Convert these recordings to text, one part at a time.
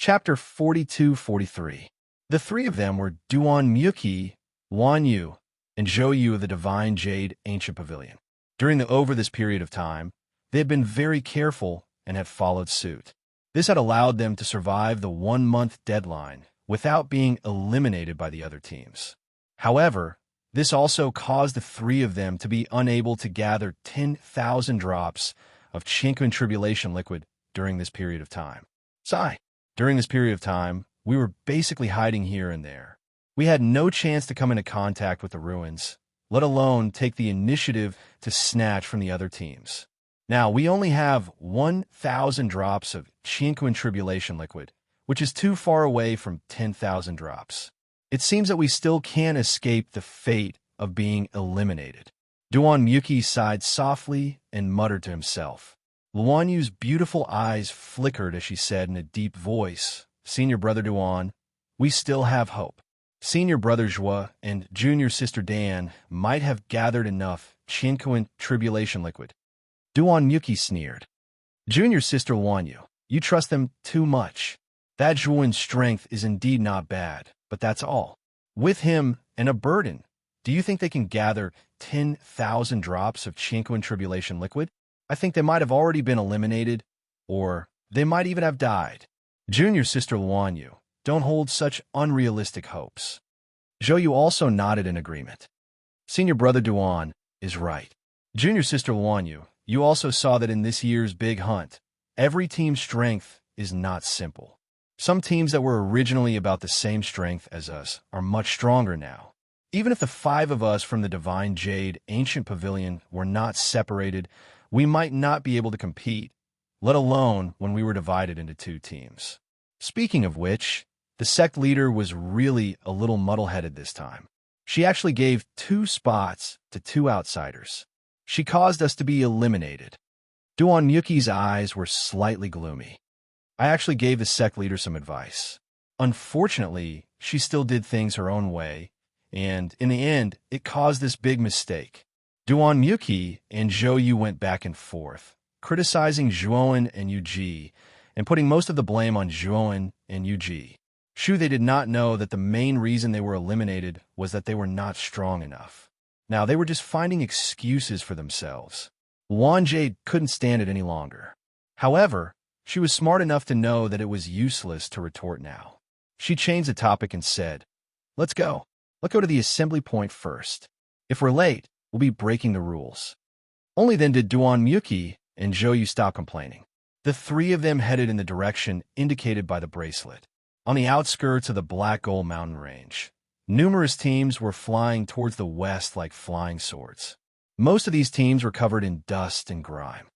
Chapter 42-43. The three of them were Duan Muki, Wan Yu, and Zhou Yu of the Divine Jade Ancient Pavilion. Over this period of time, they had been very careful and had followed suit. This had allowed them to survive the 1-month deadline without being eliminated by the other teams. However, this also caused the three of them to be unable to gather 10,000 drops of Tranquil Tribulation liquid during this period of time. During this period of time, we were basically hiding here and there. We had no chance to come into contact with the ruins, let alone take the initiative to snatch from the other teams. Now, we only have 1,000 drops of Tranquil Tribulation liquid, which is too far away from 10,000 drops. It seems that we still can't escape the fate of being eliminated. Duan Muki sighed softly and muttered to himself. Luan Yu's beautiful eyes flickered as she said in a deep voice, "Senior brother Duan, we still have hope. Senior brother Zhua and junior sister Dan might have gathered enough Tranquil Tribulation liquid." Duan Muki sneered. "Junior sister Luan Yu, you trust them too much. That Zhuan's strength is indeed not bad, but that's all. With him and a burden, do you think they can gather 10,000 drops of Tranquil Tribulation liquid? I think they might have already been eliminated, or they might even have died. Junior sister Luan Yu, don't hold such unrealistic hopes." Zhou Yu also nodded in agreement. "Senior brother Duan is right. Junior sister Luan Yu, you also saw that in this year's big hunt, every team's strength is not simple. Some teams that were originally about the same strength as us are much stronger now. Even if the 5 of us from the Divine Jade Ancient Pavilion were not separated, we might not be able to compete, let alone when we were divided into 2 teams." Speaking of which, the sect leader was really a little muddle-headed this time. She actually gave 2 spots to 2 outsiders. She caused us to be eliminated. Duan Muki's eyes were slightly gloomy. I actually gave the sect leader some advice. Unfortunately, she still did things her own way, and in the end, it caused this big mistake. Duan Muki and Zhou Yu went back and forth, criticizing Zhuoan and Yuji, and putting most of the blame on Zhuoan and Yuji. They did not know that the main reason they were eliminated was that they were not strong enough. Now, they were just finding excuses for themselves. Wan Jade couldn't stand it any longer. However, she was smart enough to know that it was useless to retort now. She changed the topic and said, Let's go to the assembly point first. If we're late, we'll be breaking the rules." Only then did Duan Muki and Zhou Yu stop complaining. The 3 of them headed in the direction indicated by the bracelet. On the outskirts of the Black Gold Mountain Range, numerous teams were flying towards the west like flying swords. Most of these teams were covered in dust and grime.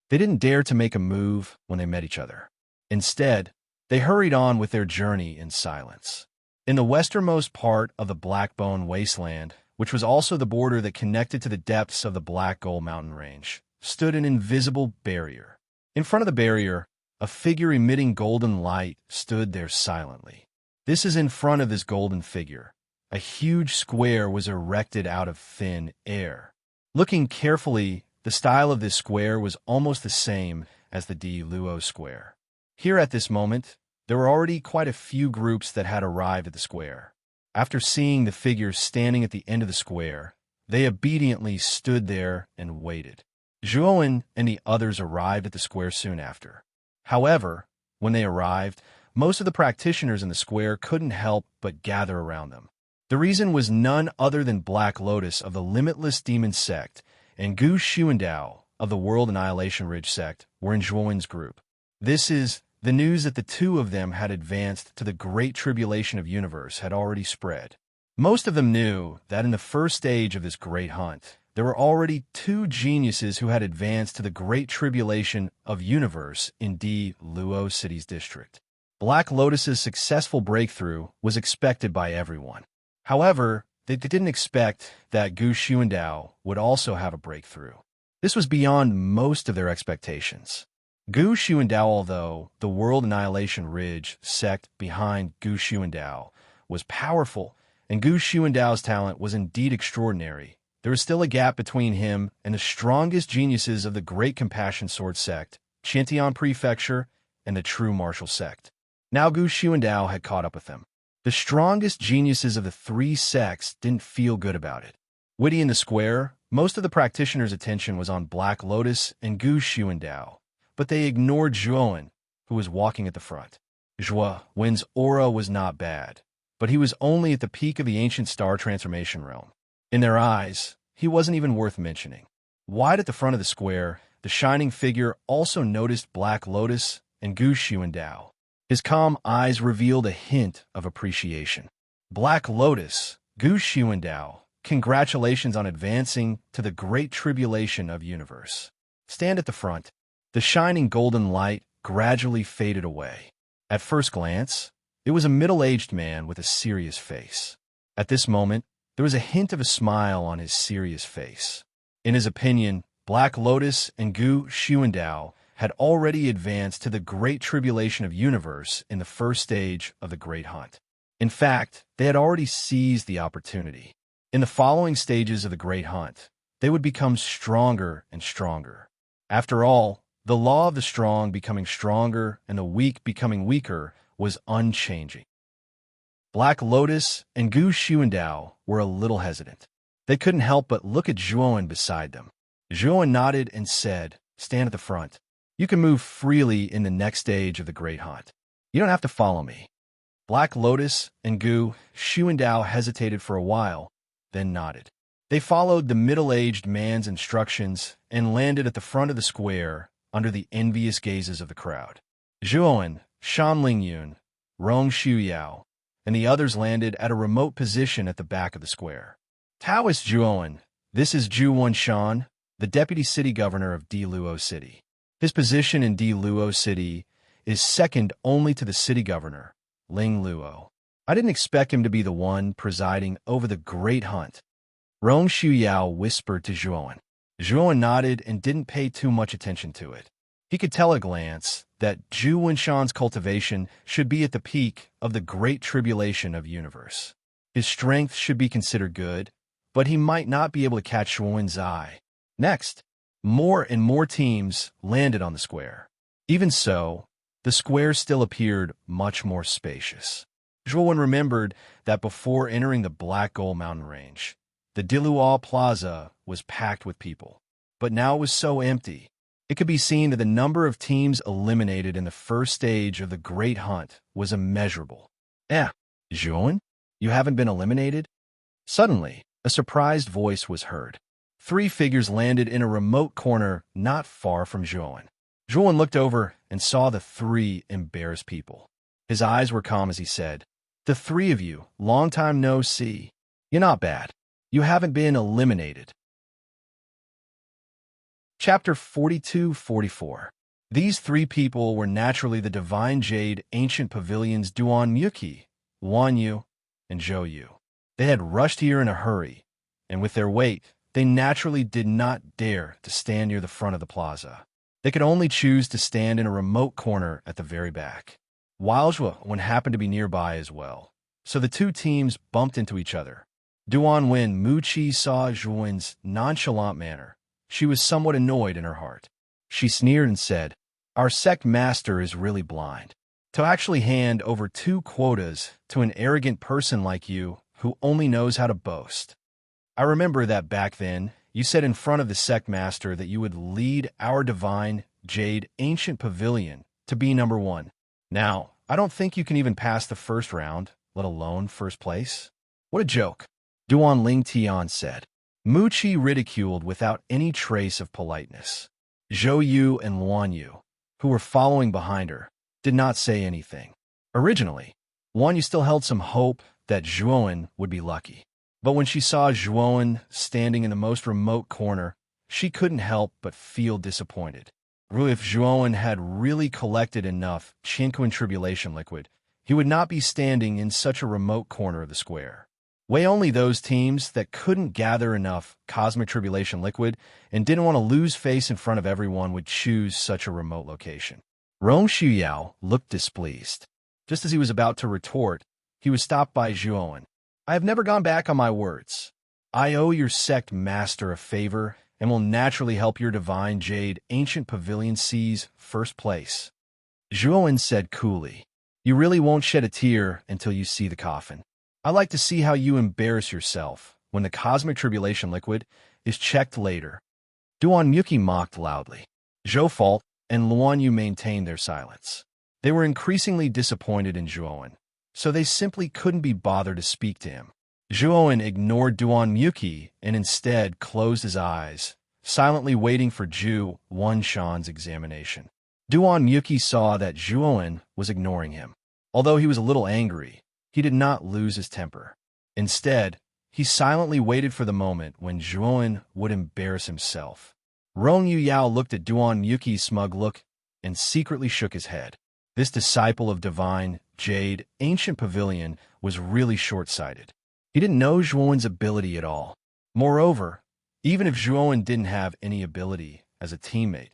They didn't dare to make a move when they met each other. Instead, they hurried on with their journey in silence. In the westernmost part of the Blackbone Wasteland, which was also the border that connected to the depths of the Black Gold Mountain Range, stood an invisible barrier. In front of the barrier, a figure emitting golden light stood there silently. This is in front of this golden figure. A huge square was erected out of thin air. Looking carefully, the style of this square was almost the same as the Di Luo square. Here at this moment, there were already quite a few groups that had arrived at the square. After seeing the figure standing at the end of the square, they obediently stood there and waited. Zhuoan and the others arrived at the square soon after. However, when they arrived, most of the practitioners in the square couldn't help but gather around them. The reason was none other than Black Lotus of the Limitless Demon Sect and Gu Xuandao of the World Annihilation Ridge Sect were in Zhuoan's group. This is the news that the 2 of them had advanced to the Great Tribulation of Universe had already spread. Most of them knew that in the first stage of this great hunt, there were already 2 geniuses who had advanced to the Great Tribulation of Universe in Di Luo City's district. Black Lotus's successful breakthrough was expected by everyone. However, they didn't expect that Gu Xuandao would also have a breakthrough. This was beyond most of their expectations. Gu Xuandao, although the World Annihilation Ridge sect behind Gu Xuandao was powerful, and Gu Xuandao's talent was indeed extraordinary, there was still a gap between him and the strongest geniuses of the Great Compassion Sword sect, Qintian Prefecture, and the True Martial sect. Now Gu Xuandao had caught up with them. The strongest geniuses of the three sects didn't feel good about it. Witty in the square, most of the practitioners' attention was on Black Lotus and Gu Xuandao, but they ignored Zhuowen, who was walking at the front. Zhuowen's aura was not bad, but he was only at the peak of the ancient star transformation realm. In their eyes, he wasn't even worth mentioning. Wide at the front of the square, the shining figure also noticed Black Lotus and Gu Xuandao. His calm eyes revealed a hint of appreciation. Black Lotus, Gu Xuandao, congratulations on advancing to the great tribulation of universe. Stand at the front. The shining golden light gradually faded away. At first glance, it was a middle-aged man with a serious face. At this moment, there was a hint of a smile on his serious face. In his opinion, Black Lotus and Gu Xuandao had already advanced to the great tribulation of universe in the first stage of the Great Hunt. In fact, they had already seized the opportunity. In the following stages of the Great Hunt, they would become stronger and stronger. After all, the law of the strong becoming stronger and the weak becoming weaker was unchanging. Black Lotus and Gu Xuandao were a little hesitant. They couldn't help but look at Zhuowen beside them. Zhuowen nodded and said, "Stand at the front. You can move freely in the next stage of the Great Hunt. You don't have to follow me." Black Lotus and Gu Xuandao hesitated for a while, then nodded. They followed the middle-aged man's instructions and landed at the front of the square under the envious gazes of the crowd. Zhuowen, Shan Lingyun, Rong Shuyao, and the others landed at a remote position at the back of the square. Taoist Zhuowen, this is Zhu Wenshan, the deputy city governor of Diluo City. His position in Diluo City is second only to the city governor, Ling Luo. I didn't expect him to be the one presiding over the Great Hunt. Rong Shuyao whispered to Zhuowen. Zhuowen nodded and didn't pay too much attention to it. He could tell at a glance that Zhu Wenshan's cultivation should be at the peak of the great tribulation of universe. His strength should be considered good, but he might not be able to catch Zhuowen's eye. Next, more and more teams landed on the square. Even so, the square still appeared much more spacious. Zhuowen remembered that before entering the Black Gold Mountain Range, the Diluo Plaza was packed with people, but now it was so empty. It could be seen that the number of teams eliminated in the first stage of the Great Hunt was immeasurable. Zhuowen, you haven't been eliminated? Suddenly, a surprised voice was heard. Three figures landed in a remote corner not far from Zhuowen. Zhuowen looked over and saw the three embarrassed people. His eyes were calm as he said, "The three of you, long time no see. You're not bad. You haven't been eliminated." Chapter 42-44. These three people were naturally the Divine Jade Ancient Pavilions Duan Muki, Wan Yu, and Zhou Yu. They had rushed here in a hurry, and with their weight, they naturally did not dare to stand near the front of the plaza. They could only choose to stand in a remote corner at the very back. Zhuowen happened to be nearby as well, so the two teams bumped into each other. Duan Wen Muqi saw Zhuowen's nonchalant manner. She was somewhat annoyed in her heart. She sneered and said, "Our sect master is really blind. To actually hand over 2 quotas to an arrogant person like you who only knows how to boast. I remember that back then, you said in front of the sect master that you would lead our divine Jade Ancient Pavilion to be number 1. Now, I don't think you can even pass the first round, let alone first place." "What a joke," Duan Ling Tian said. Muqi ridiculed without any trace of politeness. Zhou Yu and Luan Yu, who were following behind her, did not say anything. Originally, Luan Yu still held some hope that Zhuowen would be lucky. But when she saw Zhuowen standing in the most remote corner, she couldn't help but feel disappointed. If Zhuowen had really collected enough Qinquan Tribulation liquid, he would not be standing in such a remote corner of the square. Only those teams that couldn't gather enough Cosmic Tribulation liquid and didn't want to lose face in front of everyone would choose such a remote location. Rong Shuyao looked displeased. Just as he was about to retort, he was stopped by Zhuowen. "I have never gone back on my words. I owe your sect master a favor and will naturally help your divine Jade Ancient Pavilion seize first place," Zhuowen said coolly. You really won't shed a tear until you see the coffin. I like to see how you embarrass yourself when the cosmic tribulation liquid is checked later. Duan Yuki mocked loudly. Zhou Fault and Luan Yu maintained their silence. They were increasingly disappointed in Zhuowen, so they simply couldn't be bothered to speak to him. Zhuowen ignored Duan Yuki and instead closed his eyes, silently waiting for Zhu Wanshan's examination. Duan Yuki saw that Zhuowen was ignoring him. Although he was a little angry, he did not lose his temper. Instead, he silently waited for the moment when Zhuowen would embarrass himself. Rong Yuyao looked at Duan Yuki's smug look and secretly shook his head. This disciple of divine, jade, ancient pavilion was really short-sighted. He didn't know Zhuowen's ability at all. Moreover, even if Zhuowen didn't have any ability as a teammate,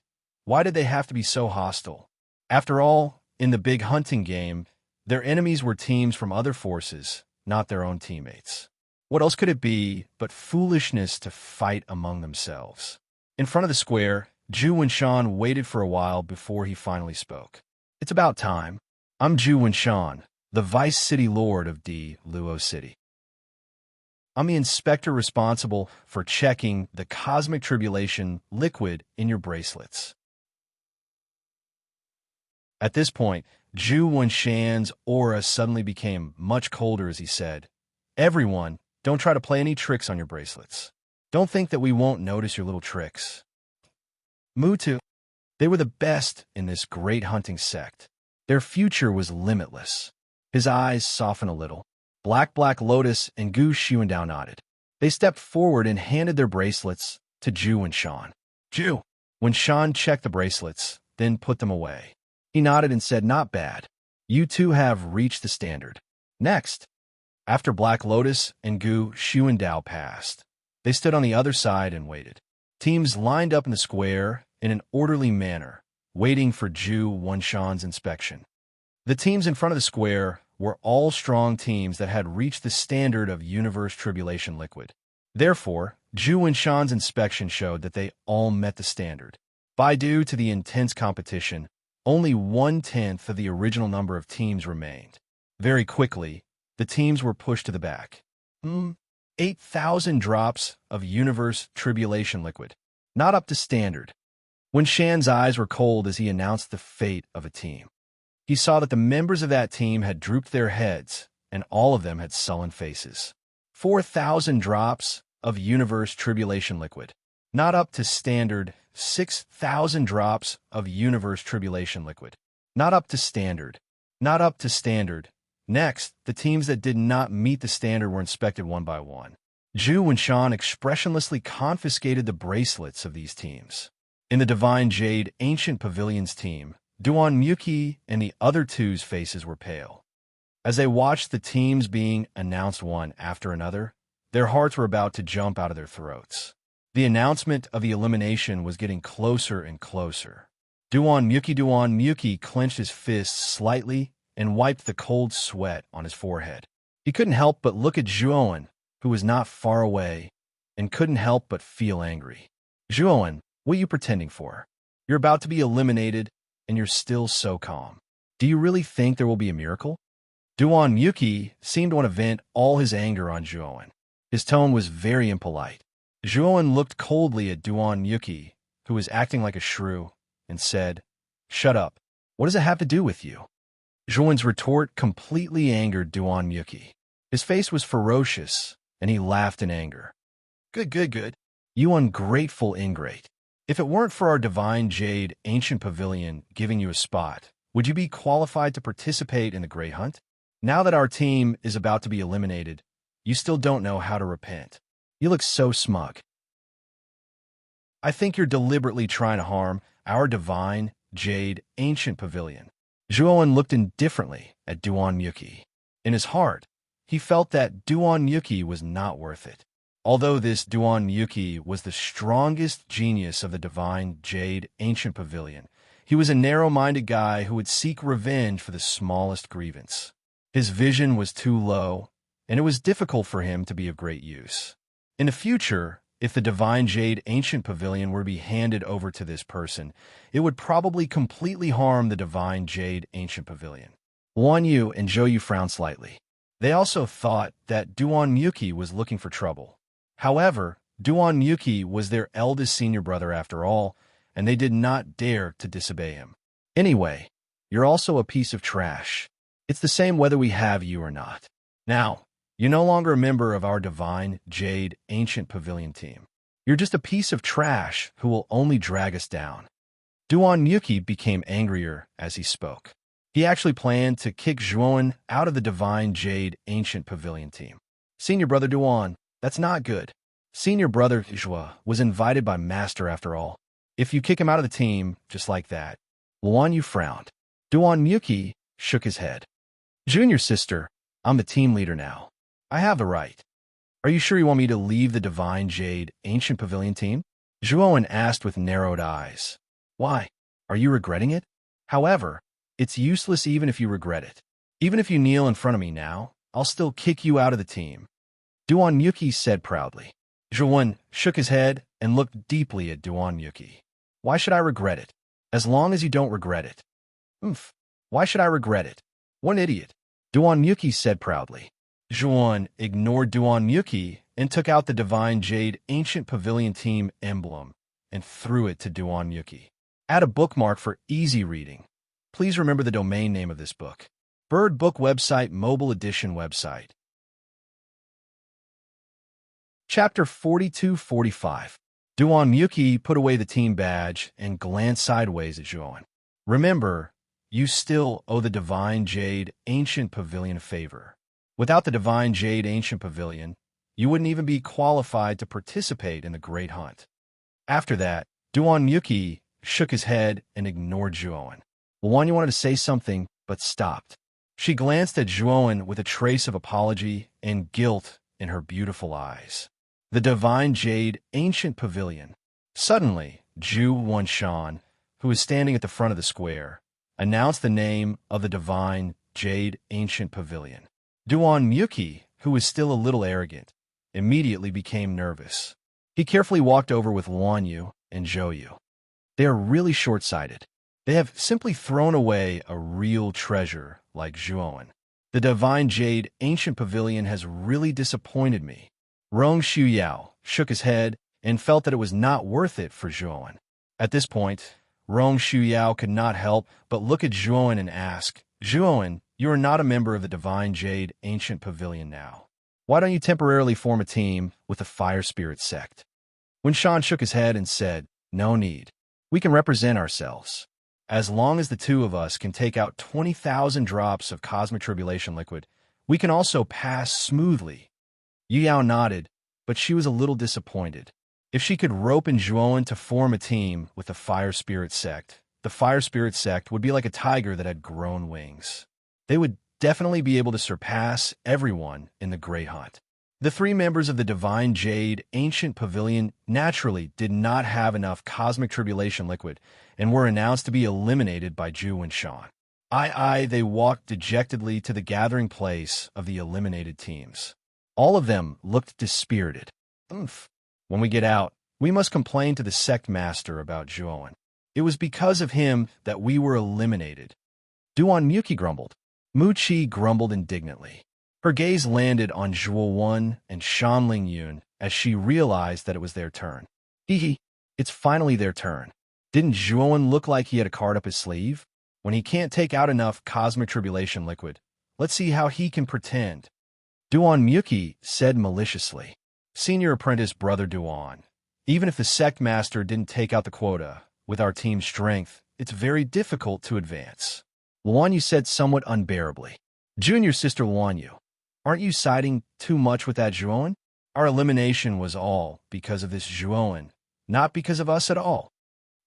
why did they have to be so hostile? After all, in the big hunting game, their enemies were teams from other forces, not their own teammates. What else could it be but foolishness to fight among themselves? In front of the square, Zhu Wenshan waited for a while before he finally spoke. It's about time. I'm Zhu Wenshan, the Vice City Lord of D. Luo City. I'm the inspector responsible for checking the cosmic tribulation liquid in your bracelets. At this point, Zhu Wenshan's aura suddenly became much colder as he said, "Everyone, don't try to play any tricks on your bracelets. Don't think that we won't notice your little tricks." Mutu, they were the best in this great hunting sect. Their future was limitless. His eyes softened a little. Black Lotus and Gu Xuandao nodded. They stepped forward and handed their bracelets to Zhu Wenshan. Zhu. Wenshan checked the bracelets, then put them away. He nodded and said, "Not bad. You two have reached the standard." Next, after Black Lotus and Gu Xuandao passed, they stood on the other side and waited. Teams lined up in the square in an orderly manner, waiting for Zhu Wenshan's inspection. The teams in front of the square were all strong teams that had reached the standard of universe tribulation liquid. Therefore, Zhu Wenshan's inspection showed that they all met the standard. Due to the intense competition, only 1/10 of the original number of teams remained. Very quickly, the teams were pushed to the back. 8,000 drops of universe tribulation liquid. Not up to standard. Wenshan's eyes were cold as he announced the fate of a team. He saw that the members of that team had drooped their heads, and all of them had sullen faces. 4,000 drops of universe tribulation liquid. Not up to standard. 6,000 drops of universe tribulation liquid. Not up to standard. Not up to standard. Next, the teams that did not meet the standard were inspected one by one. Zhu Wenshan expressionlessly confiscated the bracelets of these teams. In the Divine Jade Ancient Pavilion's team, Duan Yuki and the other two's faces were pale. As they watched the teams being announced one after another, their hearts were about to jump out of their throats. The announcement of the elimination was getting closer and closer. Duan Yuki clenched his fists slightly and wiped the cold sweat on his forehead. He couldn't help but look at Zhuowen, who was not far away, and couldn't help but feel angry. Zhuowen, what are you pretending for? You're about to be eliminated, and you're still so calm. Do you really think there will be a miracle? Duan Yuki seemed to want to vent all his anger on Zhuowen. His tone was very impolite. Zhuowen looked coldly at Duan Yuki, who was acting like a shrew, and said, "Shut up. What does it have to do with you?" Zhuowen's retort completely angered Duan Yuki. His face was ferocious, and he laughed in anger. Good. You ungrateful ingrate. If it weren't for our Divine Jade Ancient Pavilion giving you a spot, would you be qualified to participate in the Great Hunt? Now that our team is about to be eliminated, you still don't know how to repent. You look so smug. I think you're deliberately trying to harm our Divine Jade Ancient Pavilion. Zhuowen looked indifferently at Duan Yuki. In his heart, he felt that Duan Yuki was not worth it. Although this Duan Yuki was the strongest genius of the Divine Jade Ancient Pavilion, he was a narrow-minded guy who would seek revenge for the smallest grievance. His vision was too low, and it was difficult for him to be of great use. In the future, if the Divine Jade Ancient Pavilion were to be handed over to this person, it would probably completely harm the Divine Jade Ancient Pavilion. Wan Yu and Zhou Yu frowned slightly. They also thought that Duan Miyuki was looking for trouble. However, Duan Miyuki was their eldest senior brother after all, and they did not dare to disobey him. Anyway, you're also a piece of trash. It's the same whether we have you or not. Now, you're no longer a member of our divine, jade, ancient pavilion team. You're just a piece of trash who will only drag us down. Duan Miyuki became angrier as he spoke. He actually planned to kick Zhuowen out of the divine jade ancient pavilion team. Senior brother Duan, that's not good. Senior brother Zhua was invited by Master after all. If you kick him out of the team just like that, Wan Yu frowned. Duan Miyuki shook his head. Junior sister, I'm the team leader now. I have the right. Are you sure you want me to leave the divine jade ancient pavilion team? Zhuowen asked with narrowed eyes. Why? Are you regretting it? However, it's useless even if you regret it. Even if you kneel in front of me now, I'll still kick you out of the team. Duan Miyuki said proudly. Zhuowen shook his head and looked deeply at Duan Miyuki. Why should I regret it? As long as you don't regret it. Why should I regret it? What an idiot. Duan Miyuki said proudly. Zhuowen ignored Duan Miyuki and took out the divine jade ancient pavilion team emblem and threw it to Duan Miyuki. Add a bookmark for easy reading. Please remember the domain name of this book. Bird Book Website Mobile Edition Website. Chapter 42-45. Duan Miyuki put away the team badge and glanced sideways at Zhuowen. Remember, you still owe the divine jade ancient pavilion a favor. Without the divine jade ancient pavilion, you wouldn't even be qualified to participate in the Great Hunt. After that, Duan Miyuki shook his head and ignored Zhuowen. Wan Yu wanted to say something, but stopped. She glanced at Zhuowen with a trace of apology and guilt in her beautiful eyes. The divine jade ancient pavilion. Suddenly, Zhu Wanshan, who was standing at the front of the square, announced the name of the divine jade ancient pavilion. Duan Miyuki, who was still a little arrogant, immediately became nervous. He carefully walked over with Wan Yu and Zhou Yu. They are really short-sighted. They have simply thrown away a real treasure like Zhuowen. The divine jade ancient pavilion has really disappointed me. Rong Shuyao shook his head and felt that it was not worth it for Zhuowen. At this point, Rong Shuyao could not help but look at Zhuowen and ask, Zhuowen, you are not a member of the divine jade ancient pavilion now. Why don't you temporarily form a team with the fire spirit sect? Wanshan shook his head and said, no need. We can represent ourselves. As long as the two of us can take out 20,000 drops of cosmic tribulation liquid, we can also pass smoothly. Yu Yao nodded, but she was a little disappointed. If she could rope in Zhuowen to form a team with the fire spirit sect, the fire spirit sect would be like a tiger that had grown wings. They would definitely be able to surpass everyone in the Great Hunt. The three members of the Divine Jade Ancient Pavilion naturally did not have enough cosmic tribulation liquid and were announced to be eliminated by Zhu and Shan. They walked dejectedly to the gathering place of the eliminated teams. All of them looked dispirited. When we get out, we must complain to the sect master about Zhuowen. It was because of him that we were eliminated. Duan Miyuki grumbled. Mu Qi grumbled indignantly. Her gaze landed on Zhuowen and Shan Lingyun as she realized that it was their turn. It's finally their turn. Didn't Zhuowen look like he had a card up his sleeve? When he can't take out enough cosmic tribulation liquid, let's see how he can pretend. Duan Miyuki said maliciously. Senior apprentice brother Duan, even if the sect master didn't take out the quota, with our team's strength, it's very difficult to advance. Wan Yu said somewhat unbearably. Junior sister Wan Yu, aren't you siding too much with that Zhuowen? Our elimination was all because of this Zhuowen, not because of us at all.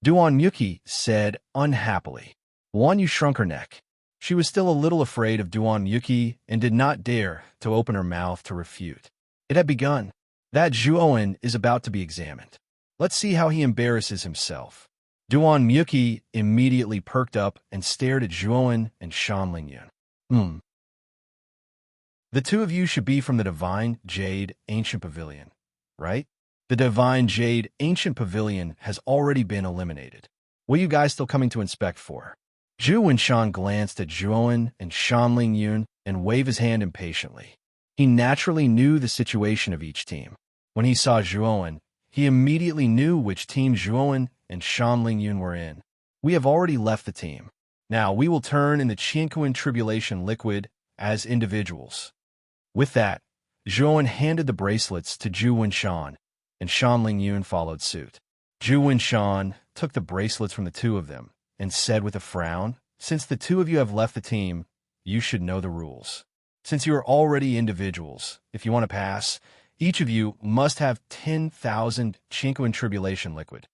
Duan Miyuki said unhappily. Wan Yu shrunk her neck. She was still a little afraid of Duan Miyuki and did not dare to open her mouth to refute. It had begun. That Zhuowen is about to be examined. Let's see how he embarrasses himself. Duan Miyuki immediately perked up and stared at Zhuowen and Shan Lingyun. The two of you should be from the Divine Jade Ancient Pavilion, right? The Divine Jade Ancient Pavilion has already been eliminated. What are you guys still coming to inspect for? Zhu Wenshan glanced at Zhuowen and Shanling Yun and waved his hand impatiently. He naturally knew the situation of each team. When he saw Zhuowen, he immediately knew which team Zhuowen and Shanling Yun were in. We have already left the team. Now we will turn in the Qianquan Tribulation liquid as individuals. With that, Zhuowen handed the bracelets to Zhu Wenshan, and Shanling Yun followed suit. Zhu Wenshan took the bracelets from the two of them and said with a frown, "Since the two of you have left the team, you should know the rules. Since you are already individuals, if you want to pass, each of you must have 10,000 Qianquan Tribulation liquid.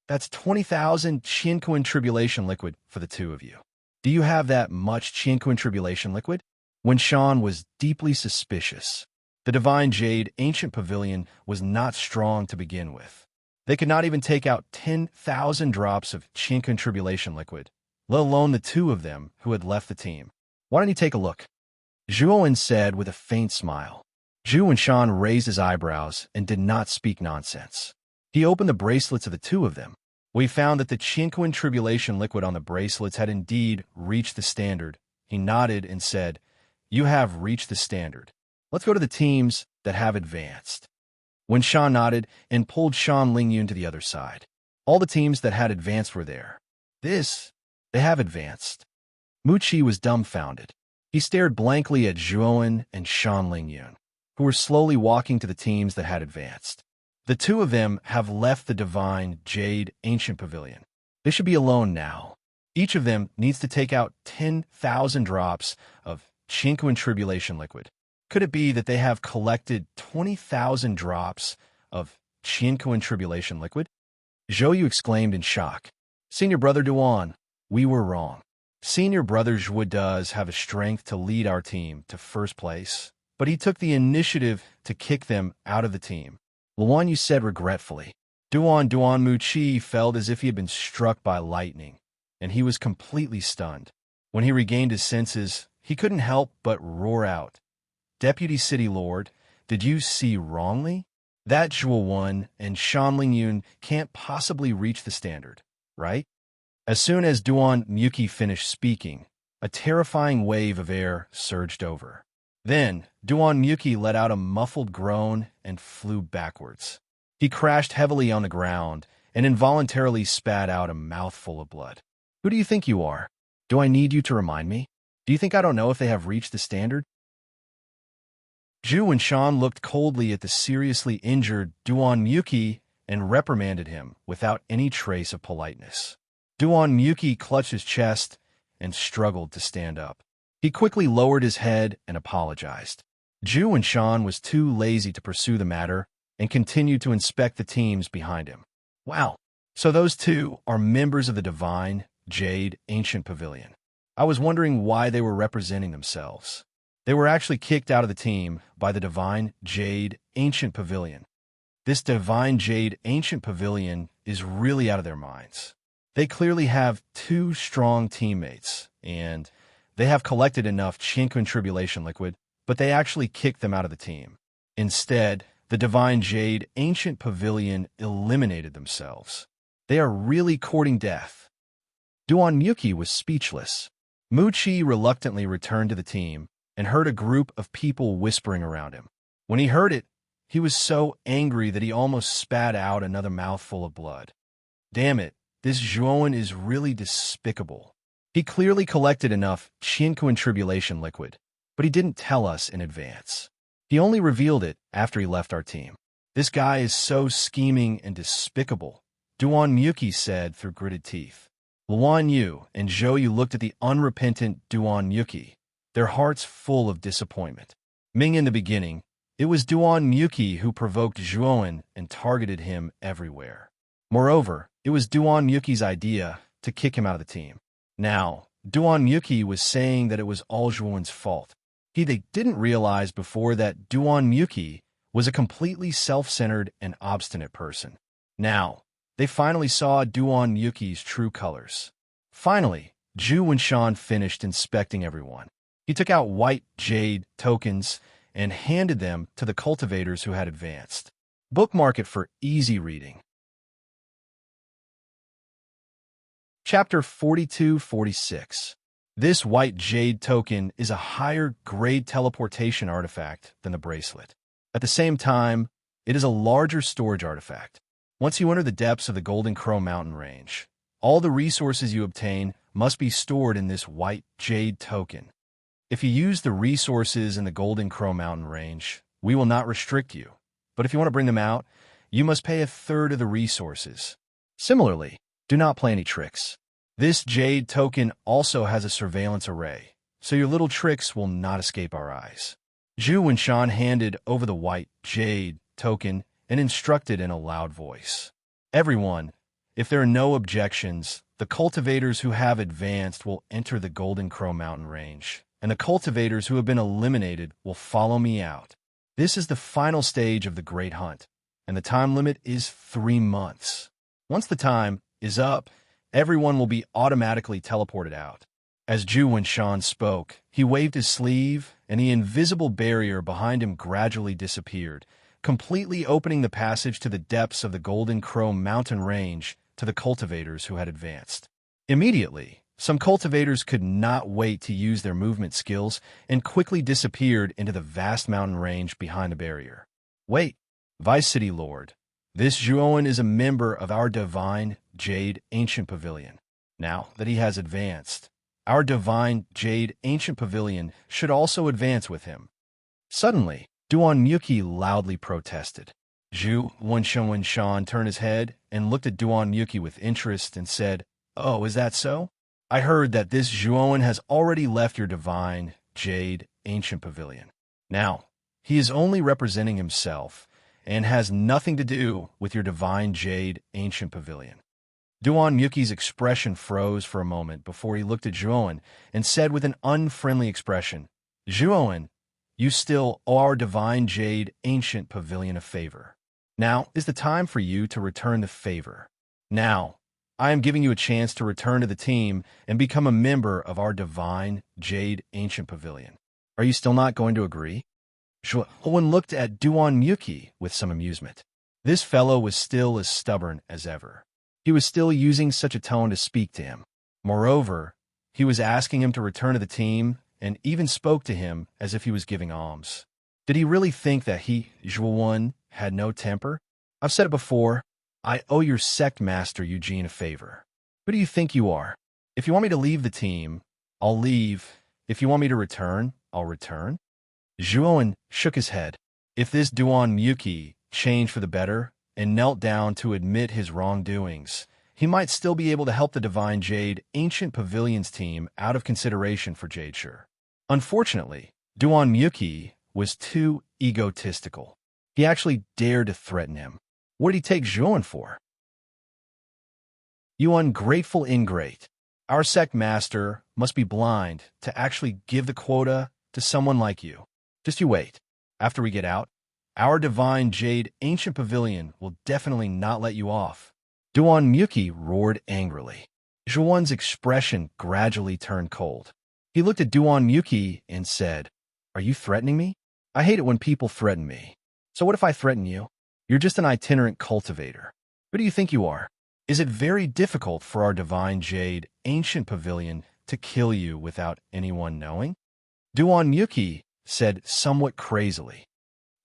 That's 20,000 Qianquan Tribulation liquid for the two of you. Do you have that much Qianquan Tribulation liquid?" Wenshan was deeply suspicious. The Divine Jade Ancient Pavilion was not strong to begin with. They could not even take out 10,000 drops of Qianquan Tribulation liquid, let alone the two of them who had left the team. "Why don't you take a look?" Zhuowen said with a faint smile. Zhu Wenshan raised his eyebrows and did not speak nonsense. He opened the bracelets of the two of them. We found that the Qianquan Tribulation liquid on the bracelets had indeed reached the standard. He nodded and said, "You have reached the standard. Let's go to the teams that have advanced." Wenshan nodded and pulled Shanling Yun to the other side. All the teams that had advanced were there. They have advanced. Muqi was dumbfounded. He stared blankly at Zhuowen and Shanling Yun, who were slowly walking to the teams that had advanced. The two of them have left the Divine Jade Ancient Pavilion. They should be alone now. Each of them needs to take out 10,000 drops of Qianquan Tribulation liquid. Could it be that they have collected 20,000 drops of Qianquan Tribulation liquid? Zhou Yu exclaimed in shock. "Senior Brother Duan, we were wrong. Senior Brother Zhuo does have a strength to lead our team to first place, but he took the initiative to kick them out of the team." Luan Yu said regretfully. Duan Muqi felt as if he had been struck by lightning, and he was completely stunned. When he regained his senses, he couldn't help but roar out, "Deputy City Lord, did you see wrongly? That Zhuo and Shanling Yun can't possibly reach the standard, right?" As soon as Duan Muqi finished speaking, a terrifying wave of air surged over. Then, Duan Muqi let out a muffled groan and flew backwards. He crashed heavily on the ground and involuntarily spat out a mouthful of blood. "Who do you think you are? Do I need you to remind me? Do you think I don't know if they have reached the standard?" Zhu Wenshan looked coldly at the seriously injured Duan Muqi and reprimanded him without any trace of politeness. Duan Muqi clutched his chest and struggled to stand up. He quickly lowered his head and apologized. Zhu Wenshan was too lazy to pursue the matter and continued to inspect the teams behind him. "Wow, so those two are members of the Divine Jade Ancient Pavilion. I was wondering why they were representing themselves. They were actually kicked out of the team by the Divine Jade Ancient Pavilion. This Divine Jade Ancient Pavilion is really out of their minds. They clearly have two strong teammates, and they have collected enough Qianquan Tribulation liquid, but they actually kicked them out of the team. Instead, the Divine Jade Ancient Pavilion eliminated themselves. They are really courting death." Duan Muqi was speechless. Muqi reluctantly returned to the team and heard a group of people whispering around him. When he heard it, he was so angry that he almost spat out another mouthful of blood. Damn it, this Zhuowen is really despicable. He clearly collected enough Qianquan Tribulation liquid, but he didn't tell us in advance. He only revealed it after he left our team. This guy is so scheming and despicable, Duan Muqi said through gritted teeth. Luan Yu and Zhou Yu looked at the unrepentant Duan Muqi, their hearts full of disappointment. Ming in the beginning, it was Duan Muqi who provoked Zhuowen and targeted him everywhere. Moreover, it was Duan Muqi's idea to kick him out of the team. Now, Duan Muqi was saying that it was all Zhuowen's fault. They didn't realize before that Duan Muqi was a completely self-centered and obstinate person. Now, they finally saw Duan Muqi's true colors. Finally, Zhu Wenshan finished inspecting everyone. He took out white jade tokens and handed them to the cultivators who had advanced. Bookmark it for easy reading. Chapter 42-46. This white jade token is a higher grade teleportation artifact than the bracelet. At the same time, it is a larger storage artifact. Once you enter the depths of the Golden Crow mountain range, all the resources you obtain must be stored in this white jade token. If you use the resources in the Golden Crow mountain range, we will not restrict you. But if you want to bring them out, you must pay a third of the resources. Similarly, do not play any tricks. This jade token also has a surveillance array, so your little tricks will not escape our eyes. Zhu Wenshan handed over the white jade token and instructed in a loud voice. Everyone, if there are no objections, the cultivators who have advanced will enter the Golden Crow mountain range, and the cultivators who have been eliminated will follow me out. This is the final stage of the Great Hunt, and the time limit is 3 months. Once the time is up, everyone will be automatically teleported out. As Zhu Wenshan spoke, he waved his sleeve, and the invisible barrier behind him gradually disappeared, completely opening the passage to the depths of the Golden Crow mountain range to the cultivators who had advanced. Immediately, some cultivators could not wait to use their movement skills and quickly disappeared into the vast mountain range behind the barrier. Wait, Vice City Lord, this Zhuowen is a member of our Divine Jade Ancient Pavilion. Now that he has advanced, our Divine Jade Ancient Pavilion should also advance with him. Suddenly, Duan Muki loudly protested. Zhu Wenshan turned his head and looked at Duan Muki with interest and said, "Oh, is that so? I heard that this Zhuowen has already left your Divine Jade Ancient Pavilion. Now, he is only representing himself and has nothing to do with your Divine Jade Ancient Pavilion." Duan Muki's expression froze for a moment before he looked at Zhuowen and said with an unfriendly expression, "Zhuowen, you still owe our Divine Jade Ancient Pavilion a favor. Now is the time for you to return the favor. Now, I am giving you a chance to return to the team and become a member of our Divine Jade Ancient Pavilion. Are you still not going to agree?" Zhuowen looked at Duan Muki with some amusement. This fellow was still as stubborn as ever. He was still using such a tone to speak to him. Moreover, he was asking him to return to the team and even spoke to him as if he was giving alms. Did he really think that he, Zhuowen, had no temper? I've said it before, I owe your sect master Eugene a favor. Who do you think you are? If you want me to leave the team, I'll leave. If you want me to return, I'll return. Zhuowen shook his head. If this Duan Muki changed for the better and knelt down to admit his wrongdoings, he might still be able to help the Divine Jade Ancient Pavilion's team out of consideration for Jadeshire. Unfortunately, Duan Muki was too egotistical. He actually dared to threaten him. What did he take Zhuowen for? You ungrateful ingrate. Our sect master must be blind to actually give the quota to someone like you. Just you wait. After we get out, our Divine Jade Ancient Pavilion will definitely not let you off. Duan Muki roared angrily. Zhuowen's expression gradually turned cold. He looked at Duan Muki and said, "Are you threatening me? I hate it when people threaten me. So what if I threaten you? You're just an itinerant cultivator. Who do you think you are? Is it very difficult for our Divine Jade Ancient Pavilion to kill you without anyone knowing?" Duan Muki said somewhat crazily.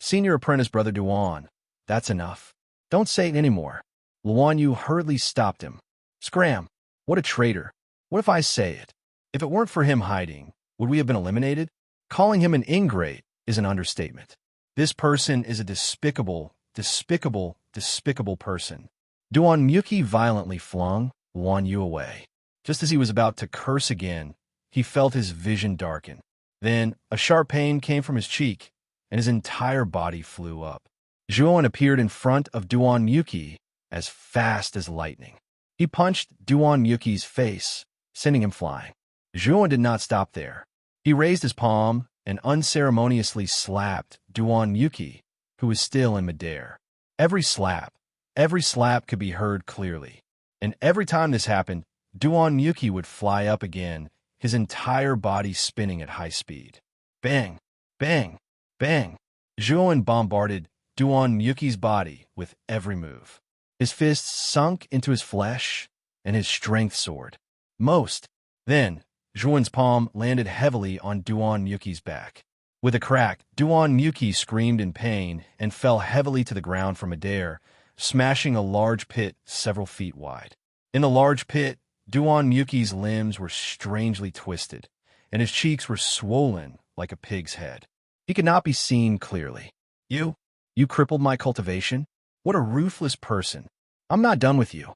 "Senior apprentice brother Duan, that's enough. Don't say it anymore." Luan Yu hurriedly stopped him. "Scram! What a traitor! What if I say it? If it weren't for him hiding, would we have been eliminated? Calling him an ingrate is an understatement. This person is a despicable person." Duan Muki violently flung Luan Yu away. Just as he was about to curse again, he felt his vision darken. Then a sharp pain came from his cheek, and his entire body flew up. Zhuowen appeared in front of Duan Muki as fast as lightning. He punched Duan Muki's face, sending him flying. Zhuowen did not stop there. He raised his palm and unceremoniously slapped Duan Muki, who was still in midair. Every slap could be heard clearly. And every time this happened, Duan Muki would fly up again, his entire body spinning at high speed. Bang! Bang! Bang! Zhuowen bombarded Duan Muki's body with every move. His fists sunk into his flesh, and his strength soared. Most. Then, Zhuan's palm landed heavily on Duan Yuki's back. With a crack, Duan Yuki screamed in pain and fell heavily to the ground from midair, smashing a large pit several feet wide. In the large pit, Duan Yuki's limbs were strangely twisted, and his cheeks were swollen like a pig's head. He could not be seen clearly. You crippled my cultivation? What a ruthless person. I'm not done with you.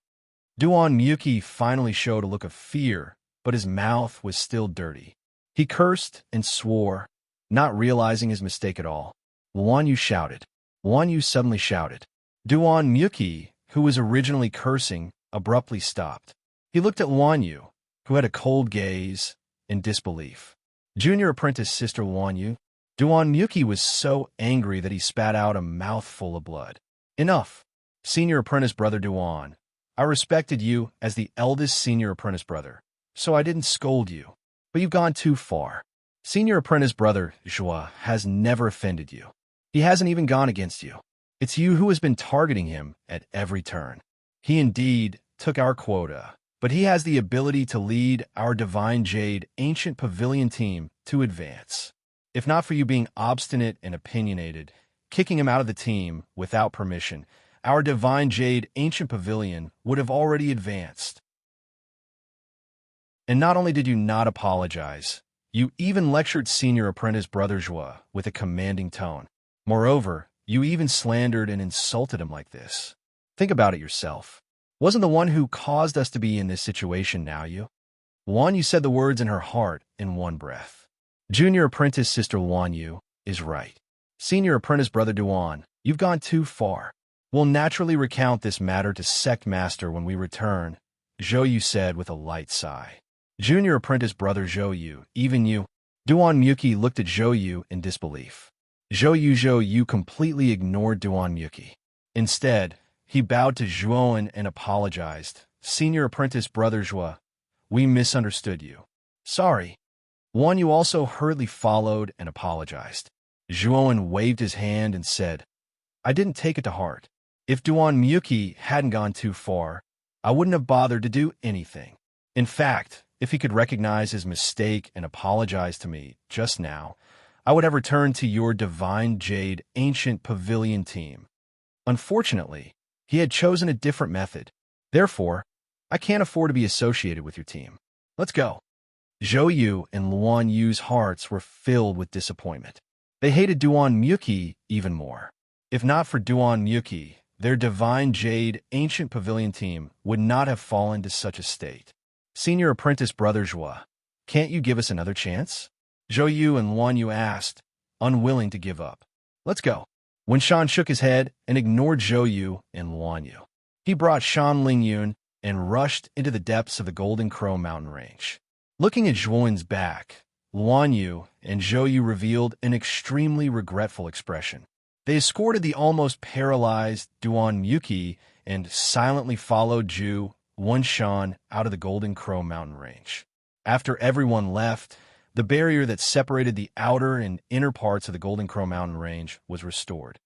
Duan Yuki finally showed a look of fear, but his mouth was still dirty. He cursed and swore, not realizing his mistake at all. Wan Yu shouted. Wan Yu suddenly shouted. Duan Yuki, who was originally cursing, abruptly stopped. He looked at Wan Yu, who had a cold gaze, in disbelief. Junior apprentice sister Wan Yu. Duan Yuki was so angry that he spat out a mouthful of blood. Enough. Senior apprentice brother Duan. I respected you as the eldest senior apprentice brother, so I didn't scold you. But you've gone too far. Senior apprentice brother Zhua has never offended you. He hasn't even gone against you. It's you who has been targeting him at every turn. He indeed took our quota, but he has the ability to lead our Divine Jade Ancient Pavilion team to advance. If not for you being obstinate and opinionated, kicking him out of the team without permission, our Divine Jade Ancient Pavilion would have already advanced. And not only did you not apologize, you even lectured senior apprentice brother Zhua with a commanding tone. Moreover, you even slandered and insulted him like this. Think about it yourself. Wasn't the one who caused us to be in this situation now you? Wan Yu said the words in her heart in one breath. Junior apprentice sister Wan Yu is right. Senior apprentice brother Duan, you've gone too far. We'll naturally recount this matter to Sect Master when we return, Zhou Yu said with a light sigh. Junior apprentice brother Zhou Yu, even you. Duan Yuki looked at Zhou Yu in disbelief. Zhou Yu completely ignored Duan Yuki. Instead, he bowed to Zhuan and apologized. Senior apprentice brother Zhua, we misunderstood you. Sorry. Wan Yu also hurriedly followed and apologized. Zhuan waved his hand and said, I didn't take it to heart. If Duan Yuki hadn't gone too far, I wouldn't have bothered to do anything. In fact, if he could recognize his mistake and apologize to me just now, I would have returned to your Divine Jade Ancient Pavilion team. Unfortunately, he had chosen a different method. Therefore, I can't afford to be associated with your team. Let's go. Zhou Yu and Luan Yu's hearts were filled with disappointment. They hated Duan Yuki even more. If not for Duan Yuki, their Divine Jade Ancient Pavilion team would not have fallen to such a state. Senior apprentice brother Zhua, can't you give us another chance? Zhou Yu and Luan Yu asked, unwilling to give up. Let's go. When Shan shook his head and ignored Zhou Yu and Luan Yu, he brought Shan Lingyun and rushed into the depths of the Golden Crow mountain range. Looking at Zhuan's back, Luan Yu and Zhou Yu revealed an extremely regretful expression. They escorted the almost paralyzed Duan Yuki and silently followed Zhu Wanshan out of the Golden Crow mountain range. After everyone left, the barrier that separated the outer and inner parts of the Golden Crow mountain range was restored.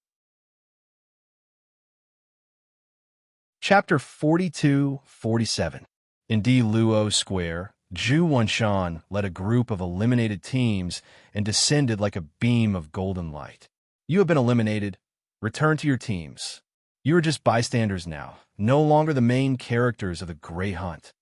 Chapter 42-47. In Di Luo Square, Zhu Wanshan led a group of eliminated teams and descended like a beam of golden light. You have been eliminated. Return to your teams. You are just bystanders now, no longer the main characters of the Grey Hunt.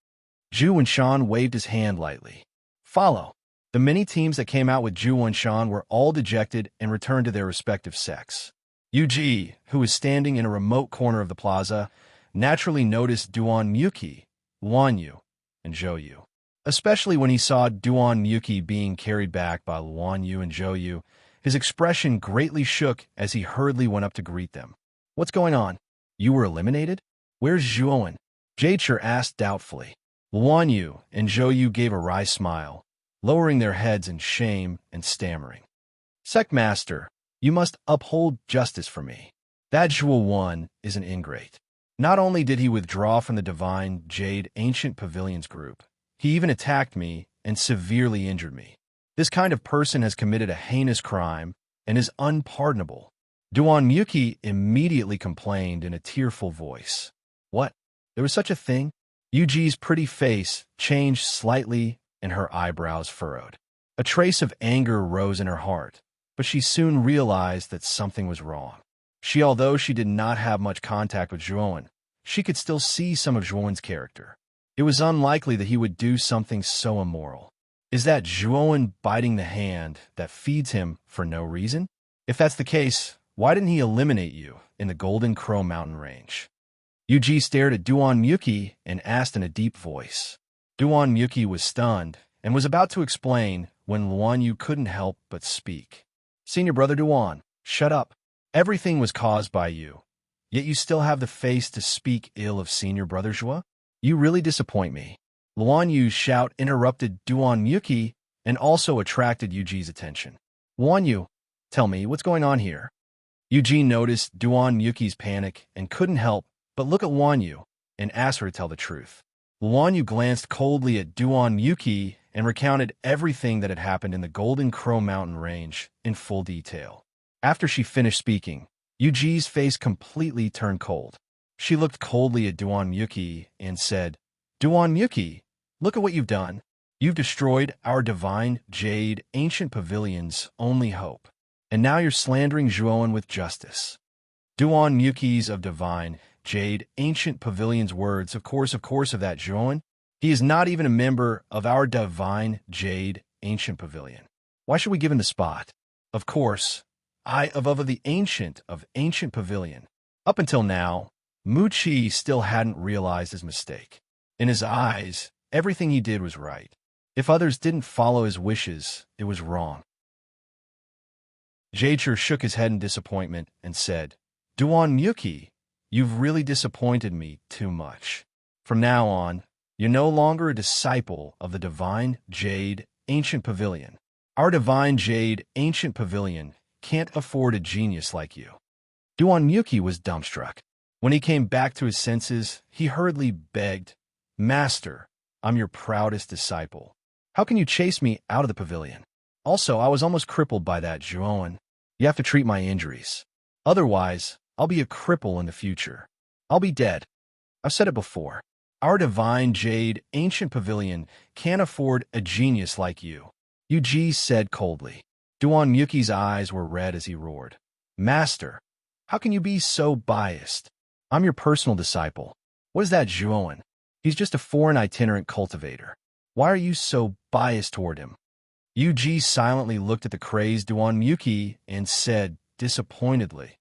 Zhu Wanshan waved his hand lightly. Follow. The many teams that came out with Zhu Wanshan were all dejected and returned to their respective sects. Yu Ji, who was standing in a remote corner of the plaza, naturally noticed Duan Yuki, Wan Yu, and Zhou Yu. Especially when he saw Duan Yuki being carried back by Luan Yu and Zhou Yu, his expression greatly shook as he hurriedly went up to greet them. What's going on? You were eliminated? Where's Zhuan? Jade asked doubtfully. Luan Yu and Zhou Yu gave a wry smile, lowering their heads in shame and stammering. Sect Master, you must uphold justice for me. That Zhuo is an ingrate. Not only did he withdraw from the Divine Jade Ancient Pavilions group, he even attacked me and severely injured me. This kind of person has committed a heinous crime and is unpardonable. Duan Yuki immediately complained in a tearful voice. What? There was such a thing? Yuji's pretty face changed slightly and her eyebrows furrowed. A trace of anger rose in her heart, but she soon realized that something was wrong. Although she did not have much contact with Zhuowen, she could still see some of Zhuowen's character. It was unlikely that he would do something so immoral. Is that Zhuowen biting the hand that feeds him for no reason? If that's the case, why didn't he eliminate you in the Golden Crow mountain range? Yuji stared at Duan Miyuki and asked in a deep voice. Duan Miyuki was stunned and was about to explain when Luan Yu couldn't help but speak. Senior brother Duan, shut up. Everything was caused by you. Yet you still have the face to speak ill of senior brother Zhua? You really disappoint me. Luan Yu's shout interrupted Duan Miyuki and also attracted Yuji's attention. Luan Yu, tell me, what's going on here? Yuji noticed Duan Miyuki's panic and couldn't help but look at Luan Yu and ask her to tell the truth. Luan Yu glanced coldly at Duan Miyuki and recounted everything that had happened in the Golden Crow mountain range in full detail. After she finished speaking, Yuji's face completely turned cold. She looked coldly at Duan Miyuki and said, Duan Miyuki, look at what you've done. You've destroyed our divine jade ancient pavilion's only hope. And now you're slandering Zhuowen with justice. Duan Miyuki's of divine jade ancient pavilion's words, of course of that Zhuowen. He is not even a member of our divine jade ancient pavilion. Why should we give him the spot? Of course, of the ancient pavilion. Up until now, Muchi still hadn't realized his mistake. In his eyes, everything he did was right. If others didn't follow his wishes, it was wrong. Jaichur shook his head in disappointment and said, Duan Miyuki, you've really disappointed me too much. From now on, you're no longer a disciple of the divine jade ancient pavilion. Our divine jade ancient pavilion can't afford a genius like you. Duan Miyuki was dumbstruck. When he came back to his senses, he hurriedly begged, Master, I'm your proudest disciple. How can you chase me out of the pavilion? Also, I was almost crippled by that Zhuowen. You have to treat my injuries. Otherwise, I'll be a cripple in the future. I'll be dead. I've said it before. Our divine jade ancient pavilion can't afford a genius like you. Yuji said coldly. Duan Miyuki's eyes were red as he roared. Master, how can you be so biased? I'm your personal disciple. What is that Zhuowen? He's just a foreign itinerant cultivator. Why are you so biased toward him? Yuji silently looked at the crazed Duan Miyuki and said disappointedly,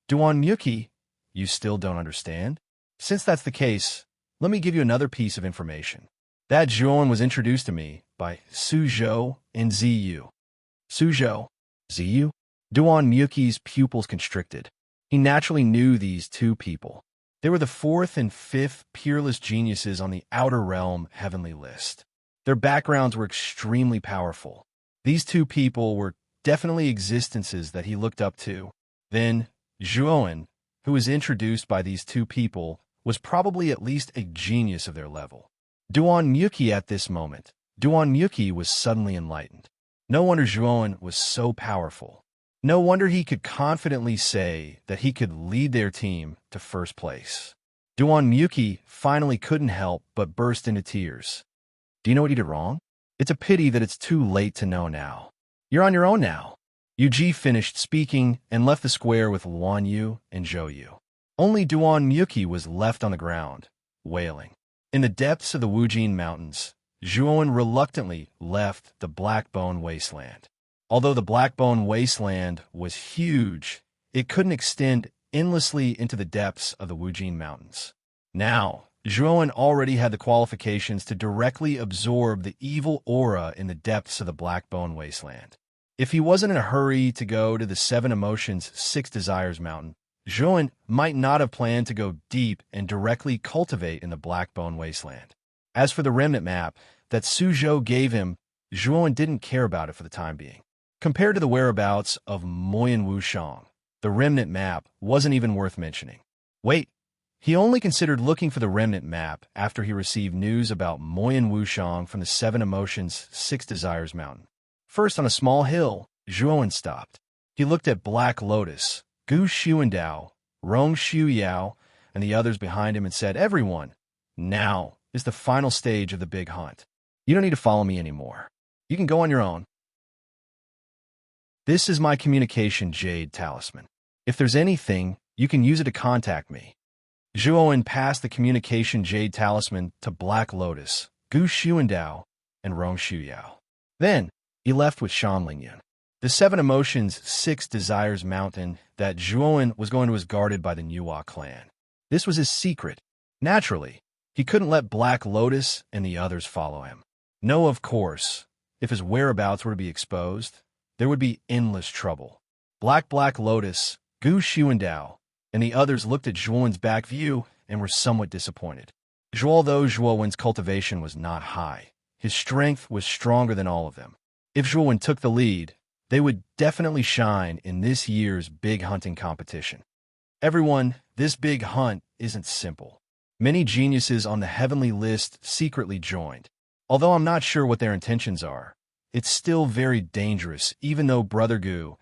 Duan Miyuki, you still don't understand? Since that's the case, let me give you another piece of information. That Zhuowen was introduced to me by Suzhou and Ziyu. Suzhou, Ziyu? Duan Miyuki's pupils constricted. He naturally knew these two people. They were the fourth and fifth peerless geniuses on the Outer Realm heavenly list. Their backgrounds were extremely powerful. These two people were definitely existences that he looked up to. Then, Zhuowen, who was introduced by these two people, was probably at least a genius of their level. Duan Miyuki at this moment, Duan Miyuki was suddenly enlightened. No wonder Zhuowen was so powerful. No wonder he could confidently say that he could lead their team to first place. Duan Miyuki finally couldn't help but burst into tears. Do you know what he did wrong? It's a pity that it's too late to know now. You're on your own now. Yuji finished speaking and left the square with Luan Yu and Zhou Yu. Only Duan Miyuki was left on the ground, wailing. In the depths of the Wujin Mountains, Zhuowen reluctantly left the Blackbone Wasteland. Although the Blackbone Wasteland was huge, it couldn't extend endlessly into the depths of the Wujin Mountains. Now, Zhuowen already had the qualifications to directly absorb the evil aura in the depths of the Blackbone Wasteland. If he wasn't in a hurry to go to the Seven Emotions, Six Desires Mountain, Zhuowen might not have planned to go deep and directly cultivate in the Blackbone Wasteland. As for the remnant map that Suzhou gave him, Zhuowen didn't care about it for the time being. Compared to the whereabouts of Moyan Wushang, the remnant map wasn't even worth mentioning. Wait, he only considered looking for the remnant map after he received news about Moyan Wushang from the Seven Emotions, Six Desires Mountain. First, on a small hill, Zhuowen stopped. He looked at Black Lotus, Gu Xuandao, Rong Xiuyao, and the others behind him and said, Everyone, now, is the final stage of the big hunt. You don't need to follow me anymore. You can go on your own. This is my communication jade talisman. If there's anything, you can use it to contact me. Zhuowen passed the communication jade talisman to Black Lotus, Gu Xuandao, and Rong Shuyao. Then, he left with Shan Lingyun. The Seven Emotions, Six Desires mountain that Zhuowen was going to is guarded by the Nuwa clan. This was his secret. Naturally, he couldn't let Black Lotus and the others follow him. No, of course, if his whereabouts were to be exposed, there would be endless trouble. Black Lotus, Gu Xuandao, and the others looked at Zhuowen's back view and were somewhat disappointed. Although Zhuowen's cultivation was not high, his strength was stronger than all of them. If Zhuowen took the lead, they would definitely shine in this year's big hunting competition. Everyone, this big hunt isn't simple. Many geniuses on the heavenly list secretly joined. Although I'm not sure what their intentions are, it's still very dangerous, even though Brother Gu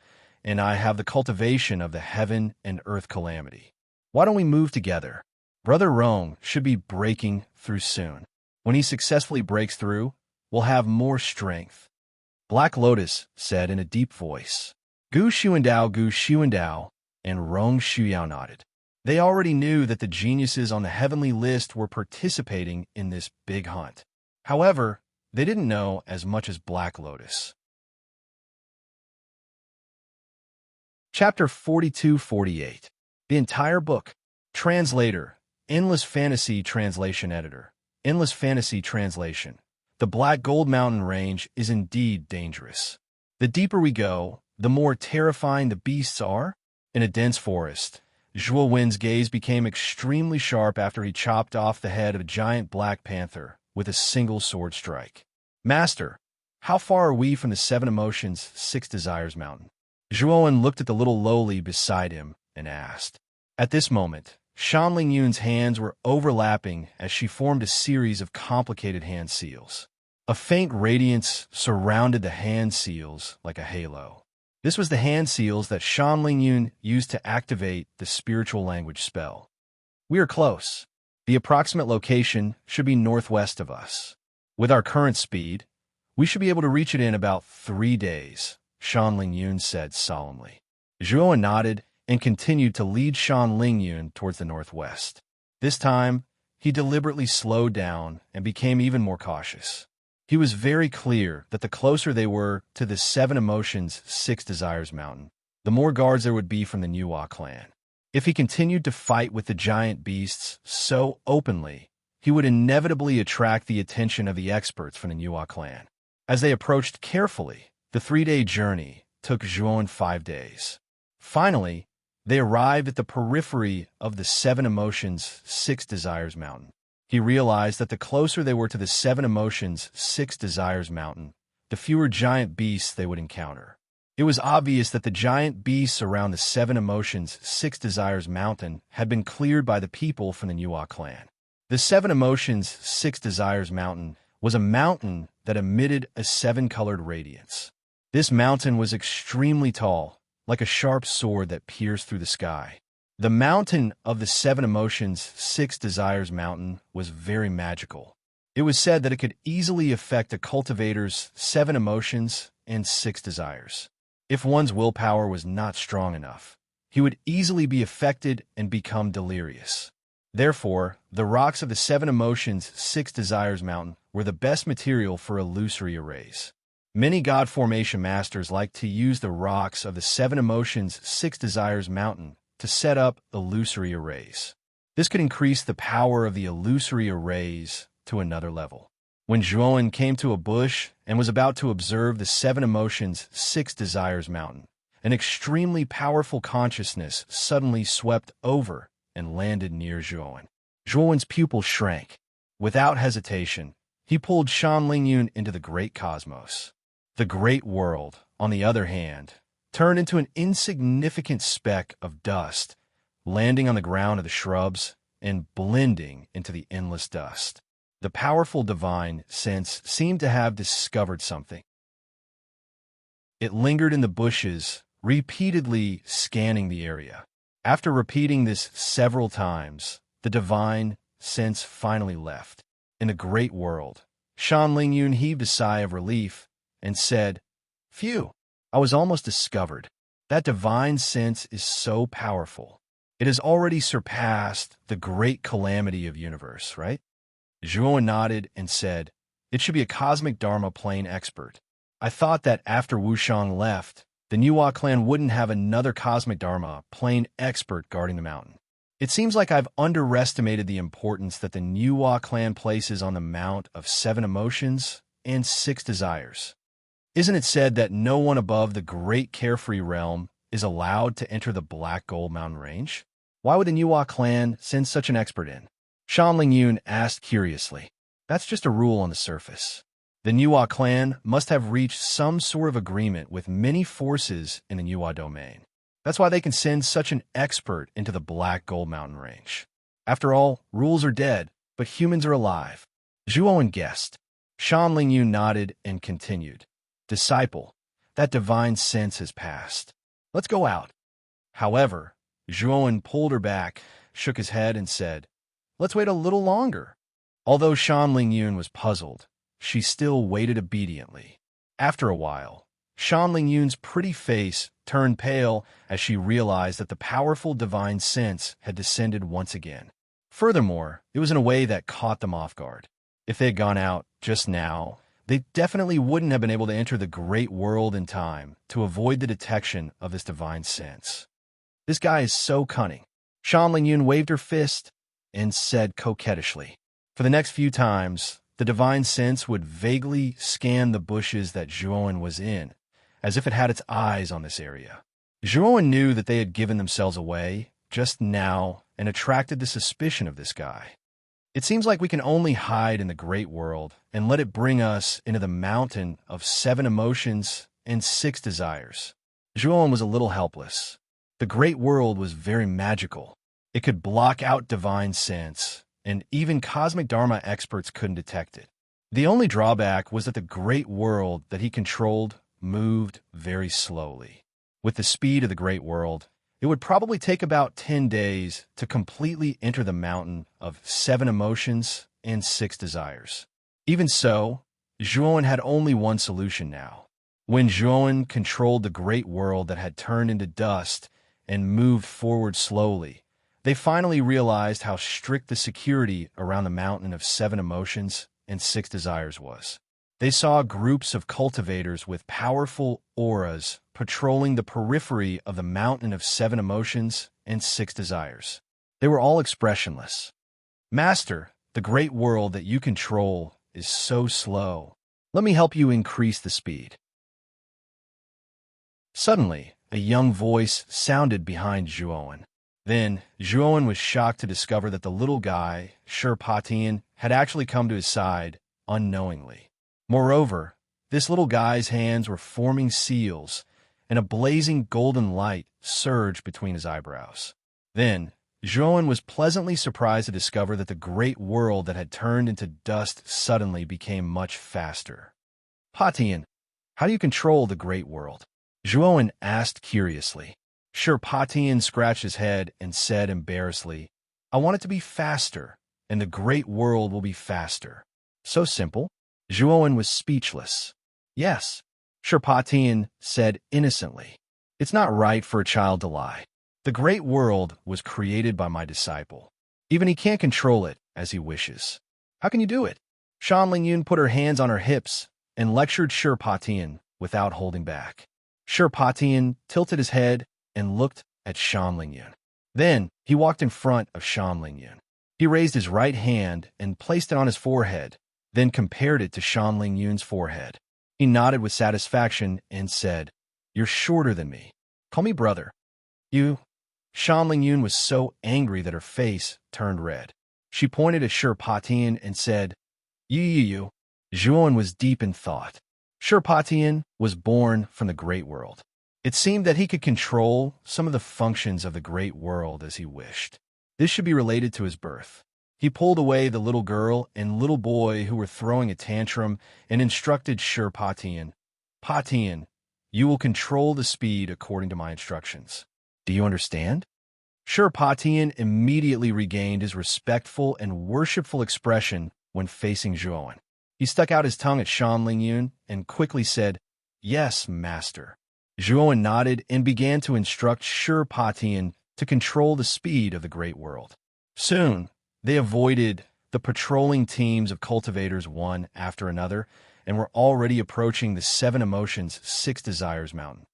and I have the cultivation of the heaven and earth calamity. Why don't we move together? Brother Rong should be breaking through soon. When he successfully breaks through, we'll have more strength. Black Lotus said in a deep voice. Gu Xuandao, and Rong Shuyao nodded. They already knew that the geniuses on the heavenly list were participating in this big hunt. However, they didn't know as much as Black Lotus. Chapter 42-48. The entire book. Translator. Endless Fantasy Translation Editor. Endless Fantasy Translation. The Black Gold Mountain Range is indeed dangerous. The deeper we go, the more terrifying the beasts are. In a dense forest, Zhuowen's gaze became extremely sharp after he chopped off the head of a giant black panther with a single sword strike. Master, how far are we from the Seven Emotions, Six Desires mountain? Zhuowen looked at the little lowly beside him and asked. At this moment, Shan Lingyun's hands were overlapping as she formed a series of complicated hand seals. A faint radiance surrounded the hand seals like a halo. This was the hand seals that Shan Lingyun used to activate the spiritual language spell. We are close. The approximate location should be northwest of us. With our current speed, we should be able to reach it in about 3 days, Shan Lingyun said solemnly. Zhuowen nodded and continued to lead Shan Lingyun towards the northwest. This time, he deliberately slowed down and became even more cautious. He was very clear that the closer they were to the Seven Emotions, Six Desires mountain, the more guards there would be from the Nuwa clan. If he continued to fight with the giant beasts so openly, he would inevitably attract the attention of the experts from the Nuwa clan. As they approached carefully, the 3-day journey took Zhuowen 5 days. Finally, they arrived at the periphery of the Seven Emotions, Six Desires mountain. He realized that the closer they were to the Seven Emotions, Six Desires mountain, the fewer giant beasts they would encounter. It was obvious that the giant beasts around the Seven Emotions, Six Desires mountain had been cleared by the people from the Nuwa clan. The Seven Emotions, Six Desires mountain was a mountain that emitted a seven-colored radiance. This mountain was extremely tall, like a sharp sword that pierced through the sky. The mountain of the Seven Emotions, Six Desires mountain was very magical. It was said that it could easily affect a cultivator's 7 emotions and 6 desires. If one's willpower was not strong enough, he would easily be affected and become delirious. Therefore, the rocks of the Seven Emotions, Six Desires mountain were the best material for illusory arrays. Many god formation masters like to use the rocks of the Seven Emotions, Six Desires mountain to set up illusory arrays. This could increase the power of the illusory arrays to another level. When Zhuowen came to a bush and was about to observe the Seven Emotions, Six Desires mountain, an extremely powerful consciousness suddenly swept over and landed near Zhuowen. Zhuowen's pupil shrank. Without hesitation, he pulled Shan Lingyun into the great cosmos. The great world, on the other hand, turned into an insignificant speck of dust, landing on the ground of the shrubs and blending into the endless dust. The powerful divine sense seemed to have discovered something. It lingered in the bushes, repeatedly scanning the area. After repeating this several times, the divine sense finally left. in the great world. Shan Lingyun heaved a sigh of relief and said, "Phew, I was almost discovered. That divine sense is so powerful. It has already surpassed the great calamity of universe, right?" Zhuo nodded and said, "It should be a cosmic Dharma plane expert. I thought that after Wushang left, the Niwa clan wouldn't have another cosmic Dharma plane expert guarding the mountain. It seems like I've underestimated the importance that the Niwa clan places on the Mount of 7 Emotions and 6 Desires. Isn't it said that no one above the great carefree realm is allowed to enter the Black Gold Mountain Range? Why would the Niwa clan send such an expert in?" Shan Lingyun asked curiously. "That's just a rule on the surface. The Niwa clan must have reached some sort of agreement with many forces in the Niwa domain. That's why they can send such an expert into the Black Gold Mountain Range. After all, rules are dead, but humans are alive." Zhuo guessed. Shan Lingyun nodded and continued, "Disciple, that divine sense has passed. Let's go out." However, Zhuo pulled her back, shook his head, and said, "Let's wait a little longer." Although Shan Lingyun was puzzled, she still waited obediently. After a while, Shan Lingyun's pretty face turned pale as she realized that the powerful divine sense had descended once again. Furthermore, it was in a way that caught them off guard. If they had gone out just now, they definitely wouldn't have been able to enter the great world in time to avoid the detection of this divine sense. "This guy is so cunning." Shan Lingyun waved her fist and said coquettishly. For the next few times, the divine sense would vaguely scan the bushes that Zhuo was in, as if it had its eyes on this area. Zhuo knew that they had given themselves away just now and attracted the suspicion of this guy. "It seems like we can only hide in the great world and let it bring us into the mountain of 7 emotions and 6 desires." Zhuo was a little helpless. The great world was very magical. It could block out divine sense, and even cosmic Dharma experts couldn't detect it. The only drawback was that the great world that he controlled moved very slowly. With the speed of the great world, it would probably take about 10 days to completely enter the mountain of 7 emotions and 6 desires. Even so, Zhuo had only one solution now. When Zhuo controlled the great world that had turned into dust and moved forward slowly, they finally realized how strict the security around the mountain of 7 emotions and 6 desires was. They saw groups of cultivators with powerful auras patrolling the periphery of the mountain of 7 emotions and 6 desires. They were all expressionless. "Master, the great world that you control is so slow. Let me help you increase the speed." Suddenly, a young voice sounded behind Zhuo. Then, Zhuo was shocked to discover that the little guy, Shirpatian, had actually come to his side unknowingly. Moreover, this little guy's hands were forming seals, and a blazing golden light surged between his eyebrows. Then, Zhuo was pleasantly surprised to discover that the great world that had turned into dust suddenly became much faster. "Patian, how do you control the great world?" Zhuo asked curiously. Shirpatian scratched his head and said embarrassedly, "I want it to be faster, and the great world will be faster." "So simple?" Zhuo was speechless. "Yes," Shirpatian said innocently. "It's not right for a child to lie. The great world was created by my disciple. Even he can't control it as he wishes." "How can you do it?" Shan Lingyun put her hands on her hips and lectured Shirpatian without holding back. Shirpatian tilted his head and looked at Shan Lingyun. Then he walked in front of Shan Lingyun. He raised his right hand and placed it on his forehead, then compared it to Shan Lingyun's forehead. He nodded with satisfaction and said, "You're shorter than me. Call me brother." "You?" Shan Lingyun was so angry that her face turned red. She pointed at Shirpatian and said, You. Zhuo was deep in thought. Shirpatian was born from the great world. It seemed that he could control some of the functions of the great world as he wished. This should be related to his birth. He pulled away the little girl and little boy who were throwing a tantrum and instructed Shirpatian, "Patian, you will control the speed according to my instructions. Do you understand?" Shirpatian immediately regained his respectful and worshipful expression when facing Zhuowen. He stuck out his tongue at Shan Lingyun and quickly said, "Yes, master." Zhuowen nodded and began to instruct Patian to control the speed of the great world. Soon, they avoided the patrolling teams of cultivators one after another and were already approaching the Seven Emotions, Six Desires mountain.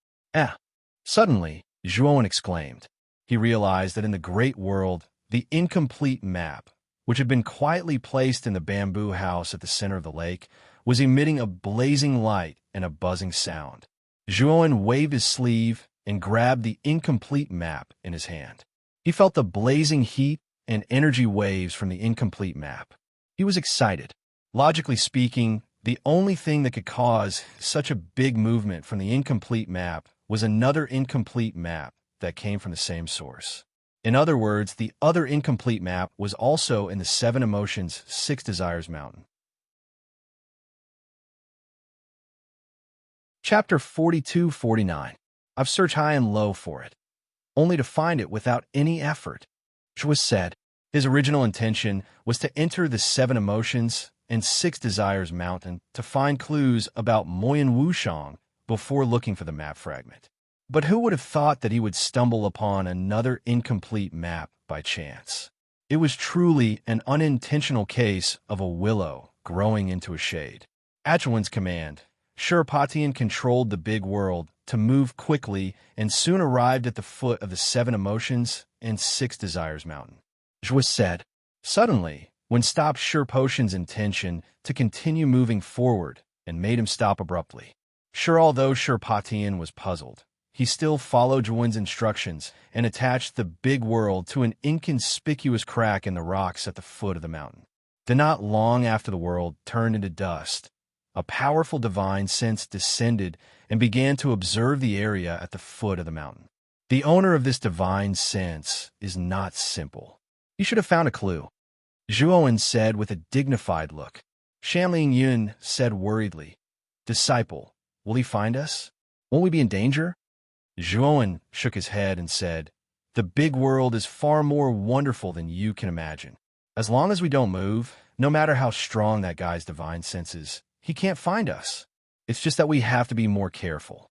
Suddenly, Zhuowen exclaimed. He realized that in the great world, the incomplete map, which had been quietly placed in the bamboo house at the center of the lake, was emitting a blazing light and a buzzing sound. Zhuowen waved his sleeve and grabbed the incomplete map in his hand. He felt the blazing heat and energy waves from the incomplete map. He was excited. Logically speaking, the only thing that could cause such a big movement from the incomplete map was another incomplete map that came from the same source. In other words, the other incomplete map was also in the Seven Emotions, Six Desires mountain. Chapter 42-49. I've searched high and low for it, only to find it without any effort. Zhuowen said his original intention was to enter the Seven Emotions and Six Desires mountain to find clues about Moyan Wushang before looking for the map fragment. But who would have thought that he would stumble upon another incomplete map by chance? It was truly an unintentional case of a willow growing into a shade. At Zhuowen's command, Patian controlled the big world to move quickly and soon arrived at the foot of the Seven Emotions and Six Desires mountain. Zhuowen said, suddenly, when stopped Patian's intention to continue moving forward and made him stop abruptly. Although Patian was puzzled, he still followed Zhuowen's instructions and attached the big world to an inconspicuous crack in the rocks at the foot of the mountain. Then not long after the world turned into dust, a powerful divine sense descended and began to observe the area at the foot of the mountain. The owner of this divine sense is not simple. He should have found a clue, Zhuowen said with a dignified look. Shan Lingyun said worriedly, "Disciple, will he find us? Won't we be in danger?" Zhuowen shook his head and said, "The big world is far more wonderful than you can imagine. As long as we don't move, no matter how strong that guy's divine sense is, he can't find us. It's just that we have to be more careful."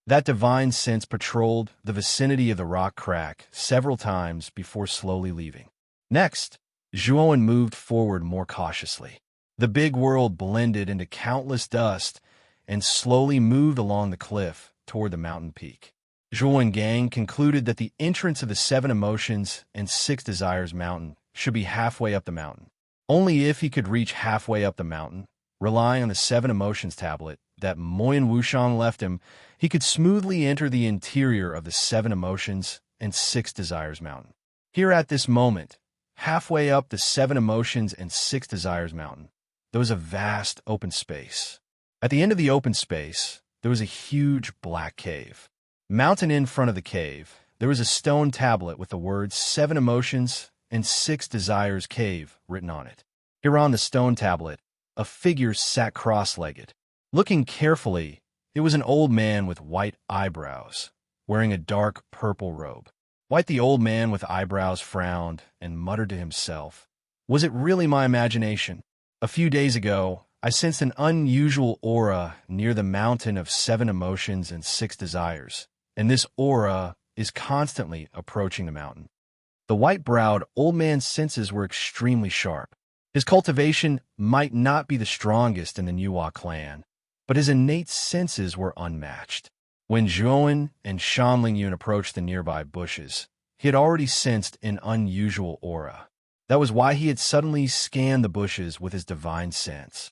That divine sense patrolled the vicinity of the rock crack several times before slowly leaving. Next, Zhuowen moved forward more cautiously. The big world blended into countless dust and slowly moved along the cliff toward the mountain peak. Zhuowen Gang concluded that the entrance of the Seven Emotions and Six Desires mountain should be halfway up the mountain. Only if he could reach halfway up the mountain, relying on the Seven Emotions tablet that Moyan Wushang left him, he could smoothly enter the interior of the Seven Emotions and Six Desires mountain. Here at this moment, halfway up the Seven Emotions and Six Desires mountain, there was a vast open space. At the end of the open space, there was a huge black cave. Mounted in front of the cave, there was a stone tablet with the words Seven Emotions and Six Desires Cave written on it. Here on the stone tablet, a figure sat cross-legged. Looking carefully, it was an old man with white eyebrows, wearing a dark purple robe. White the old man with eyebrows frowned and muttered to himself, "Was it really my imagination? A few days ago, I sensed an unusual aura near the mountain of Seven Emotions and Six Desires, and this aura is constantly approaching the mountain." The white-browed old man's senses were extremely sharp. His cultivation might not be the strongest in the Nuwa clan, but his innate senses were unmatched. When Zhuowen and Shan Lingyun approached the nearby bushes, he had already sensed an unusual aura. That was why he had suddenly scanned the bushes with his divine sense.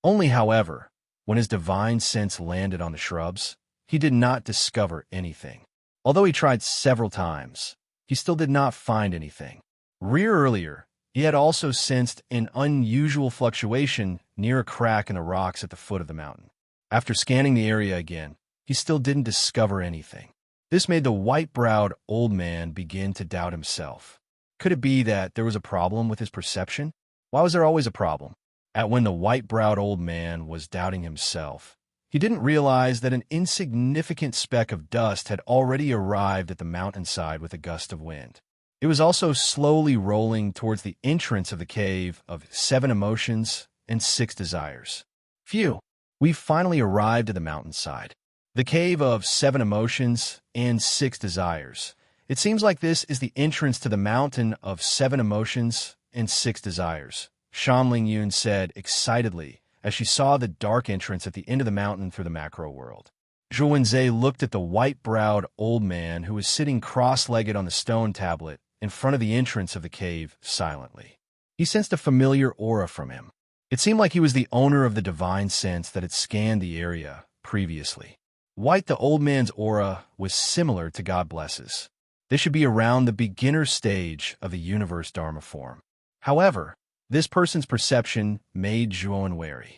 Only, however, when his divine sense landed on the shrubs, he did not discover anything. Although he tried several times, he still did not find anything. Earlier, he had also sensed an unusual fluctuation near a crack in the rocks at the foot of the mountain. After scanning the area again, he still didn't discover anything. This made the white-browed old man begin to doubt himself. Could it be that there was a problem with his perception? Why was there always a problem? When the white-browed old man was doubting himself, he didn't realize that an insignificant speck of dust had already arrived at the mountainside with a gust of wind. It was also slowly rolling towards the entrance of the cave of 7 emotions and 6 desires. Phew, we've finally arrived at the mountainside. The cave of 7 emotions and 6 desires. It seems like this is the entrance to the mountain of 7 emotions and 6 desires, Shanling Yun said excitedly as she saw the dark entrance at the end of the mountain through the macro world. Zhou Wenze looked at the white-browed old man who was sitting cross-legged on the stone tablet in front of the entrance of the cave silently. He sensed a familiar aura from him. It seemed like he was the owner of the divine sense that had scanned the area previously. White, the old man's aura was similar to God Blesses. This should be around the beginner stage of the universe Dharma form. However, this person's perception made Zhuowen wary.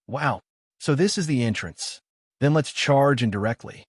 Wow, so this is the entrance. Then let's charge in directly.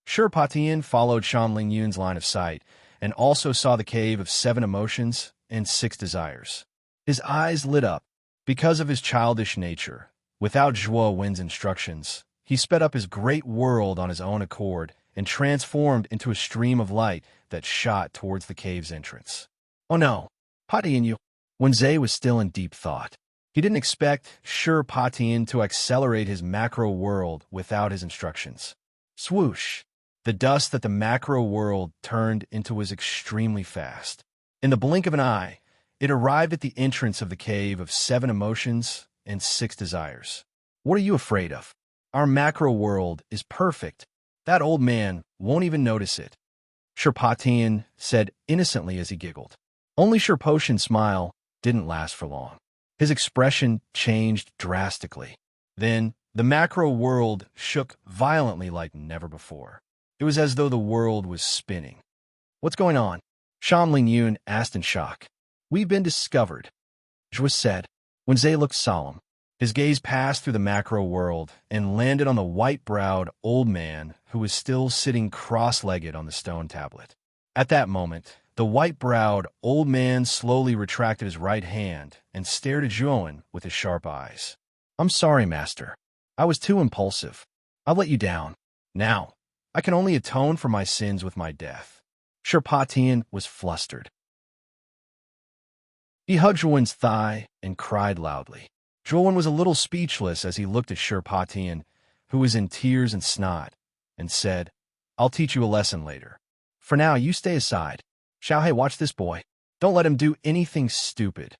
Sherpa Tian followed Shanling Yun's line of sight and also saw the cave of 7 emotions and 6 desires. His eyes lit up. Because of his childish nature, without Zhuo Wen's instructions, he sped up his great world on his own accord and transformed into a stream of light that shot towards the cave's entrance. Oh no, Patian, Wenze was still in deep thought. He didn't expect Patian to accelerate his macro world without his instructions. Swoosh! The dust that the macro world turned into was extremely fast. In the blink of an eye, it arrived at the entrance of the cave of 7 emotions and 6 desires. What are you afraid of? Our macro world is perfect. That old man won't even notice it. Sherpatian said innocently as he giggled. Only Sherposhin's smile didn't last for long. His expression changed drastically. Then, the macro world shook violently like never before. It was as though the world was spinning. What's going on? Shanling Yun asked in shock. We've been discovered, Zhuo said. Wenze looked solemn. His gaze passed through the macro world and landed on the white-browed old man who was still sitting cross-legged on the stone tablet. At that moment, the white-browed old man slowly retracted his right hand and stared at Zhuowen with his sharp eyes. I'm sorry, master. I was too impulsive. I'll let you down. Now, I can only atone for my sins with my death. Sherpatian was flustered. He hugged Zhuowen's thigh and cried loudly. Zhuowen was a little speechless as he looked at Sherpatian, who was in tears and snot, and said, I'll teach you a lesson later. For now, you stay aside. Xiaohei, watch this boy. Don't let him do anything stupid.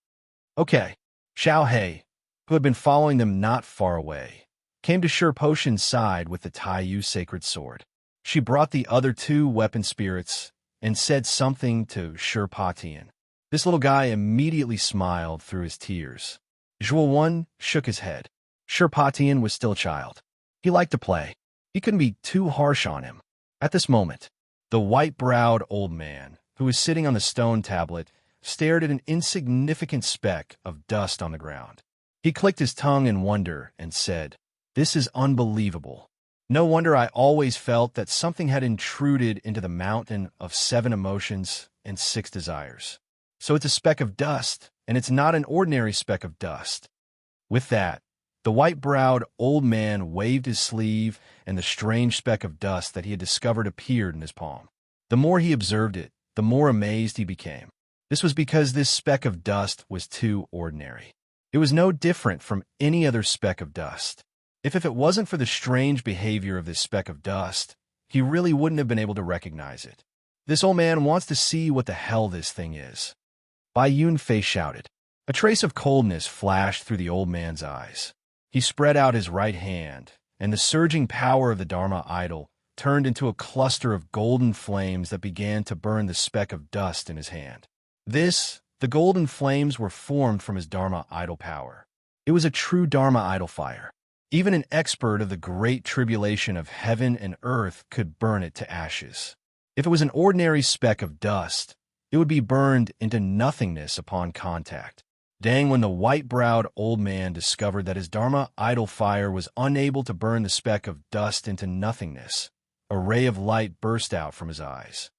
Okay. Xiaohei, who had been following them not far away, came to Sherposhin's side with the Taiyu sacred sword. She brought the other 2 weapon spirits and said something to Sherpatian. This little guy immediately smiled through his tears. Zhuo shook his head. Sherpatian was still a child. He liked to play. He couldn't be too harsh on him. At this moment, the white-browed old man, who was sitting on the stone tablet, stared at an insignificant speck of dust on the ground. He clicked his tongue in wonder and said, This is unbelievable. No wonder I always felt that something had intruded into the mountain of 7 emotions and 6 desires. So it's a speck of dust, and it's not an ordinary speck of dust. With that, the white-browed old man waved his sleeve, and the strange speck of dust that he had discovered appeared in his palm. The more he observed it, the more amazed he became. This was because this speck of dust was too ordinary. It was no different from any other speck of dust. If it wasn't for the strange behavior of this speck of dust, he really wouldn't have been able to recognize it. This old man wants to see what the hell this thing is. Bai Yunfei shouted. A trace of coldness flashed through the old man's eyes. He spread out his right hand, and the surging power of the Dharma idol turned into a cluster of golden flames that began to burn the speck of dust in his hand. The golden flames were formed from his Dharma idol power. It was a true Dharma idol fire. Even an expert of the great tribulation of heaven and earth could burn it to ashes. If it was an ordinary speck of dust, it would be burned into nothingness upon contact. Dang, when the white-browed old man discovered that his Dharma idol fire was unable to burn the speck of dust into nothingness, a ray of light burst out from his eyes.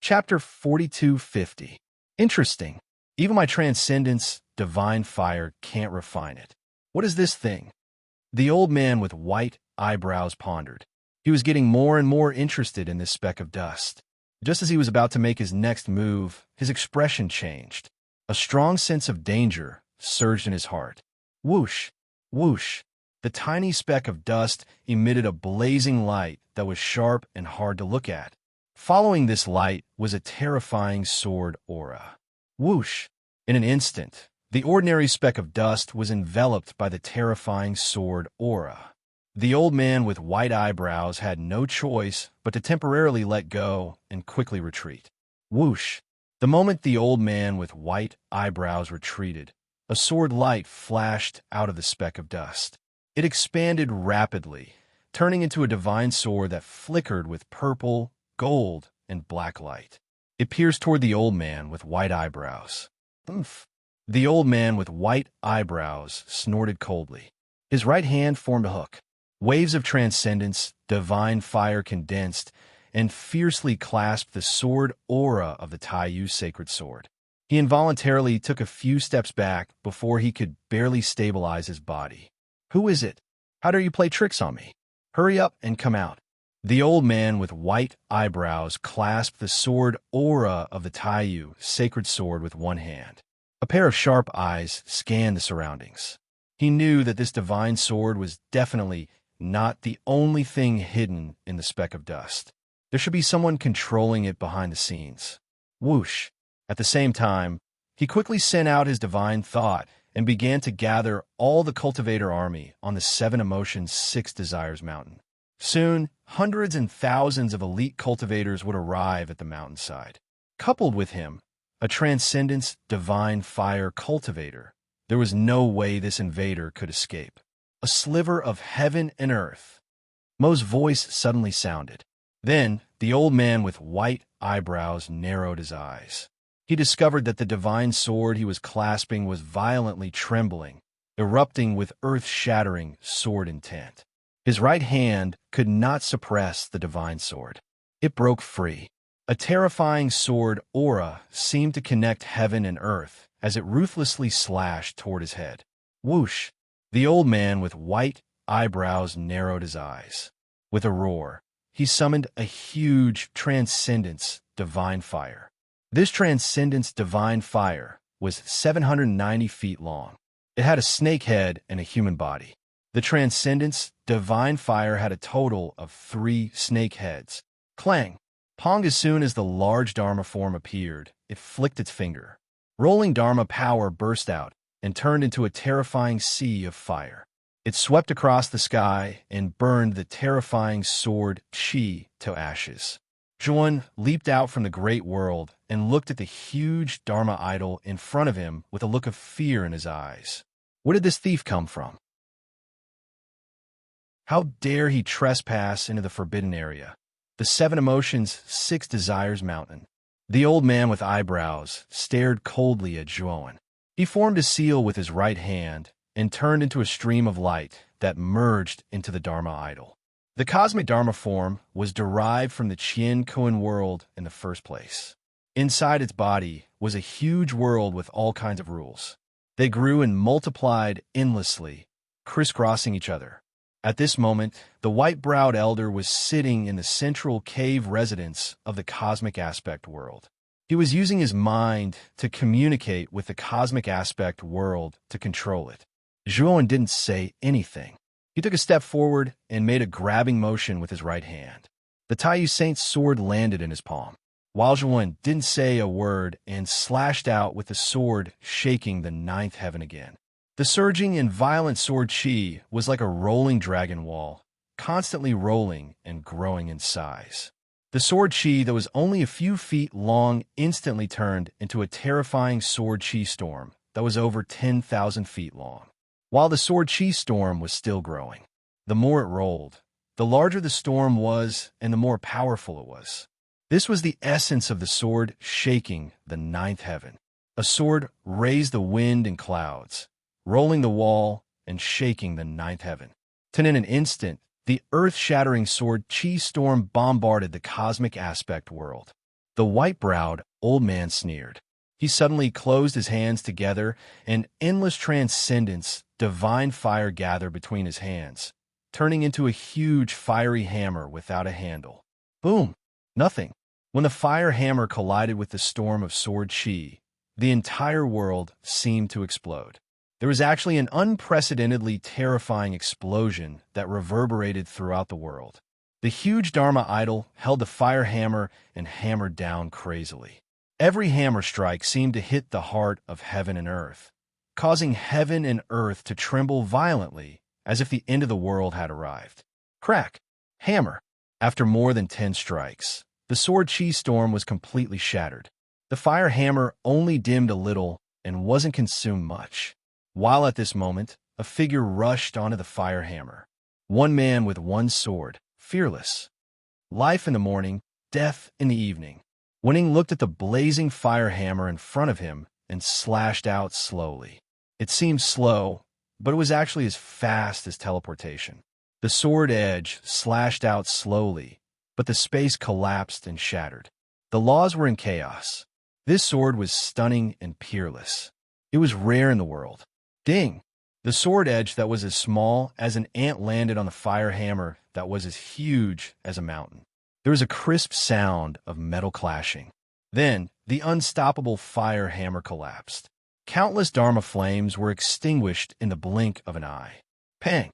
Chapter 4250. Interesting. Even my transcendence, divine fire, can't refine it. What is this thing? The old man with white eyebrows pondered. He was getting more and more interested in this speck of dust. Just as he was about to make his next move, his expression changed. A strong sense of danger surged in his heart. Whoosh! Whoosh! The tiny speck of dust emitted a blazing light that was sharp and hard to look at. Following this light was a terrifying sword aura. Whoosh! In an instant, the ordinary speck of dust was enveloped by the terrifying sword aura. The old man with white eyebrows had no choice but to temporarily let go and quickly retreat. Whoosh! The moment the old man with white eyebrows retreated, a sword light flashed out of the speck of dust. It expanded rapidly, turning into a divine sword that flickered with purple, gold, and black light. It pierced toward the old man with white eyebrows. Oomph! The old man with white eyebrows snorted coldly. His right hand formed a hook. Waves of transcendence, divine fire condensed, and fiercely clasped the sword aura of the Taiyu sacred sword. He involuntarily took a few steps back before he could barely stabilize his body. Who is it? How dare you play tricks on me? Hurry up and come out. The old man with white eyebrows clasped the sword aura of the Taiyu sacred sword with one hand. A pair of sharp eyes scanned the surroundings. He knew that this divine sword was definitely not the only thing hidden in the speck of dust. There should be someone controlling it behind the scenes. Whoosh! At the same time, he quickly sent out his divine thought and began to gather all the cultivator army on the 7 Emotions 6 Desires mountain. Soon, hundreds and thousands of elite cultivators would arrive at the mountainside. Coupled with him, a transcendence divine fire cultivator, there was no way this invader could escape. A sliver of heaven and earth. Mo's voice suddenly sounded. Then, the old man with white eyebrows narrowed his eyes. He discovered that the divine sword he was clasping was violently trembling, erupting with earth-shattering sword intent. His right hand could not suppress the divine sword. It broke free. A terrifying sword aura seemed to connect heaven and earth as it ruthlessly slashed toward his head. Whoosh! The old man with white eyebrows narrowed his eyes. With a roar, he summoned a huge transcendence divine fire. This transcendence divine fire was 790 feet long. It had a snake head and a human body. The transcendence divine fire had a total of 3 snake heads. Clang! Pong! As soon as the large Dharma form appeared, it flicked its finger. Rolling Dharma power burst out and turned into a terrifying sea of fire. It swept across the sky and burned the terrifying sword Qi to ashes. Zhuan leaped out from the great world and looked at the huge Dharma idol in front of him with a look of fear in his eyes. Where did this thief come from? How dare he trespass into the forbidden area, the 7 Emotions 6 Desires mountain? The old man with eyebrows stared coldly at Zhuan. He formed a seal with his right hand and turned into a stream of light that merged into the Dharma idol. The cosmic Dharma form was derived from the Qian Koan world in the first place. Inside its body was a huge world with all kinds of rules. They grew and multiplied endlessly, crisscrossing each other. At this moment, the white-browed elder was sitting in the central cave residence of the cosmic aspect world. He was using his mind to communicate with the cosmic aspect world to control it. Zhuan didn't say anything. He took a step forward and made a grabbing motion with his right hand. The Taiyu Saint's sword landed in his palm. While Zhuan didn't say a word and slashed out with the sword, shaking the 9th heaven again. The surging and violent sword Qi was like a rolling dragon wall, constantly rolling and growing in size. The sword Qi that was only a few feet long instantly turned into a terrifying sword Qi storm that was over 10,000 feet long. While the sword Qi storm was still growing, the more it rolled, the larger the storm was and the more powerful it was. This was the essence of the sword shaking the 9th heaven. A sword raised the wind and clouds, rolling the wall and shaking the 9th heaven. Then in an instant, the earth-shattering sword Qi storm bombarded the cosmic aspect world. The white-browed old man sneered. He suddenly closed his hands together, and endless transcendence, divine fire gathered between his hands, turning into a huge fiery hammer without a handle. Boom! Nothing. When the fire hammer collided with the storm of sword chi, the entire world seemed to explode. There was actually an unprecedentedly terrifying explosion that reverberated throughout the world. The huge Dharma idol held the fire hammer and hammered down crazily. Every hammer strike seemed to hit the heart of heaven and earth, causing heaven and earth to tremble violently as if the end of the world had arrived. Crack! Hammer! After more than 10 strikes, the sword chi storm was completely shattered. The fire hammer only dimmed a little and wasn't consumed much. While at this moment, a figure rushed onto the fire hammer. One man with one sword, fearless. Life in the morning, death in the evening. Winning looked at the blazing fire hammer in front of him and slashed out slowly. It seemed slow, but it was actually as fast as teleportation. The sword edge slashed out slowly, but the space collapsed and shattered. The laws were in chaos. This sword was stunning and peerless. It was rare in the world. Ding! The sword edge that was as small as an ant landed on the fire hammer that was as huge as a mountain. There was a crisp sound of metal clashing. Then, the unstoppable fire hammer collapsed. Countless Dharma flames were extinguished in the blink of an eye. Pang!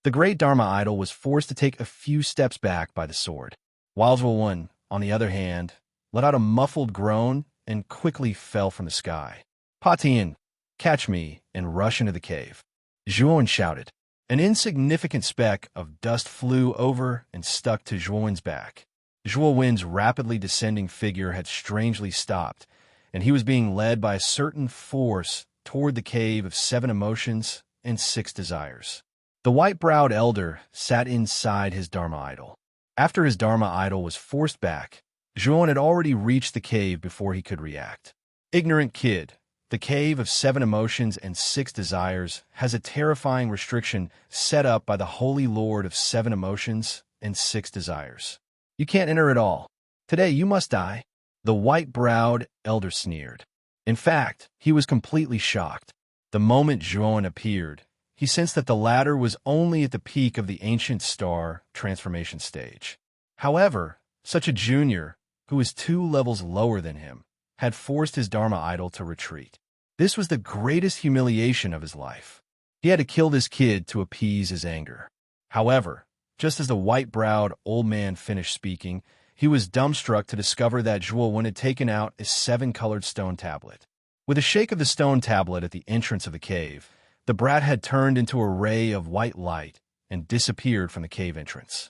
The great Dharma idol was forced to take a few steps back by the sword. Zhuo, on the other hand, let out a muffled groan and quickly fell from the sky. Patian, catch me and rush into the cave. Zhuo shouted. An insignificant speck of dust flew over and stuck to Zhuo's back. Zhuo's rapidly descending figure had strangely stopped, and he was being led by a certain force toward the cave of 7 emotions and 6 desires. The white-browed elder sat inside his Dharma idol. After his Dharma idol was forced back, Zhuo had already reached the cave before he could react. Ignorant kid. The cave of 7 emotions and 6 desires has a terrifying restriction set up by the Holy Lord of 7 emotions and 6 desires. You can't enter at all. Today you must die. The white-browed elder sneered. In fact, he was completely shocked. The moment Zhuo appeared, he sensed that the latter was only at the peak of the ancient star transformation stage. However, such a junior, who was 2 levels lower than him, had forced his Dharma idol to retreat. This was the greatest humiliation of his life. He had to kill this kid to appease his anger. However, just as the white-browed old man finished speaking, he was dumbstruck to discover that Zhuo had taken out a 7-colored stone tablet. With a shake of the stone tablet at the entrance of the cave, the brat had turned into a ray of white light and disappeared from the cave entrance.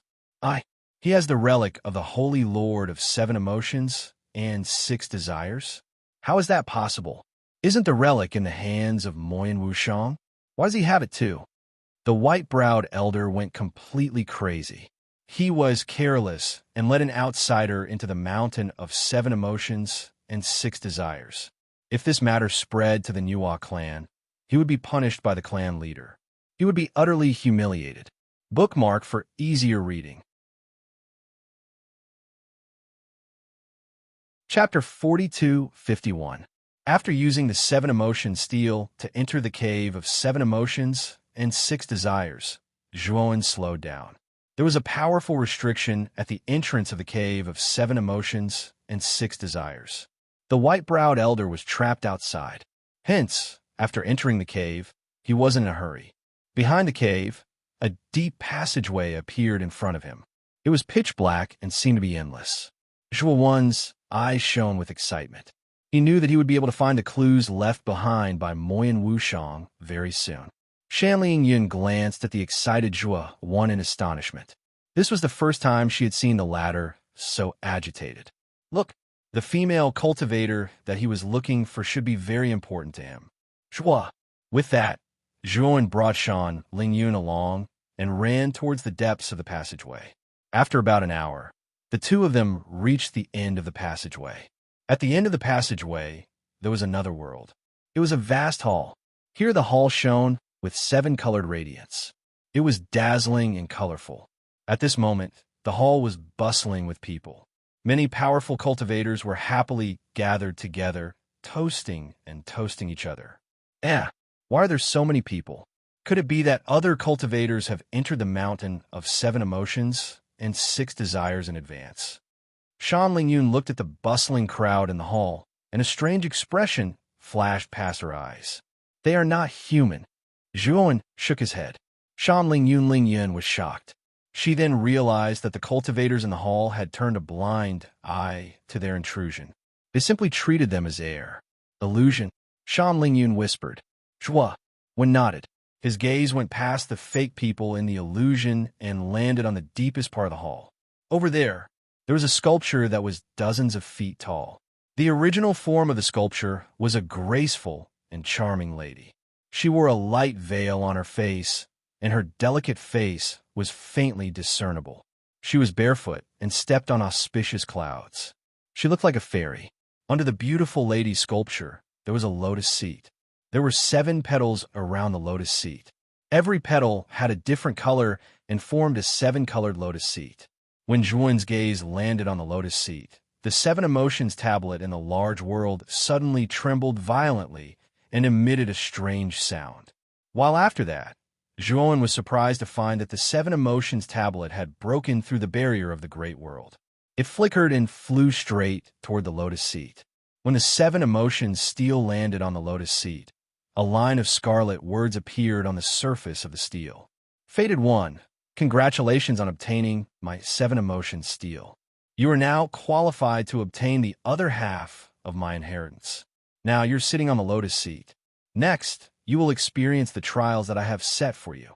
He has the relic of the Holy Lord of 7 emotions and 6 desires? How is that possible? Isn't the relic in the hands of Moyan Wushang? Why does he have it too? The white-browed elder went completely crazy. He was careless and led an outsider into the mountain of 7 emotions and 6 desires. If this matter spread to the Nuwa clan, he would be punished by the clan leader. He would be utterly humiliated. Bookmark for easier reading. Chapter 42:51. After using the 7 emotion steel to enter the cave of 7 emotions and 6 desires, Zhuo slowed down. There was a powerful restriction at the entrance of the cave of 7 emotions and 6 desires. The white-browed elder was trapped outside. Hence, after entering the cave, he wasn't in a hurry. Behind the cave, a deep passageway appeared in front of him. It was pitch black and seemed to be endless. Zhuo's eyes shone with excitement. He knew that he would be able to find the clues left behind by Moyan Wushang very soon. Shanling Yun glanced at the excited Zhuo in astonishment. This was the first time she had seen the latter so agitated. Look, the female cultivator that he was looking for should be very important to him. Zhuo. With that, Zhuo brought Shan Ling Yun along and ran towards the depths of the passageway. After about an hour, the two of them reached the end of the passageway. At the end of the passageway, there was another world. It was a vast hall. Here the hall shone with 7-colored radiance. It was dazzling and colorful. At this moment, the hall was bustling with people. Many powerful cultivators were happily gathered together, toasting each other. Why are there so many people? Could it be that other cultivators have entered the mountain of 7 emotions and 6 desires in advance? Shan Lingyun looked at the bustling crowd in the hall, and a strange expression flashed past her eyes. They are not human. Zhuowen shook his head. Shan Lingyun was shocked. She then realized that the cultivators in the hall had turned a blind eye to their intrusion. They simply treated them as air. Illusion, Shan Lingyun whispered. Zhua Wen nodded. His gaze went past the fake people in the illusion and landed on the deepest part of the hall. Over there was a sculpture that was dozens of feet tall. The original form of the sculpture was a graceful and charming lady. She wore a light veil on her face, and her delicate face was faintly discernible. She was barefoot and stepped on auspicious clouds. She looked like a fairy. Under the beautiful lady's sculpture, there was a lotus seat. There were 7 petals around the lotus seat. Every petal had a different color and formed a 7-colored lotus seat. When Zhuowen's gaze landed on the lotus seat, the 7 emotions tablet in the large world suddenly trembled violently and emitted a strange sound. While after that, Zhuowen was surprised to find that the 7 emotions tablet had broken through the barrier of the great world. It flickered and flew straight toward the lotus seat. When the 7 emotions steel landed on the lotus seat, a line of scarlet words appeared on the surface of the steel. Fated One, congratulations on obtaining my 7 emotions steel. You are now qualified to obtain the other half of my inheritance. Now you're sitting on the lotus seat. Next, you will experience the trials that I have set for you.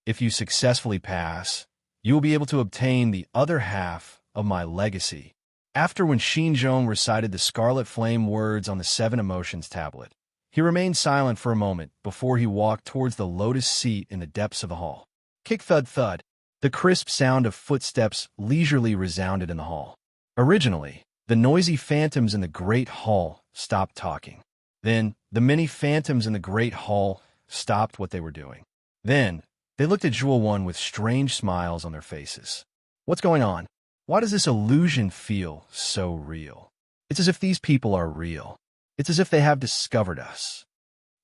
If you successfully pass, you will be able to obtain the other half of my legacy. After when Xinzhong recited the scarlet flame words on the 7 emotions tablet, he remained silent for a moment before he walked towards the lotus seat in the depths of the hall. Kick thud thud. The crisp sound of footsteps leisurely resounded in the hall. Originally, the noisy phantoms in the great hall stopped talking. Then, the many phantoms in the great hall stopped what they were doing. Then, they looked at Zhuowen with strange smiles on their faces. What's going on? Why does this illusion feel so real? It's as if these people are real. It's as if they have discovered us.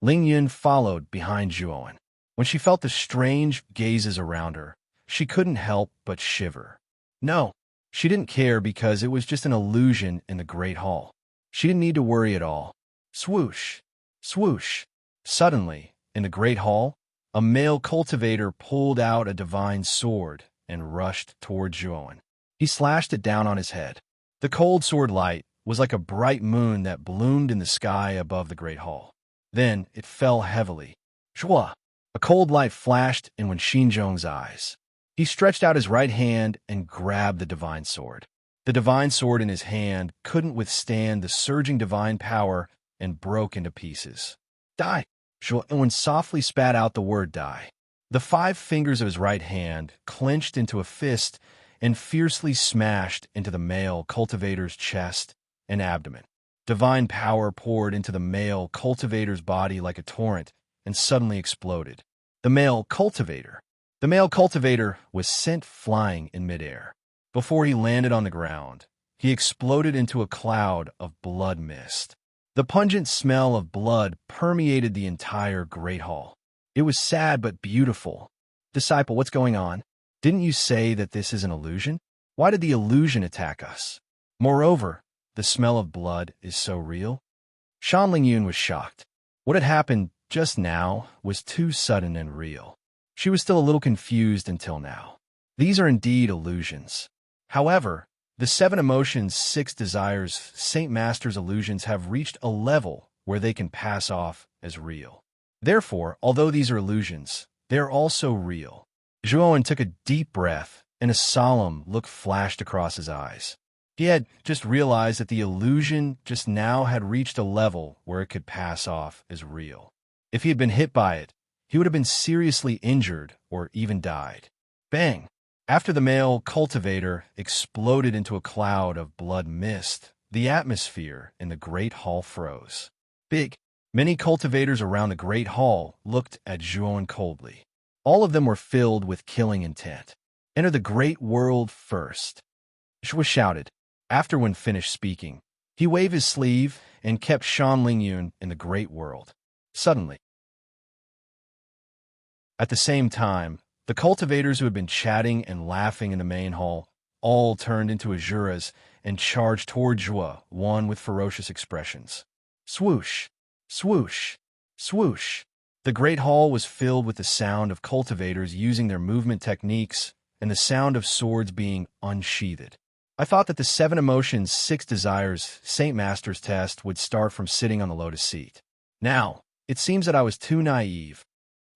Lingyun followed behind Zhuowen. When she felt the strange gazes around her, she couldn't help but shiver. No, she didn't care because it was just an illusion in the great hall. She didn't need to worry at all. Swoosh, swoosh. Suddenly, in the great hall, a male cultivator pulled out a divine sword and rushed toward Zhuowen. He slashed it down on his head. The cold sword light was like a bright moon that bloomed in the sky above the great hall. Then it fell heavily. Zhua! A cold light flashed in Wen Xinzhong's eyes. He stretched out his right hand and grabbed the divine sword. The divine sword in his hand couldn't withstand the surging divine power and broke into pieces. Die! Zhuowen softly spat out the word die. The 5 fingers of his right hand clenched into a fist and fiercely smashed into the male cultivator's chest and abdomen. Divine power poured into the male cultivator's body like a torrent and suddenly exploded. The male cultivator was sent flying in midair. Before he landed on the ground, he exploded into a cloud of blood mist. The pungent smell of blood permeated the entire great hall. It was sad but beautiful. Disciple, what's going on? Didn't you say that this is an illusion? Why did the illusion attack us? Moreover, the smell of blood is so real. Shan Lingyun was shocked. What had happened just now was too sudden and real. She was still a little confused until now. These are indeed illusions. However, the 7 emotions, 6 desires, Saint Master's illusions have reached a level where they can pass off as real. Therefore, although these are illusions, they are also real. Zhuowen took a deep breath, and a solemn look flashed across his eyes. He had just realized that the illusion just now had reached a level where it could pass off as real. If he had been hit by it, he would have been seriously injured or even died. Bang! After the male cultivator exploded into a cloud of blood mist, the atmosphere in the great hall froze. Many cultivators around the great hall looked at Zhuowen coldly. All of them were filled with killing intent. Enter the great world first. Zhuo shouted. After Wen finished speaking, he waved his sleeve and kept Shan Lingyun in the great world. Suddenly, At the same time, the cultivators who had been chatting and laughing in the main hall all turned into azuras and charged toward Zhuo, one with ferocious expressions. Swoosh! Swoosh! Swoosh! The great hall was filled with the sound of cultivators using their movement techniques and the sound of swords being unsheathed. I thought that the 7 Emotions, 6 Desires Saint Master's test would start from sitting on the lotus seat. Now, it seems that I was too naive.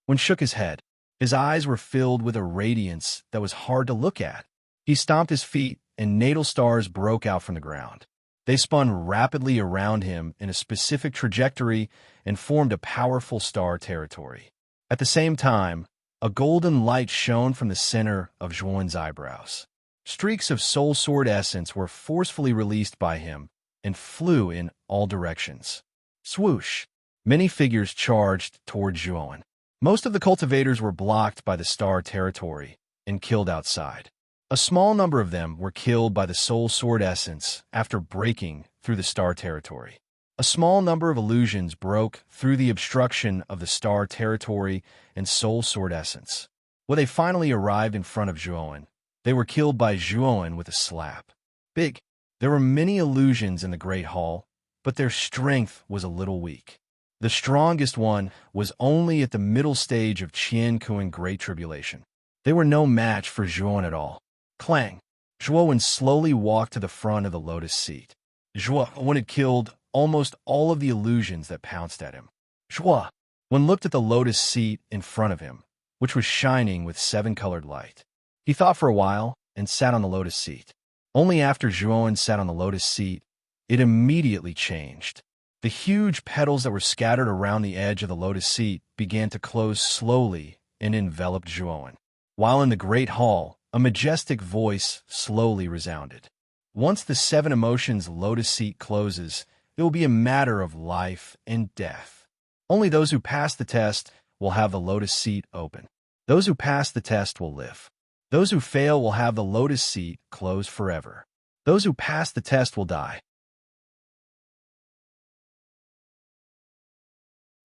When shook his head, his eyes were filled with a radiance that was hard to look at. He stomped his feet, and natal stars broke out from the ground. They spun rapidly around him in a specific trajectory and formed a powerful star territory. At the same time, a golden light shone from the center of Zhuowen's eyebrows. Streaks of soul sword essence were forcefully released by him and flew in all directions. Swoosh! Many figures charged toward Zhuowen. Most of the cultivators were blocked by the star territory and killed outside. A small number of them were killed by the soul sword essence after breaking through the star territory. A small number of illusions broke through the obstruction of the star territory and soul sword essence. When they finally arrived in front of Zhuowen, they were killed by Zhuowen with a slap. Big. There were many illusions in the Great Hall, but their strength was a little weak. The strongest one was only at the middle stage of Qian Kuan Great Tribulation. They were no match for Zhuowen at all. Clang! Zhuowen slowly walked to the front of the lotus seat. Zhuowen had killed almost all of the illusions that pounced at him. Zhuowen looked at the lotus seat in front of him, which was shining with 7-colored light. He thought for a while and sat on the lotus seat. Only after Zhuowen sat on the lotus seat, it immediately changed. The huge petals that were scattered around the edge of the lotus seat began to close slowly and enveloped Zhuowen. While in the great hall, a majestic voice slowly resounded. Once the 7 Emotions lotus seat closes, it will be a matter of life and death. Only those who pass the test will have the lotus seat open. Those who pass the test will live. Those who fail will have the lotus seat closed forever. Those who pass the test will die.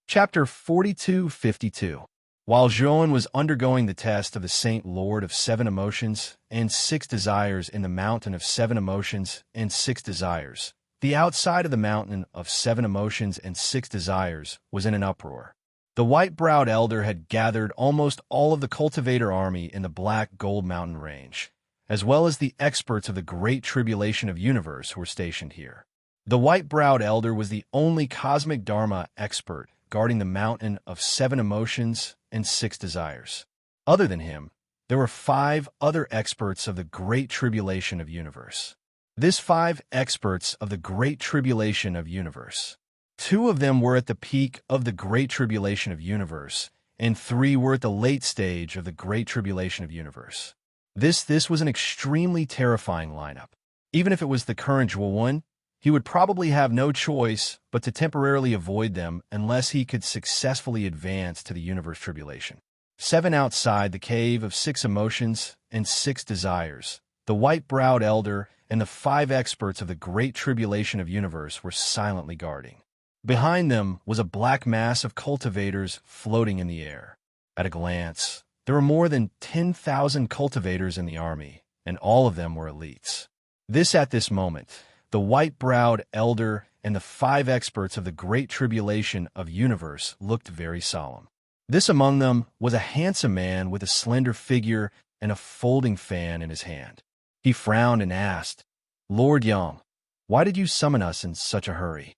Chapter 42-52. While Zhuowen was undergoing the test of the Saint Lord of 7 Emotions and 6 Desires in the Mountain of 7 Emotions and 6 Desires, the outside of the Mountain of 7 Emotions and 6 Desires was in an uproar. The white-browed elder had gathered almost all of the cultivator army in the Black Gold Mountain range, as well as the experts of the Great Tribulation of Universe who were stationed here. The white-browed elder was the only cosmic Dharma expert guarding the Mountain of 7 Emotions and 6 Desires. Other than him, there were 5 other experts of the Great Tribulation of Universe. This 5 experts of the Great Tribulation of Universe. 2 of them were at the peak of the Great Tribulation of Universe, and 3 were at the late stage of the Great Tribulation of Universe. This was an extremely terrifying lineup. Even if it was the current Zhuowen, he would probably have no choice but to temporarily avoid them unless he could successfully advance to the Universe Tribulation. 7 outside the Cave of 6 Emotions and 6 Desires, the white-browed elder and the 5 experts of the Great Tribulation of Universe were silently guarding. Behind them was a black mass of cultivators floating in the air. At a glance, there were more than 10,000 cultivators in the army, and all of them were elites. At this moment, the white-browed elder and the 5 experts of the Great Tribulation of Universe looked very solemn. This among them was a handsome man with a slender figure and a folding fan in his hand. He frowned and asked, "Lord Yang, why did you summon us in such a hurry?"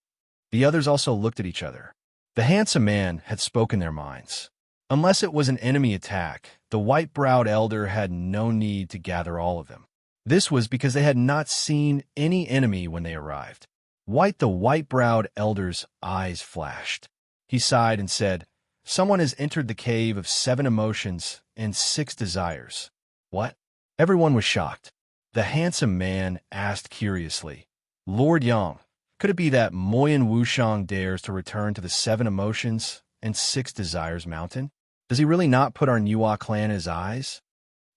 The others also looked at each other. The handsome man had spoken their minds. Unless it was an enemy attack, the white-browed elder had no need to gather all of them. This was because they had not seen any enemy when they arrived. The white-browed elder's eyes flashed. He sighed and said, "Someone has entered the Cave of 7 Emotions and 6 Desires." What? Everyone was shocked. The handsome man asked curiously, "Lord Yang, could it be that Moyan Wushang dares to return to the 7 Emotions and 6 Desires mountain? Does he really not put our Niwa clan in his eyes?"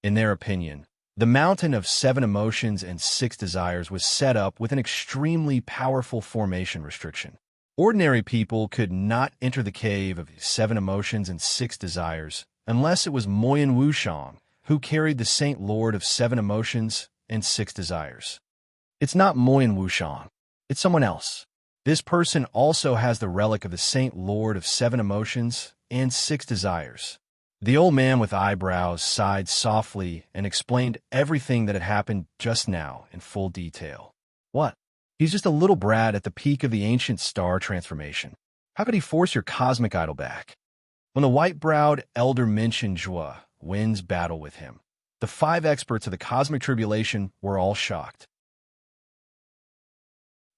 In their opinion, the Mountain of 7 Emotions and 6 Desires was set up with an extremely powerful formation restriction. Ordinary people could not enter the Cave of 7 Emotions and 6 Desires unless it was Moyan Wushang, who carried the Saint Lord of 7 emotions and 6 desires. It's not Moyan Wushang. It's someone else. This person also has the relic of the Saint Lord of 7 emotions and 6 desires. The old man with eyebrows sighed softly and explained everything that had happened just now in full detail. What? He's just a little brat at the peak of the ancient star transformation. How could he force your cosmic idol back? When the white-browed elder mentioned Zhua Wen's battle with him, the 5 experts of the cosmic tribulation were all shocked.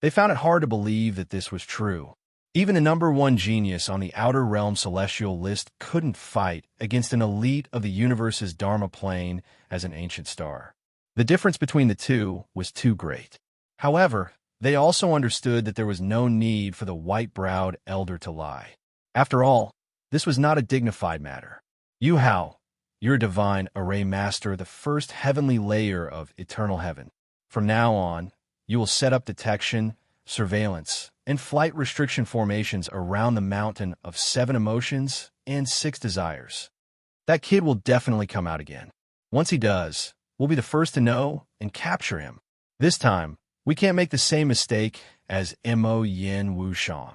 They found it hard to believe that this was true. Even the #1 genius on the Outer Realm celestial list couldn't fight against an elite of the universe's Dharma plane as an ancient star. The difference between the two was too great. However, they also understood that there was no need for the white-browed elder to lie. After all, this was not a dignified matter. Yu Hao, your divine array master, the first heavenly layer of eternal heaven. From now on, you will set up detection, surveillance, and flight restriction formations around the mountain of 7 emotions and 6 desires. That kid will definitely come out again. Once he does, we'll be the first to know and capture him. This time, we can't make the same mistake as Mo Yin Wushang.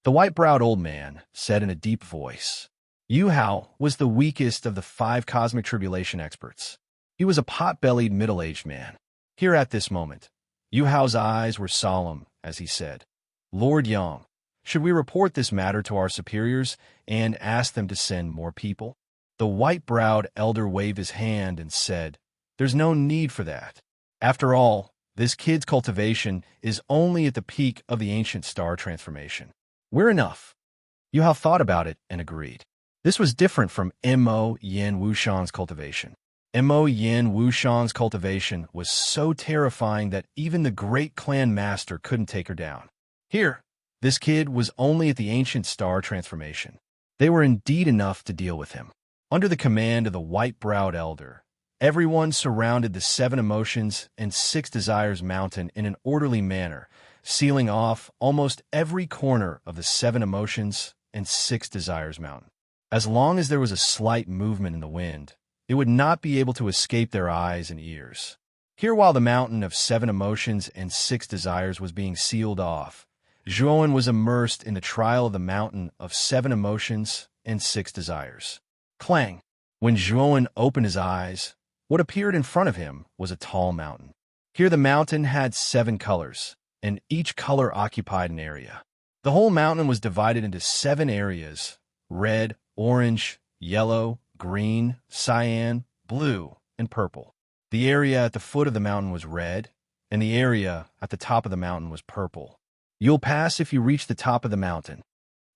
The white-browed old man said in a deep voice. Yu Hao was the weakest of the 5 cosmic tribulation experts. He was a pot-bellied middle-aged man. Here at this moment, Yu Hao's eyes were solemn as he said, Lord Yang, should we report this matter to our superiors and ask them to send more people? The white-browed elder waved his hand and said, There's no need for that. After all, this kid's cultivation is only at the peak of the ancient star transformation. We're enough. Yu Hao thought about it and agreed. This was different from Mo Yin Wushang's cultivation. Mo Yin Wushang's cultivation was so terrifying that even the great clan master couldn't take her down. Here, this kid was only at the ancient star transformation. They were indeed enough to deal with him. Under the command of the white-browed elder, everyone surrounded the 7 emotions and 6 desires mountain in an orderly manner, sealing off almost every corner of the 7 emotions and 6 desires mountain. As long as there was a slight movement in the wind, it would not be able to escape their eyes and ears. Here, while the mountain of 7 emotions and 6 desires was being sealed off, Zhuowen was immersed in the trial of the mountain of 7 emotions and 6 desires. Clang! When Zhuowen opened his eyes, what appeared in front of him was a tall mountain. Here the mountain had 7 colors, and each color occupied an area. The whole mountain was divided into 7 areas: red, orange, yellow, green, cyan, blue, and purple. The area at the foot of the mountain was red, and the area at the top of the mountain was purple. You'll pass if you reach the top of the mountain.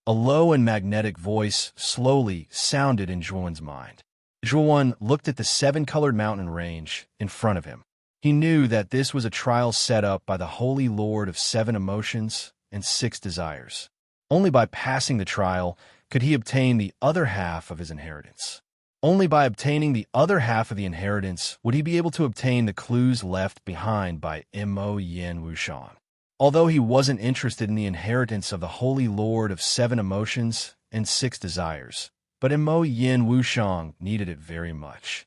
A low and magnetic voice slowly sounded in Zhuowen's mind. Zhuowen looked at the 7-colored mountain range in front of him. He knew that this was a trial set up by the Holy Lord of 7 emotions and 6 desires. Only by passing the trial could he obtain the other half of his inheritance. Only by obtaining the other half of the inheritance would he be able to obtain the clues left behind by Mo Yin Wushang. Although he wasn't interested in the inheritance of the Holy Lord of 7 emotions and 6 desires, but Mo Yin Wushang needed it very much.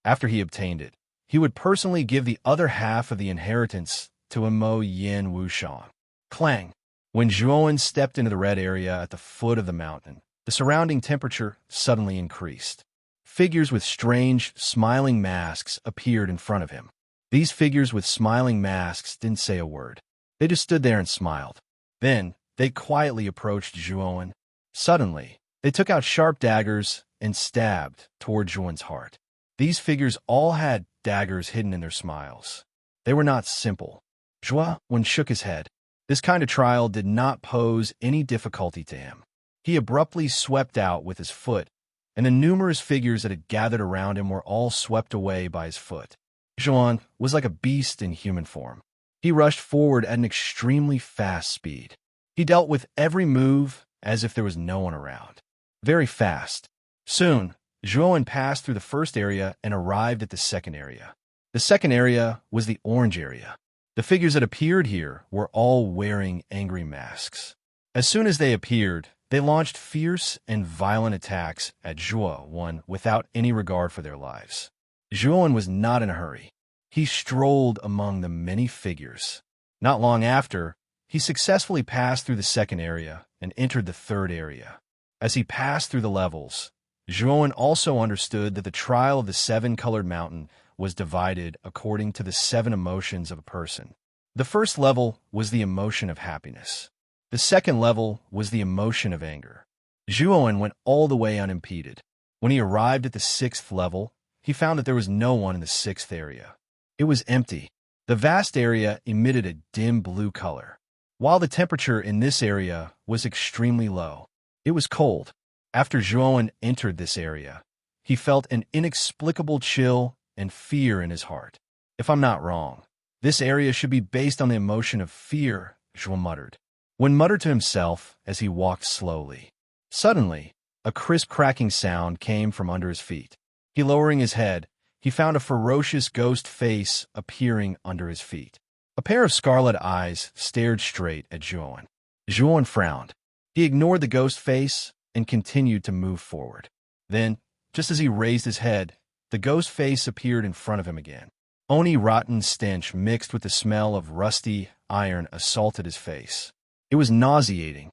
After he obtained it, he would personally give the other half of the inheritance to Mo Yin Wushang. Clang! When Zhuowen stepped into the red area at the foot of the mountain, the surrounding temperature suddenly increased. Figures with strange, smiling masks appeared in front of him. These figures with smiling masks didn't say a word. They just stood there and smiled. Then, they quietly approached Zhuowen. Suddenly, they took out sharp daggers and stabbed toward Zhuowen's heart. These figures all had daggers hidden in their smiles. They were not simple. Zhuowen shook his head. This kind of trial did not pose any difficulty to him. He abruptly swept out with his foot, and the numerous figures that had gathered around him were all swept away by his foot. Zhuowen was like a beast in human form. He rushed forward at an extremely fast speed. He dealt with every move as if there was no one around. Very fast. Soon, Zhuowen passed through the first area and arrived at the second area. The second area was the orange area. The figures that appeared here were all wearing angry masks. As soon as they appeared, They launched fierce and violent attacks at Zhuo without any regard for their lives. Zhuo was not in a hurry. He strolled among the many figures. Not long after, he successfully passed through the second area and entered the third area. As he passed through the levels, Zhuo also understood that the trial of the seven-colored mountain was divided according to the seven emotions of a person. The first level was the emotion of happiness. The second level was the emotion of anger. Zhuo went all the way unimpeded. When he arrived at the sixth level, he found that there was no one in the sixth area. It was empty. The vast area emitted a dim blue color. While the temperature in this area was extremely low, it was cold. After Zhuo entered this area, he felt an inexplicable chill and fear in his heart. If I'm not wrong, this area should be based on the emotion of fear, Zhuo muttered. When muttered to himself as he walked slowly. Suddenly, a crisp cracking sound came from under his feet. Lowering his head, he found a ferocious ghost face appearing under his feet. A pair of scarlet eyes stared straight at Zhuo. Zhuo frowned. He ignored the ghost face and continued to move forward. Then, just as he raised his head, the ghost face appeared in front of him again. Only rotten stench mixed with the smell of rusty iron assaulted his face. It was nauseating.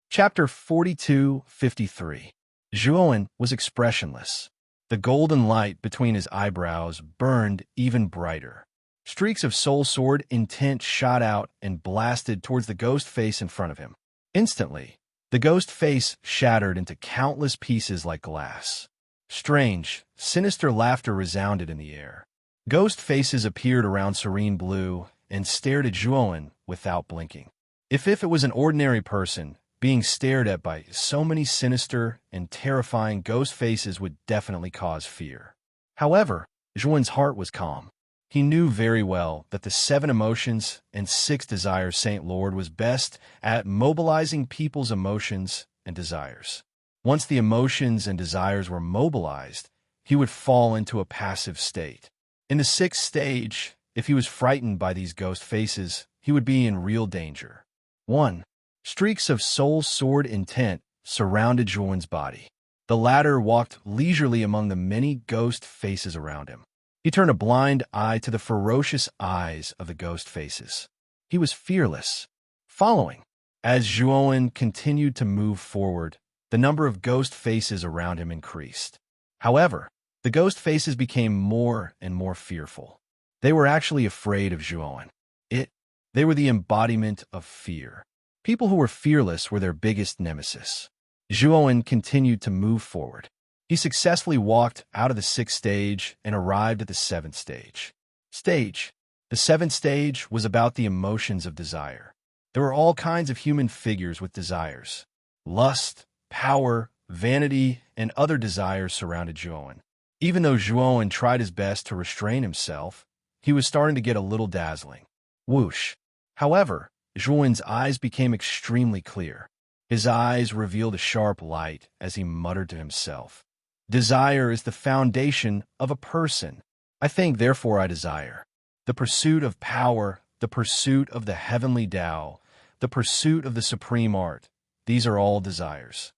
Chapter 42-53. Zhuo was expressionless. The golden light between his eyebrows burned even brighter. Streaks of soul sword intent shot out and blasted towards the ghost face in front of him. Instantly, the ghost face shattered into countless pieces like glass. Strange, sinister laughter resounded in the air. Ghost faces appeared around Serene Blue and stared at Zhuo without blinking. If it was an ordinary person, being stared at by so many sinister and terrifying ghost faces would definitely cause fear. However, Zhuo's heart was calm. He knew very well that the seven emotions and six desires Saint Lord was best at mobilizing people's emotions and desires. Once the emotions and desires were mobilized, he would fall into a passive state. In the sixth stage, if he was frightened by these ghost faces, he would be in real danger. 1. Streaks of soul sword intent surrounded Zhuo's body. The latter walked leisurely among the many ghost faces around him. He turned a blind eye to the ferocious eyes of the ghost faces. He was fearless, following. As Zhuo continued to move forward, the number of ghost faces around him increased. However, the ghost faces became more and more fearful. They were actually afraid of Zhuo. They were the embodiment of fear. People who were fearless were their biggest nemesis. Zhuo continued to move forward. He successfully walked out of the sixth stage and arrived at the seventh stage. The seventh stage was about the emotions of desire. There were all kinds of human figures with desires. Lust, power, vanity, and other desires surrounded Zhuo. Even though Zhuo tried his best to restrain himself, he was starting to get a little dazzling. Whoosh! However, Zhuo's eyes became extremely clear. His eyes revealed a sharp light as he muttered to himself. Desire is the foundation of a person. I think, therefore I desire. The pursuit of power, the pursuit of the heavenly Tao, the pursuit of the supreme art, these are all desires.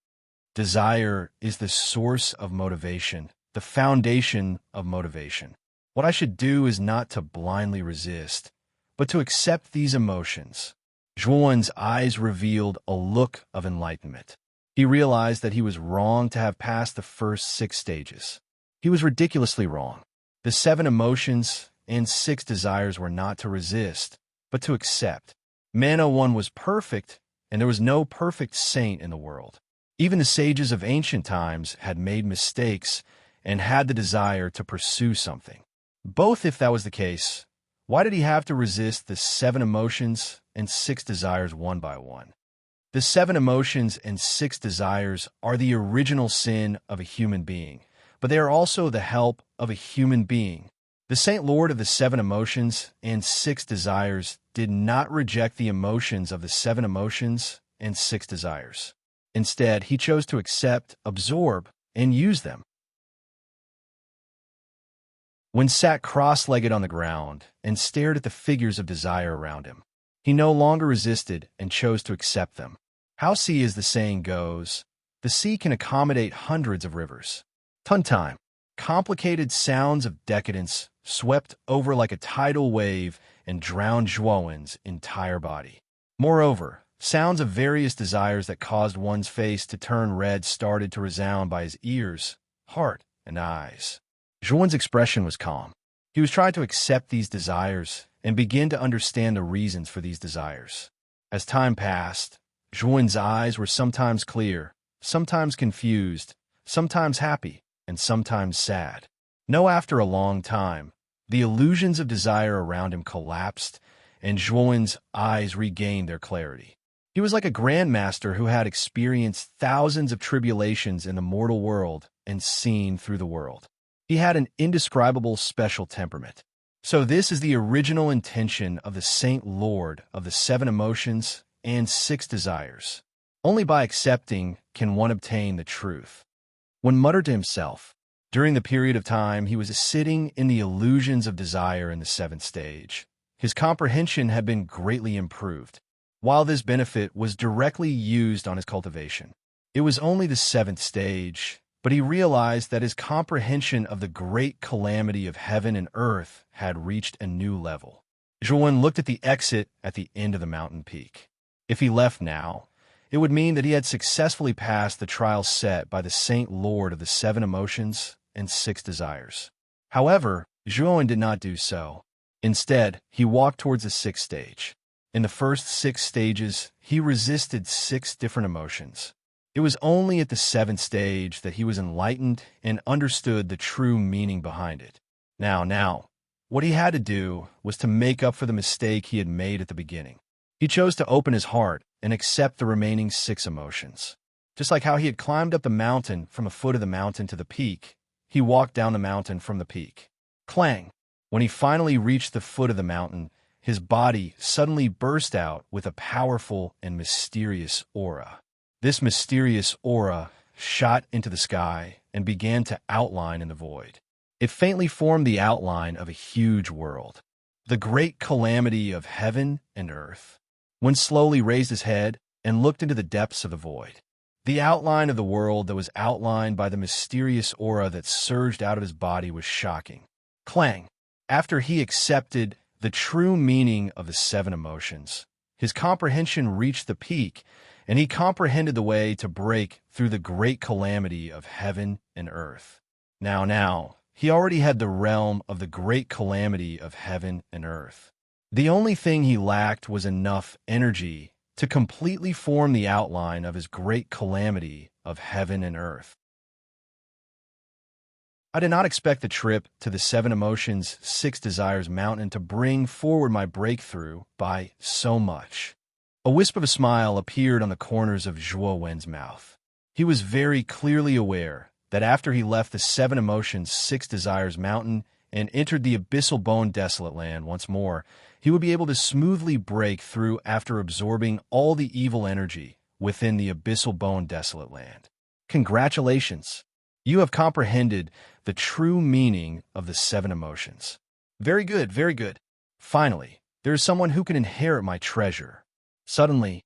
Desire is the source of motivation, the foundation of motivation. What I should do is not to blindly resist, but to accept these emotions. Zhuo's eyes revealed a look of enlightenment. He realized that he was wrong to have passed the first 6 stages. He was ridiculously wrong. The 7 emotions and 6 desires were not to resist, but to accept. Man 01 was perfect, and there was no perfect saint in the world. Even the sages of ancient times had made mistakes and had the desire to pursue something. Both, if that was the case, why did he have to resist the 7 emotions and 6 desires one by one? The 7 emotions and 6 desires are the original sin of a human being, but they are also the help of a human being. The Saint Lord of the 7 emotions and 6 desires did not reject the emotions of the 7 emotions and 6 desires. Instead, he chose to accept, absorb, and use them. When sat cross-legged on the ground and stared at the figures of desire around him, He no longer resisted and chose to accept them. How sea, as the saying goes, the sea can accommodate hundreds of rivers. Time. Complicated sounds of decadence swept over like a tidal wave and drowned Zhuowen's entire body. Moreover, sounds of various desires that caused one's face to turn red started to resound by his ears, heart, and eyes. Zhuowen's expression was calm. He was trying to accept these desires and begin to understand the reasons for these desires. As time passed, Zhuowen's eyes were sometimes clear, sometimes confused, sometimes happy, and sometimes sad. After a long time, the illusions of desire around him collapsed, and Zhuowen's eyes regained their clarity. He was like a grandmaster who had experienced thousands of tribulations in the mortal world and seen through the world. He had an indescribable special temperament. So this is the original intention of the Saint Lord of the 7 emotions and 6 desires. Only by accepting can one obtain the truth. One muttered to himself. During the period of time he was sitting in the illusions of desire in the 7th stage, his comprehension had been greatly improved, while this benefit was directly used on his cultivation. It was only the 7th stage, but he realized that his comprehension of the great calamity of heaven and earth had reached a new level. Zhuowen looked at the exit at the end of the mountain peak. If he left now, it would mean that he had successfully passed the trial set by the Saint Lord of the 7 emotions and 6 desires. However, Zhuowen did not do so. Instead, he walked towards the 6th stage. In the first 6 stages, he resisted 6 different emotions. It was only at the 7th stage that he was enlightened and understood the true meaning behind it. Now, what he had to do was to make up for the mistake he had made at the beginning. He chose to open his heart and accept the remaining 6 emotions. Just like how he had climbed up the mountain from the foot of the mountain to the peak, he walked down the mountain from the peak. Clang! When he finally reached the foot of the mountain, his body suddenly burst out with a powerful and mysterious aura. This mysterious aura shot into the sky and began to outline in the void. It faintly formed the outline of a huge world, the great calamity of heaven and earth. One slowly raised his head and looked into the depths of the void. The outline of the world that was outlined by the mysterious aura that surged out of his body was shocking. Clang! After he accepted the true meaning of the 7 emotions, his comprehension reached the peak, and he comprehended the way to break through the great calamity of heaven and earth. Now, he already had the realm of the great calamity of heaven and earth. The only thing he lacked was enough energy to completely form the outline of his great calamity of heaven and earth. I did not expect the trip to the 7 emotions, 6 desires mountain to bring forward my breakthrough by so much. A wisp of a smile appeared on the corners of Zhuo Wen's mouth. He was very clearly aware that after he left the 7 emotions, 6 desires mountain and entered the abyssal bone desolate land once more, he would be able to smoothly break through after absorbing all the evil energy within the abyssal bone desolate land. Congratulations! You have comprehended the true meaning of the 7 emotions. Very good, very good. Finally, there is someone who can inherit my treasure. Suddenly,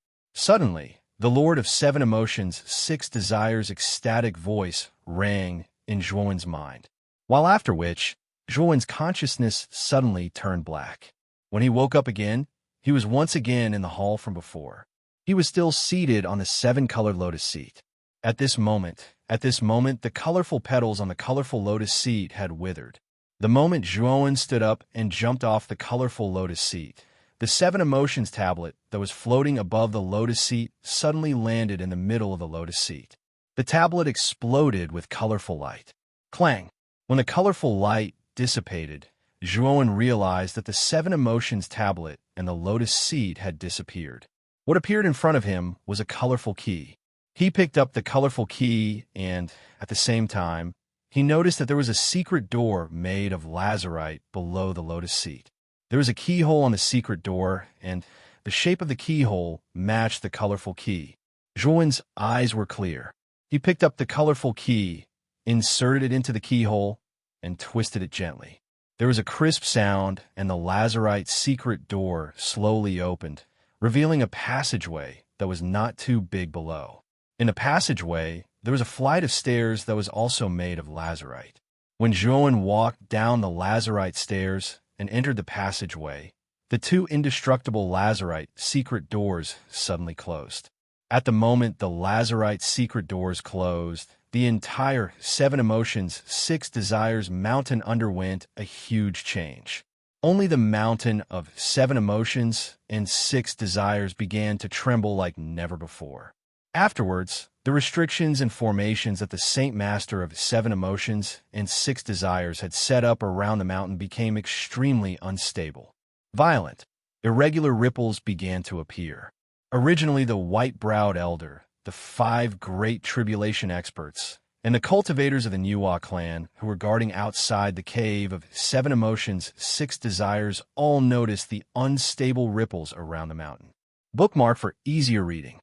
the Lord of 7 emotions, 6 desires' ecstatic voice rang in Zhuowen's mind, while after which, Zhuowen's consciousness suddenly turned black. When he woke up again, he was once again in the hall from before. He was still seated on the 7-colored lotus seat. At this moment, the colorful petals on the colorful lotus seat had withered. The moment Zhuowen stood up and jumped off the colorful lotus seat, the 7 emotions tablet that was floating above the lotus seat suddenly landed in the middle of the lotus seat. The tablet exploded with colorful light. Clang! When the colorful light dissipated, Zhuowen realized that the 7 emotions tablet and the lotus seat had disappeared. What appeared in front of him was a colorful key. He picked up the colorful key and, at the same time, he noticed that there was a secret door made of lazurite below the lotus seat. There was a keyhole on the secret door, and the shape of the keyhole matched the colorful key. Zhuowen's eyes were clear. He picked up the colorful key, inserted it into the keyhole, and twisted it gently. There was a crisp sound, and the lazurite secret door slowly opened, revealing a passageway that was not too big below. In the passageway, there was a flight of stairs that was also made of lazurite. When Joan walked down the lazurite stairs and entered the passageway, the two indestructible lazurite secret doors suddenly closed. At the moment the lazurite secret doors closed, the entire Seven Emotions, Six Desires mountain underwent a huge change. Only the mountain of Seven Emotions and Six Desires began to tremble like never before. Afterwards, the restrictions and formations that the Saint Master of Seven Emotions and Six Desires had set up around the mountain became extremely unstable. Violent, irregular ripples began to appear. Originally the white-browed elder, the 5 great tribulation experts, and the cultivators of the Nuwa clan who were guarding outside the cave of Seven Emotions, Six Desires all noticed the unstable ripples around the mountain. Bookmark for easier reading.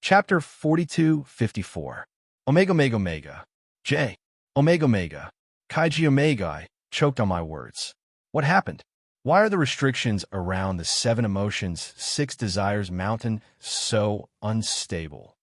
Chapter 42-54. Omega Omega Omega. J. Omega Omega. Kaiji Omega. I choked on my words. What happened? Why are the restrictions around the Seven Emotions, Six Desires mountain so unstable?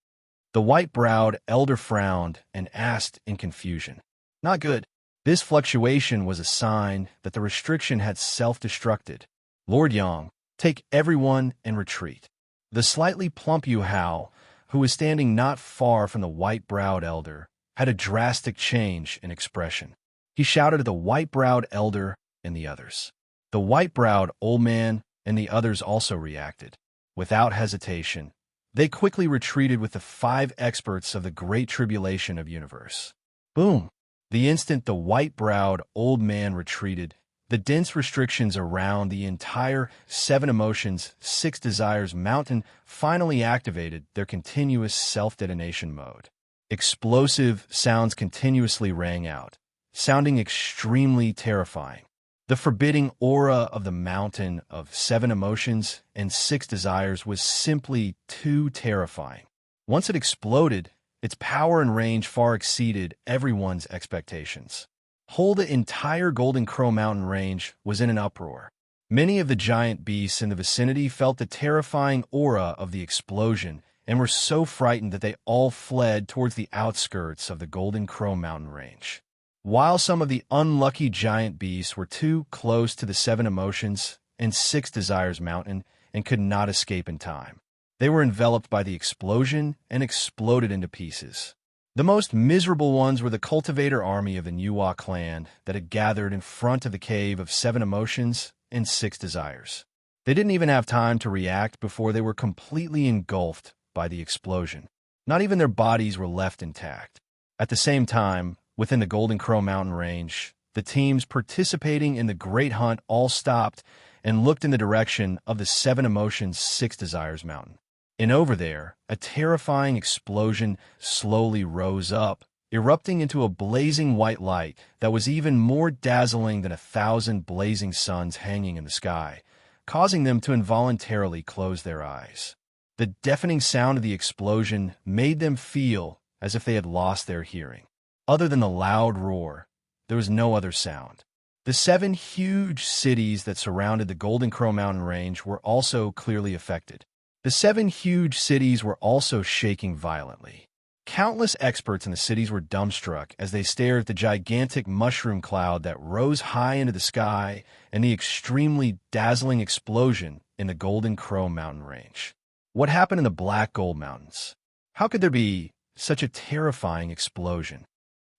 The white-browed elder frowned and asked in confusion. Not good. This fluctuation was a sign that the restriction had self-destructed. Lord Yang, take everyone and retreat. The slightly plump Yu Hao, who was standing not far from the white-browed elder, had a drastic change in expression. He shouted at the white-browed elder and the others. The white-browed old man and the others also reacted. Without hesitation, they quickly retreated with the 5 experts of the Great Tribulation of Universe. Boom! The instant the white-browed old man retreated, the dense restrictions around the entire Seven Emotions, Six Desires mountain finally activated their continuous self-detonation mode. Explosive sounds continuously rang out, sounding extremely terrifying. The forbidding aura of the mountain of Seven Emotions and Six Desires was simply too terrifying. Once it exploded, its power and range far exceeded everyone's expectations. Whole the entire Golden Crow Mountain range was in an uproar. Many of the giant beasts in the vicinity felt the terrifying aura of the explosion and were so frightened that they all fled towards the outskirts of the Golden Crow Mountain range. While some of the unlucky giant beasts were too close to the Seven Emotions and Six Desires mountain and could not escape in time, they were enveloped by the explosion and exploded into pieces. The most miserable ones were the cultivator army of the Nuwa clan that had gathered in front of the cave of Seven Emotions and Six Desires. They didn't even have time to react before they were completely engulfed by the explosion. Not even their bodies were left intact. At the same time, within the Golden Crow Mountain range, the teams participating in the Great Hunt all stopped and looked in the direction of the Seven Emotions, Six Desires mountain. And over there, a terrifying explosion slowly rose up, erupting into a blazing white light that was even more dazzling than 1,000 blazing suns hanging in the sky, causing them to involuntarily close their eyes. The deafening sound of the explosion made them feel as if they had lost their hearing. Other than the loud roar, there was no other sound. The 7 huge cities that surrounded the Golden Crow Mountain range were also clearly affected. The 7 huge cities were also shaking violently. Countless experts in the cities were dumbstruck as they stared at the gigantic mushroom cloud that rose high into the sky and the extremely dazzling explosion in the Golden Crow Mountain range. What happened in the Black Gold Mountains? How could there be such a terrifying explosion?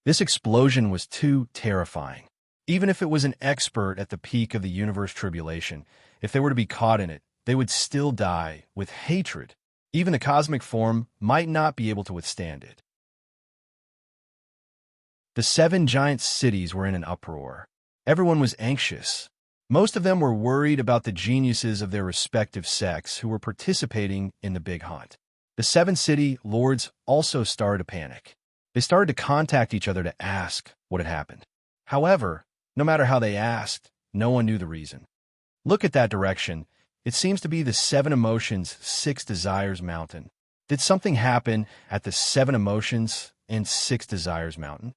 This explosion was too terrifying. Even if it was an expert at the peak of the universe tribulation, if they were to be caught in it, they would still die with hatred. Even the cosmic form might not be able to withstand it. The 7 giant cities were in an uproar. Everyone was anxious. Most of them were worried about the geniuses of their respective sects who were participating in the big hunt. The 7 city lords also started to panic. They started to contact each other to ask what had happened. However, no matter how they asked, no one knew the reason. Look at that direction. It seems to be the Seven Emotions, Six Desires mountain. Did something happen at the Seven Emotions and Six Desires mountain?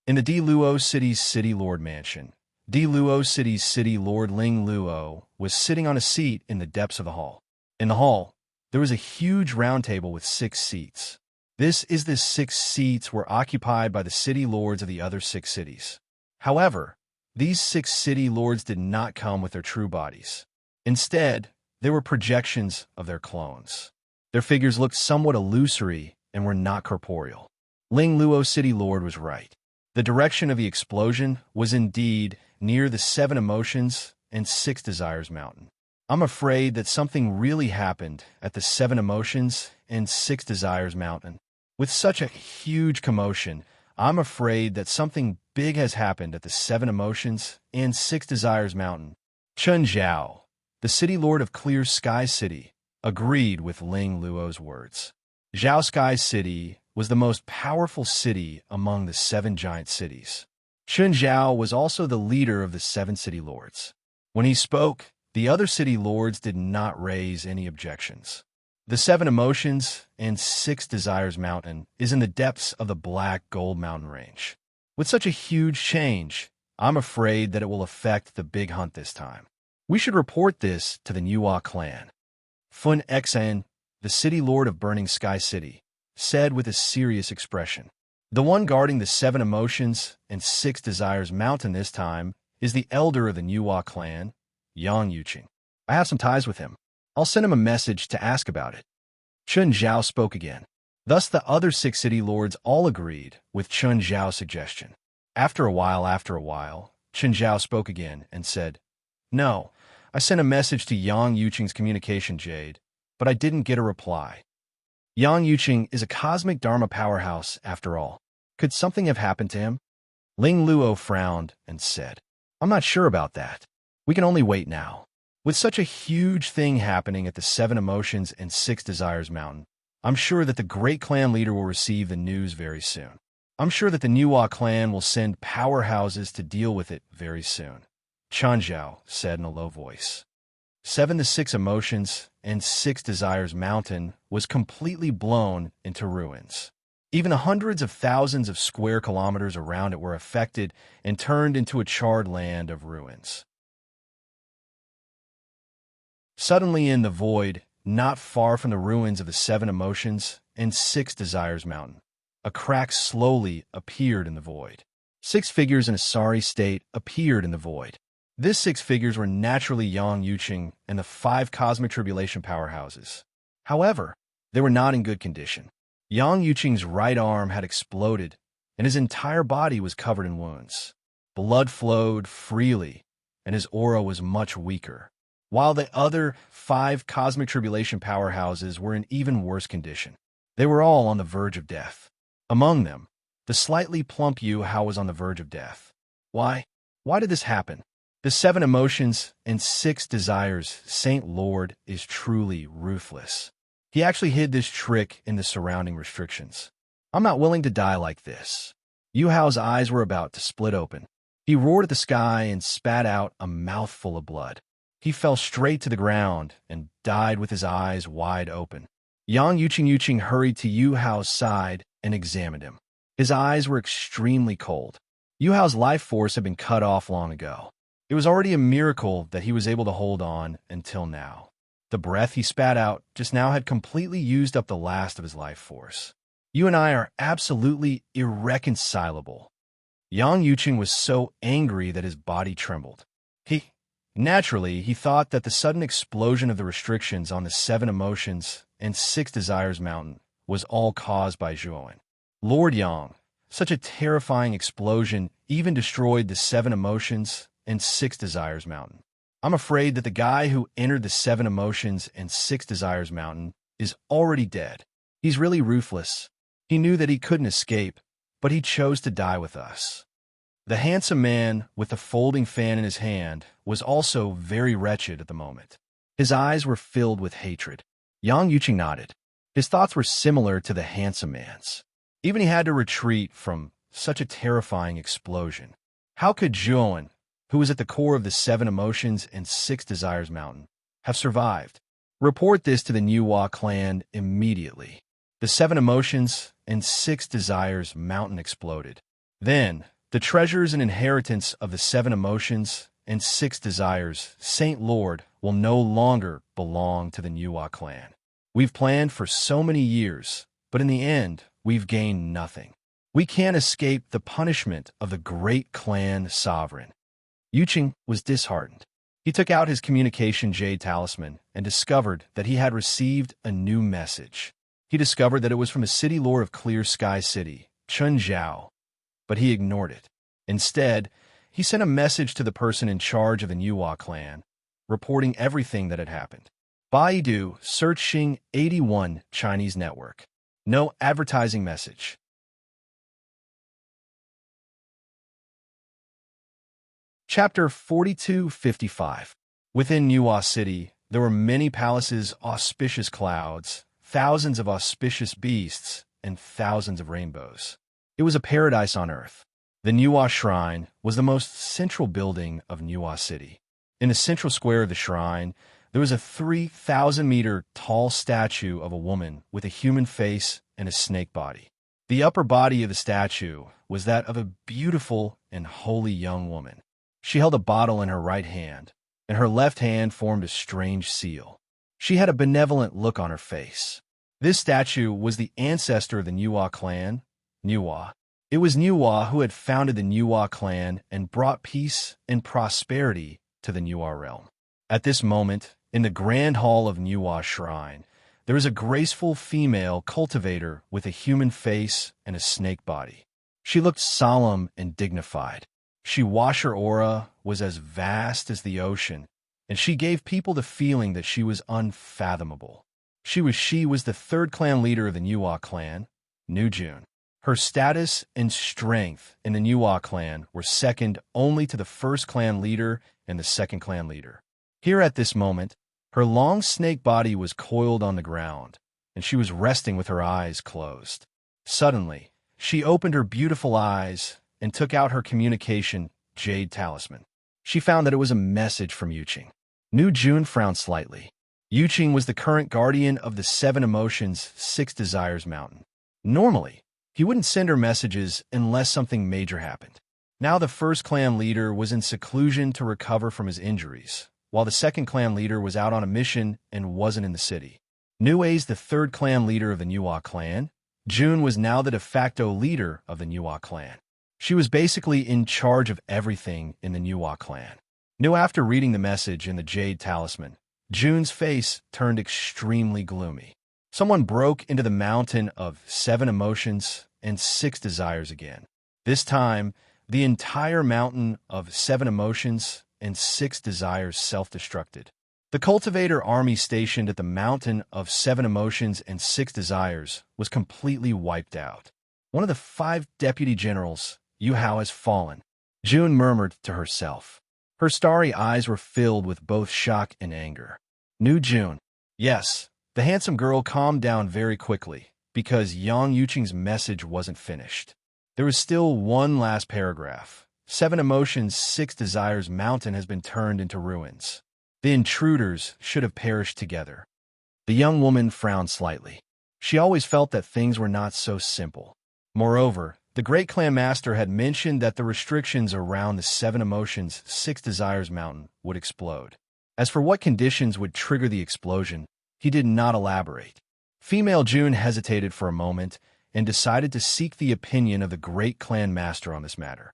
In the Di Luo City's City Lord Mansion, Di Luo City's city lord Ling Luo was sitting on a seat in the depths of the hall. In the hall, there was a huge round table with 6 seats. The 6 seats were occupied by the city lords of the other 6 cities. However, these 6 city lords did not come with their true bodies. Instead, they were projections of their clones. Their figures looked somewhat illusory and were not corporeal. Ling Luo City Lord was right. The direction of the explosion was indeed near the 7 Emotions and 6 Desires mountain. I'm afraid that something really happened at the 7 Emotions and 6 Desires mountain. With such a huge commotion, I'm afraid that something big has happened at the 7 Emotions and 6 Desires mountain. Chun Zhao, the city lord of Clear Sky City, agreed with Ling Luo's words. Zhao Sky City was the most powerful city among the 7 giant cities. Chun Zhao was also the leader of the 7 city lords. When he spoke, the other city lords did not raise any objections. The 7 Emotions and 6 Desires mountain is in the depths of the Black Gold Mountain range. With such a huge change, I'm afraid that it will affect the big hunt this time. We should report this to the Nuwa clan. Fun Xan, the city lord of Burning Sky City, said with a serious expression. The one guarding the 7 Emotions and 6 Desires mountain this time is the elder of the Nuwa clan, Yang Yuqing. I have some ties with him. I'll send him a message to ask about it. Chun Zhao spoke again. Thus the other 6 city lords all agreed with Chun Zhao's suggestion. After a while, Chun Zhao spoke again and said, "No, I sent a message to Yang Yuqing's communication jade, but I didn't get a reply. Yang Yuqing is a cosmic Dharma powerhouse after all. Could something have happened to him?" Ling Luo frowned and said, "I'm not sure about that. We can only wait now. With such a huge thing happening at the 7 Emotions and 6 Desires mountain, I'm sure that the great clan leader will receive the news very soon. I'm sure that the Nuwa clan will send powerhouses to deal with it very soon," Chun Zhao said in a low voice. 7 to 6 Emotions and 6 Desires mountain was completely blown into ruins. Even the hundreds of thousands of square kilometers around it were affected and turned into a charred land of ruins. Suddenly in the void, not far from the ruins of the 7 Emotions and 6 Desires mountain, a crack slowly appeared in the void. 6 figures in a sorry state appeared in the void. These 6 figures were naturally Yang Yuqing and the 5 cosmic tribulation powerhouses. However, they were not in good condition. Yang Yuqing's right arm had exploded, and his entire body was covered in wounds. Blood flowed freely, and his aura was much weaker, while the other 5 cosmic tribulation powerhouses were in even worse condition. They were all on the verge of death. Among them, the slightly plump Yu Hao was on the verge of death. Why? Why did this happen? The 7 Emotions and 6 Desires Saint Lord is truly ruthless. He actually hid this trick in the surrounding restrictions. I'm not willing to die like this. Yu Hao's eyes were about to split open. He roared at the sky and spat out a mouthful of blood. He fell straight to the ground and died with his eyes wide open. Yang Yuqing hurried to Yu Hao's side and examined him. His eyes were extremely cold. Yu Hao's life force had been cut off long ago. It was already a miracle that he was able to hold on until now. The breath he spat out just now had completely used up the last of his life force. You and I are absolutely irreconcilable. Yang Yuqing was so angry that his body trembled. Naturally, he thought that the sudden explosion of the restrictions on the 7 Emotions and 6 Desires mountain was all caused by Zhuowen. Lord Yang, such a terrifying explosion even destroyed the 7 Emotions and 6 Desires mountain. I'm afraid that the guy who entered the 7 Emotions and 6 Desires mountain is already dead. He's really ruthless. He knew that he couldn't escape, but he chose to die with us. The handsome man with the folding fan in his hand was also very wretched at the moment. His eyes were filled with hatred. Yang Yuqing nodded. His thoughts were similar to the handsome man's. Even he had to retreat from such a terrifying explosion. How could Zhuowen, who was at the core of the 7 Emotions and 6 Desires mountain, have survived? Report this to the Nuwa clan immediately. The 7 Emotions and 6 Desires mountain exploded. Then, The treasures and inheritance of the 7 emotions and 6 desires, Saint Lord, will no longer belong to the Nuwa clan. We've planned for so many years, but in the end, we've gained nothing. We can't escape the punishment of the great clan sovereign. Yuqing was disheartened. He took out his communication jade talisman and discovered that he had received a new message. He discovered that it was from a city lord of Clear Sky City, Chunjiao, but he ignored it. Instead, he sent a message to the person in charge of the Nuwa clan, reporting everything that had happened. Baidu searching 81 Chinese network. No advertising message. Chapter 4255. Within Nuwa City, there were many palaces, auspicious clouds, thousands of auspicious beasts, and thousands of rainbows. It was a paradise on earth. The Nuwa Shrine was the most central building of Nuwa City. In the central square of the shrine, there was a 3,000-meter tall statue of a woman with a human face and a snake body. The upper body of the statue was that of a beautiful and holy young woman. She held a bottle in her right hand, and her left hand formed a strange seal. She had a benevolent look on her face. This statue was the ancestor of the Nuwa clan, Nuwa. It was Nuwa who had founded the Nuwa clan and brought peace and prosperity to the Nuwa realm. At this moment, in the grand hall of Nuwa Shrine, there was a graceful female cultivator with a human face and a snake body. She looked solemn and dignified. Her aura was as vast as the ocean, and she gave people the feeling that she was unfathomable. She was the 3rd clan leader of the Nuwa clan, June. Her status and strength in the Nuwa clan were second only to the 1st clan leader and the 2nd clan leader. Here at this moment, her long snake body was coiled on the ground, and she was resting with her eyes closed. Suddenly, she opened her beautiful eyes and took out her communication jade talisman. She found that it was a message from Yuqing. June frowned slightly. Yuqing was the current guardian of the 7 emotions, 6 desires mountain. Normally, he wouldn't send her messages unless something major happened. Now the 1st clan leader was in seclusion to recover from his injuries, while the 2nd clan leader was out on a mission and wasn't in the city. Nua's the 3rd clan leader of the Nuwa clan. June was now the de facto leader of the Nuwa clan. She was basically in charge of everything in the Nuwa clan. After reading the message in the jade talisman, June's face turned extremely gloomy. Someone broke into the mountain of 7 emotions and 6 desires again. This time, the entire mountain of 7 emotions and 6 desires self-destructed. The cultivator army stationed at the mountain of 7 emotions and 6 desires was completely wiped out. One of the 5 deputy generals, Yu Hao, has fallen, June murmured to herself. Her starry eyes were filled with both shock and anger. June. Yes, the handsome girl calmed down very quickly, because young Yuqing's message wasn't finished. There was still one last paragraph. 7 emotions, 6 desires mountain has been turned into ruins. The intruders should have perished together. The young woman frowned slightly. She always felt that things were not so simple. Moreover, the great clan master had mentioned that the restrictions around the 7 emotions, 6 desires mountain would explode. As for what conditions would trigger the explosion, he did not elaborate. Female June hesitated for a moment and decided to seek the opinion of the great clan master on this matter.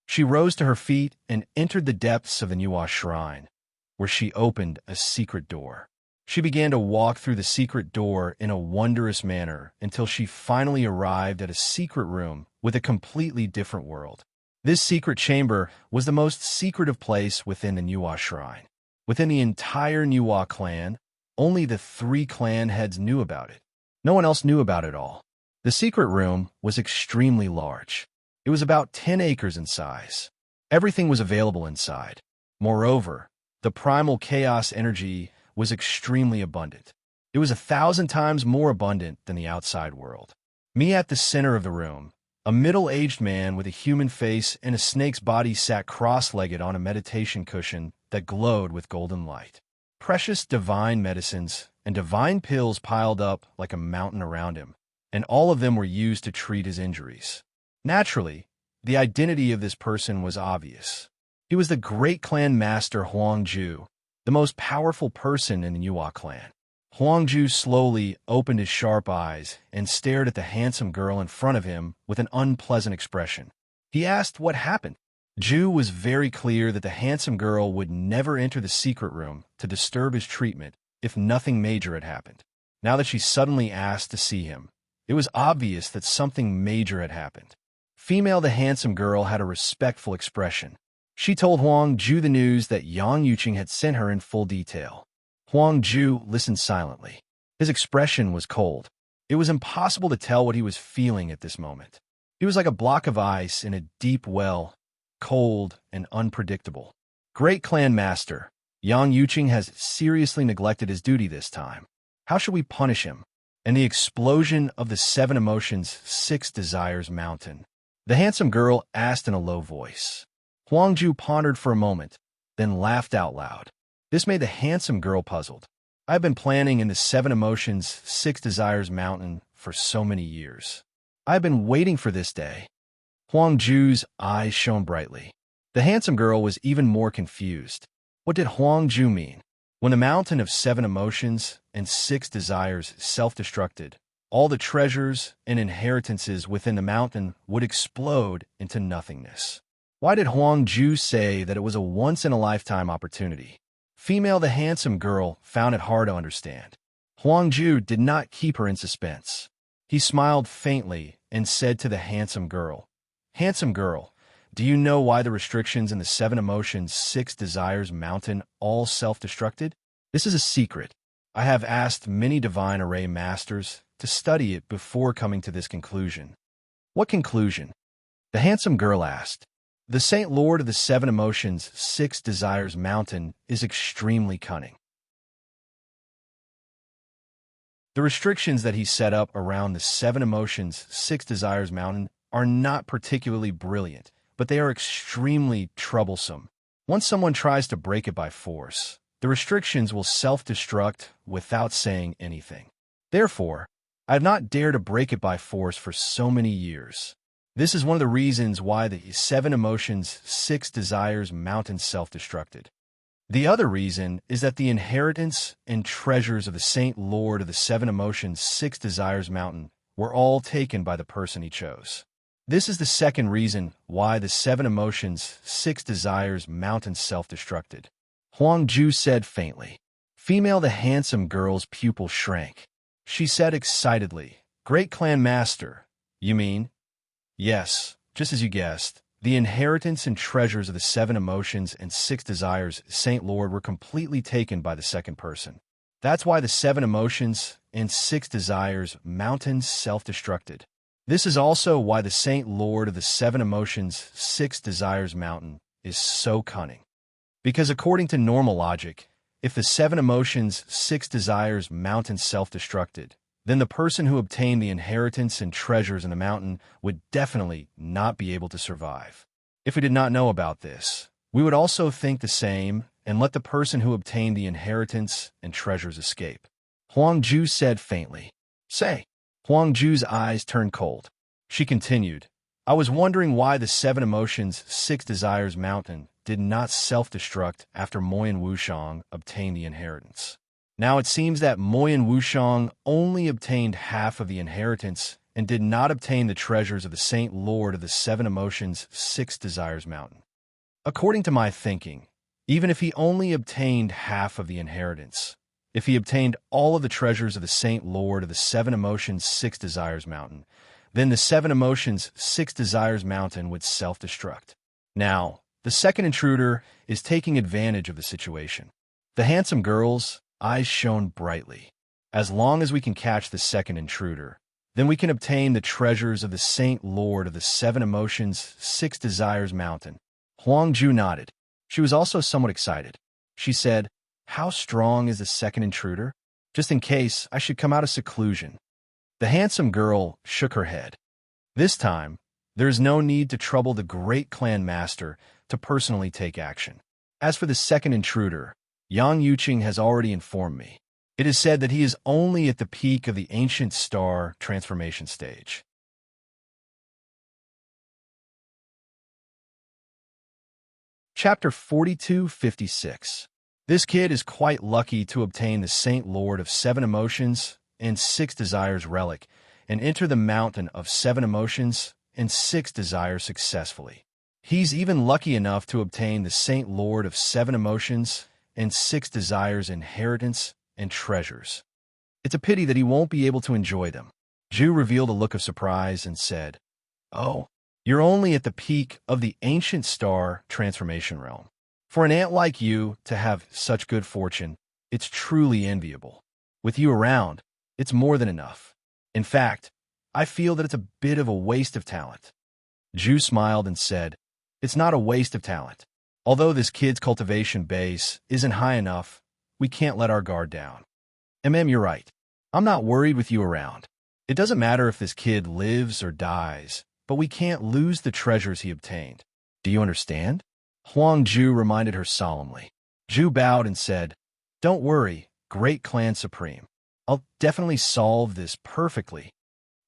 She rose to her feet and entered the depths of the Nuwa Shrine, where she opened a secret door. She began to walk through the secret door in a wondrous manner until she finally arrived at a secret room with a completely different world. This secret chamber was the most secretive place within the Nuwa Shrine. Within the entire Nuwa clan, only the 3 clan heads knew about it. No one else knew about it all. The secret room was extremely large. It was about 10 acres in size. Everything was available inside. Moreover, the primal chaos energy was extremely abundant. It was 1,000 times more abundant than the outside world. At the center of the room, a middle-aged man with a human face and a snake's body sat cross-legged on a meditation cushion that glowed with golden light. Precious divine medicines and divine pills piled up like a mountain around him, and all of them were used to treat his injuries. Naturally, the identity of this person was obvious. He was the great clan master Huangju, the most powerful person in the Yuan clan. Huangju slowly opened his sharp eyes and stared at the handsome girl in front of him with an unpleasant expression. He asked what happened. Ju was very clear that the handsome girl would never enter the secret room to disturb his treatment if nothing major had happened. Now that she suddenly asked to see him, it was obvious that something major had happened. Female, the handsome girl had a respectful expression. She told Huangju the news that Yang Yuqing had sent her in full detail. Huangju listened silently. His expression was cold. It was impossible to tell what he was feeling at this moment. He was like a block of ice in a deep well, cold and unpredictable. Great clan master, Yang Yuqing has seriously neglected his duty this time. How should we punish him? And the explosion of the 7 emotions, 6 desires mountain. The handsome girl asked in a low voice. Huangju pondered for a moment, then laughed out loud. This made the handsome girl puzzled. I've been planning in the 7 emotions, 6 desires mountain for so many years. I've been waiting for this day. Huangju's eyes shone brightly. The handsome girl was even more confused. What did Huangju mean? When the mountain of 7 emotions and 6 desires self-destructed, all the treasures and inheritances within the mountain would explode into nothingness. Why did Huangju say that it was a once-in-a-lifetime opportunity? Female, the handsome girl found it hard to understand. Huangju did not keep her in suspense. He smiled faintly and said to the handsome girl, "Handsome girl, do you know why the restrictions in the 7 emotions, 6 desires mountain all self-destructed? This is a secret. I have asked many divine array masters to study it before coming to this conclusion." What conclusion? The handsome girl asked. The Saint Lord of the 7 emotions, 6 desires mountain is extremely cunning. The restrictions that he set up around the 7 emotions, 6 desires mountain are not particularly brilliant, but they are extremely troublesome. Once someone tries to break it by force, the restrictions will self-destruct without saying anything. Therefore, I have not dared to break it by force for so many years. This is one of the reasons why the 7 emotions, 6 desires mountain self-destructed. The other reason is that the inheritance and treasures of the Saint Lord of the 7 emotions, 6 desires mountain were all taken by the person he chose. This is the second reason why the 7 emotions, 6 desires mountain self-destructed. Huangju said faintly. Female, the handsome girl's pupil shrank. She said excitedly, "Great clan master, you mean?" "Yes, just as you guessed. The inheritance and treasures of the 7 emotions and 6 desires, Saint Lord, were completely taken by the second person. That's why the 7 emotions and 6 desires mountains self-destructed. This is also why the Saint Lord of the 7 emotions, 6 desires mountain is so cunning. Because according to normal logic, if the 7 emotions, 6 desires mountain self-destructed, then the person who obtained the inheritance and treasures in the mountain would definitely not be able to survive. If we did not know about this, we would also think the same and let the person who obtained the inheritance and treasures escape." Huangju said faintly. "Say." Huangju's eyes turned cold. She continued, "I was wondering why the 7 emotions, 6 desires mountain did not self-destruct after Moyan Wushang obtained the inheritance. Now it seems that Moyan Wushang only obtained half of the inheritance and did not obtain the treasures of the Saint Lord of the 7 emotions, 6 desires mountain. According to my thinking, even if he only obtained half of the inheritance, if he obtained all of the treasures of the Saint Lord of the 7 emotions, 6 desires mountain, then the 7 emotions, 6 desires mountain would self-destruct. Now, the second intruder is taking advantage of the situation." The handsome girl's eyes shone brightly. "As long as we can catch the second intruder, then we can obtain the treasures of the Saint Lord of the 7 emotions, 6 desires mountain." Huangju nodded. She was also somewhat excited. She said, "How strong is the second intruder? Just in case I should come out of seclusion." The handsome girl shook her head. "This time, there is no need to trouble the great clan master to personally take action. As for the second intruder, Yang Yuqing has already informed me. It is said that he is only at the peak of the ancient star transformation stage. Chapter 4256. This kid is quite lucky to obtain the Saint Lord of Seven Emotions and Six Desires relic and enter the Mountain of Seven Emotions and Six Desires successfully. He's even lucky enough to obtain the Saint Lord of Seven Emotions and Six Desires inheritance and treasures. It's a pity that he won't be able to enjoy them. Ju revealed a look of surprise and said, "Oh, you're only at the peak of the ancient star transformation realm. For an ant like you to have such good fortune, it's truly enviable. With you around, it's more than enough. In fact, I feel that it's a bit of a waste of talent." Ju smiled and said, "It's not a waste of talent. Although this kid's cultivation base isn't high enough, we can't let our guard down. You're right. I'm not worried with you around. It doesn't matter if this kid lives or dies, but we can't lose the treasures he obtained. Do you understand?" Huang Ju reminded her solemnly. Ju bowed and said, "Don't worry, Great Clan Supreme. I'll definitely solve this perfectly."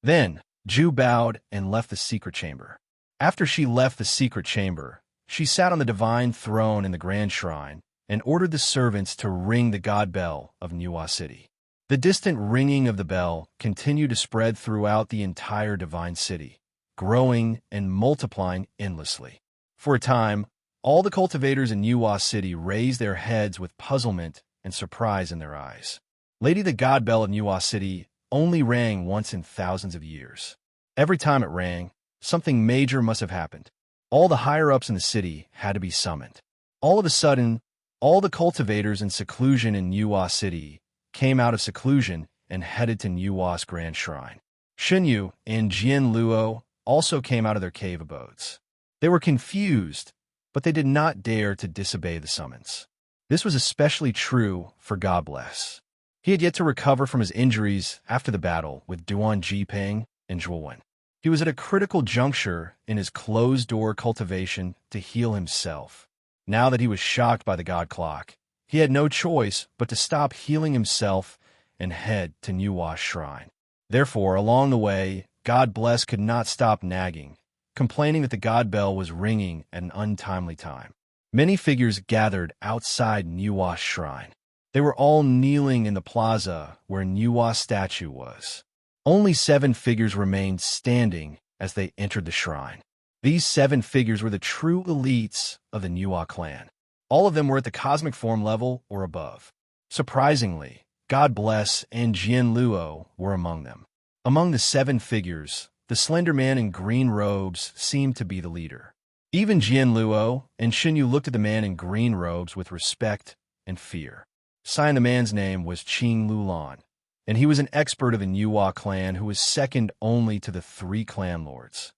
Then, Ju bowed and left the secret chamber. After she left the secret chamber, she sat on the divine throne in the grand shrine and ordered the servants to ring the god bell of Nuwa City. The distant ringing of the bell continued to spread throughout the entire divine city, growing and multiplying endlessly. For a time, all the cultivators in Nuwa City raised their heads with puzzlement and surprise in their eyes. Lady the God Bell of Nuwa City only rang once in thousands of years. Every time it rang, something major must have happened. All the higher-ups in the city had to be summoned. All of a sudden, all the cultivators in seclusion in Nuwa City came out of seclusion and headed to Nuwa's grand shrine. Xinyu and Jian Luo also came out of their cave abodes. They were confused, but they did not dare to disobey the summons. This was especially true for God Bless. He had yet to recover from his injuries after the battle with Duan Jiping and Zhuowen. He was at a critical juncture in his closed-door cultivation to heal himself. Now that he was shocked by the God Clock, he had no choice but to stop healing himself and head to Nuwa's shrine. Therefore, along the way, God Bless could not stop nagging, complaining that the God Bell was ringing at an untimely time. Many figures gathered outside Nuwa's shrine. They were all kneeling in the plaza where Nuwa's statue was. Only 7 figures remained standing as they entered the shrine. These 7 figures were the true elites of the Nuwa clan. All of them were at the cosmic form level or above. Surprisingly, God Bless and Jian Luo were among them. Among the 7 figures, the slender man in green robes seemed to be the leader. Even Jian Luo and Xinyu looked at the man in green robes with respect and fear. Signed, the man's name was Qing Lulan, and he was an expert of the Nuwa clan who was second only to the 3 clan lords.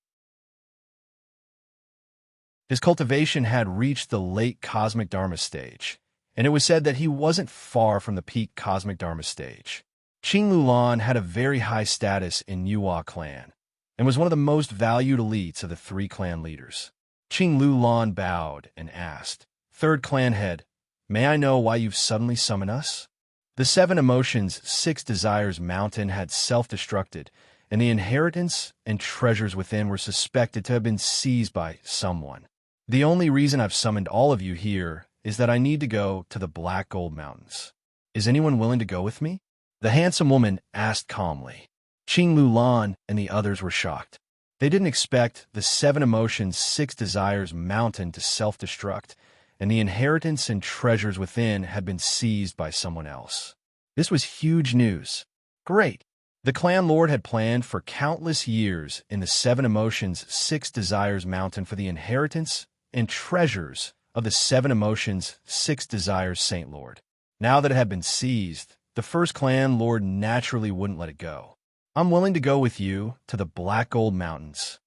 His cultivation had reached the late Cosmic Dharma stage, and it was said that he wasn't far from the peak Cosmic Dharma stage. Qing Lulan had a very high status in Nuwa clan, and was one of the most valued elites of the 3 clan leaders. Qing Lulan bowed and asked, "Third clan head, may I know why you've suddenly summoned us?" The 7 Emotions, 6 Desires mountain had self-destructed, and the inheritance and treasures within were suspected to have been seized by someone. The only reason I've summoned all of you here is that I need to go to the Black Gold Mountains. Is anyone willing to go with me? The handsome woman asked calmly. Qing Lulan and the others were shocked. They didn't expect the 7 Emotions, 6 Desires mountain to self-destruct, and the inheritance and treasures within had been seized by someone else. This was huge news. Great! The clan lord had planned for countless years in the 7 Emotions, 6 Desires mountain for the inheritance and treasures of the 7 Emotions, 6 Desires Saint Lord. Now that it had been seized, the first clan lord naturally wouldn't let it go. "I'm willing to go with you to the Black Gold Mountains,"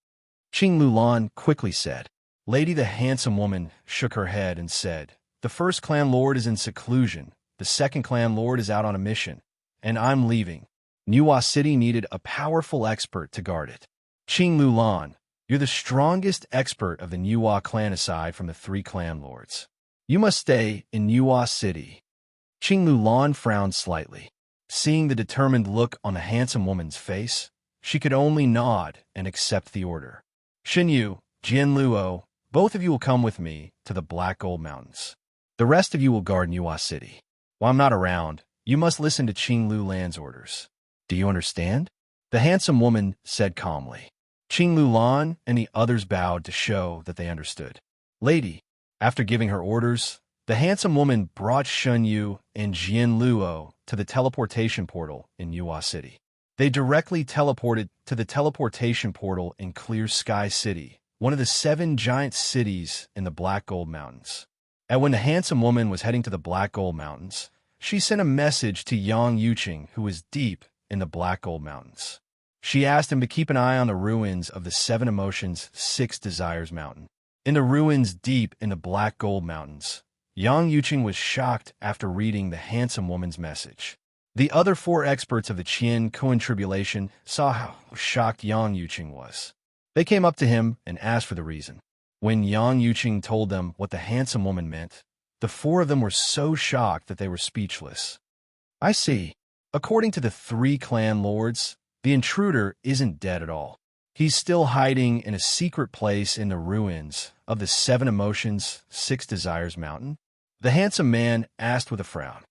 Qing Lulan quickly said. Lady the handsome woman shook her head and said, "The first clan lord is in seclusion, the second clan lord is out on a mission, and I'm leaving. Nuwa City needed a powerful expert to guard it. Qing Lulan, you're the strongest expert of the Nuwa clan aside from the 3 clan lords. You must stay in Nuwa City." Qing Lulan frowned slightly. Seeing the determined look on the handsome woman's face, she could only nod and accept the order. Xinyu, Jian Luo, Both of you will come with me to the Black Gold Mountains. The rest of you will guard Nuwa City. While I'm not around, you must listen to Qinglu Lan's orders. Do you understand? The handsome woman said calmly. Qinglu Lan and the others bowed to show that they understood. Lady, after giving her orders, the handsome woman brought Shun Yu and Jian Luo to the teleportation portal in Nuwa City. They directly teleported to the teleportation portal in Clear Sky City, one of the 7 giant cities in the Black Gold Mountains. And when the handsome woman was heading to the Black Gold Mountains, she sent a message to Yang Yuqing, who was deep in the Black Gold Mountains. She asked him to keep an eye on the ruins of the 7 Emotions, 6 Desires Mountain. In the ruins deep in the Black Gold Mountains, Yang Yuqing was shocked after reading the handsome woman's message. The other 4 experts of the Qian Koan Tribulation saw how shocked Yang Yuqing was. They came up to him and asked for the reason. When Yang Yuqing told them what the handsome woman meant, the 4 of them were so shocked that they were speechless. I see. According to the 3 clan lords, the intruder isn't dead at all. He's still hiding in a secret place in the ruins of the 7 Emotions, 6 Desires Mountain. The handsome man asked with a frown.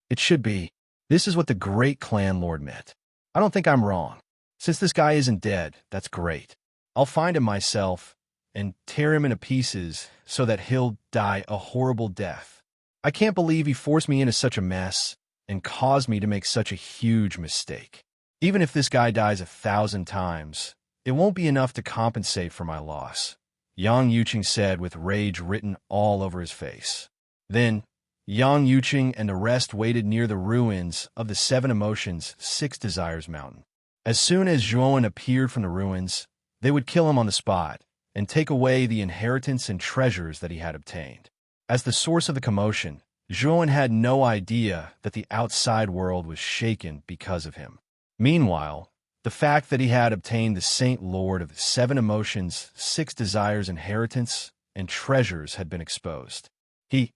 It should be. This is what the great clan lord meant. I don't think I'm wrong. Since this guy isn't dead, that's great. I'll find him myself and tear him into pieces so that he'll die a horrible death. I can't believe he forced me into such a mess and caused me to make such a huge mistake. Even if this guy dies 1,000 times, it won't be enough to compensate for my loss, Yang Yuqing said with rage written all over his face. Then, Yang Yuqing and the rest waited near the ruins of the 7 Emotions, 6 Desires Mountain. As soon as Zhuowen appeared from the ruins, they would kill him on the spot and take away the inheritance and treasures that he had obtained. As the source of the commotion, Zhuowen had no idea that the outside world was shaken because of him. Meanwhile, the fact that he had obtained the Saint Lord of the 7 Emotions, 6 Desires inheritance and treasures had been exposed. He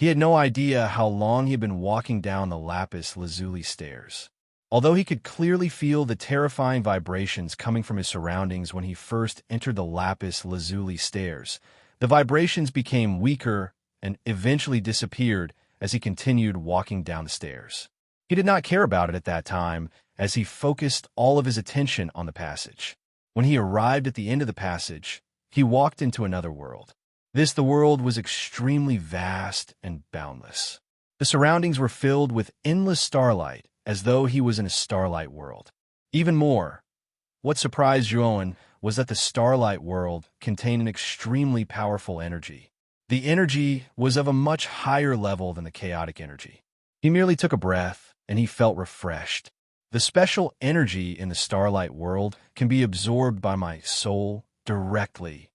had no idea how long he had been walking down the lapis lazuli stairs. Although he could clearly feel the terrifying vibrations coming from his surroundings when he first entered the lapis lazuli stairs, the vibrations became weaker and eventually disappeared as he continued walking down the stairs. He did not care about it at that time, as he focused all of his attention on the passage. When he arrived at the end of the passage, he walked into another world. The world was extremely vast and boundless. The surroundings were filled with endless starlight, as though he was in a starlight world. Even more, what surprised Zhuowen was that the starlight world contained an extremely powerful energy. The energy was of a much higher level than the chaotic energy. He merely took a breath, and he felt refreshed. The special energy in the starlight world can be absorbed by my soul directly.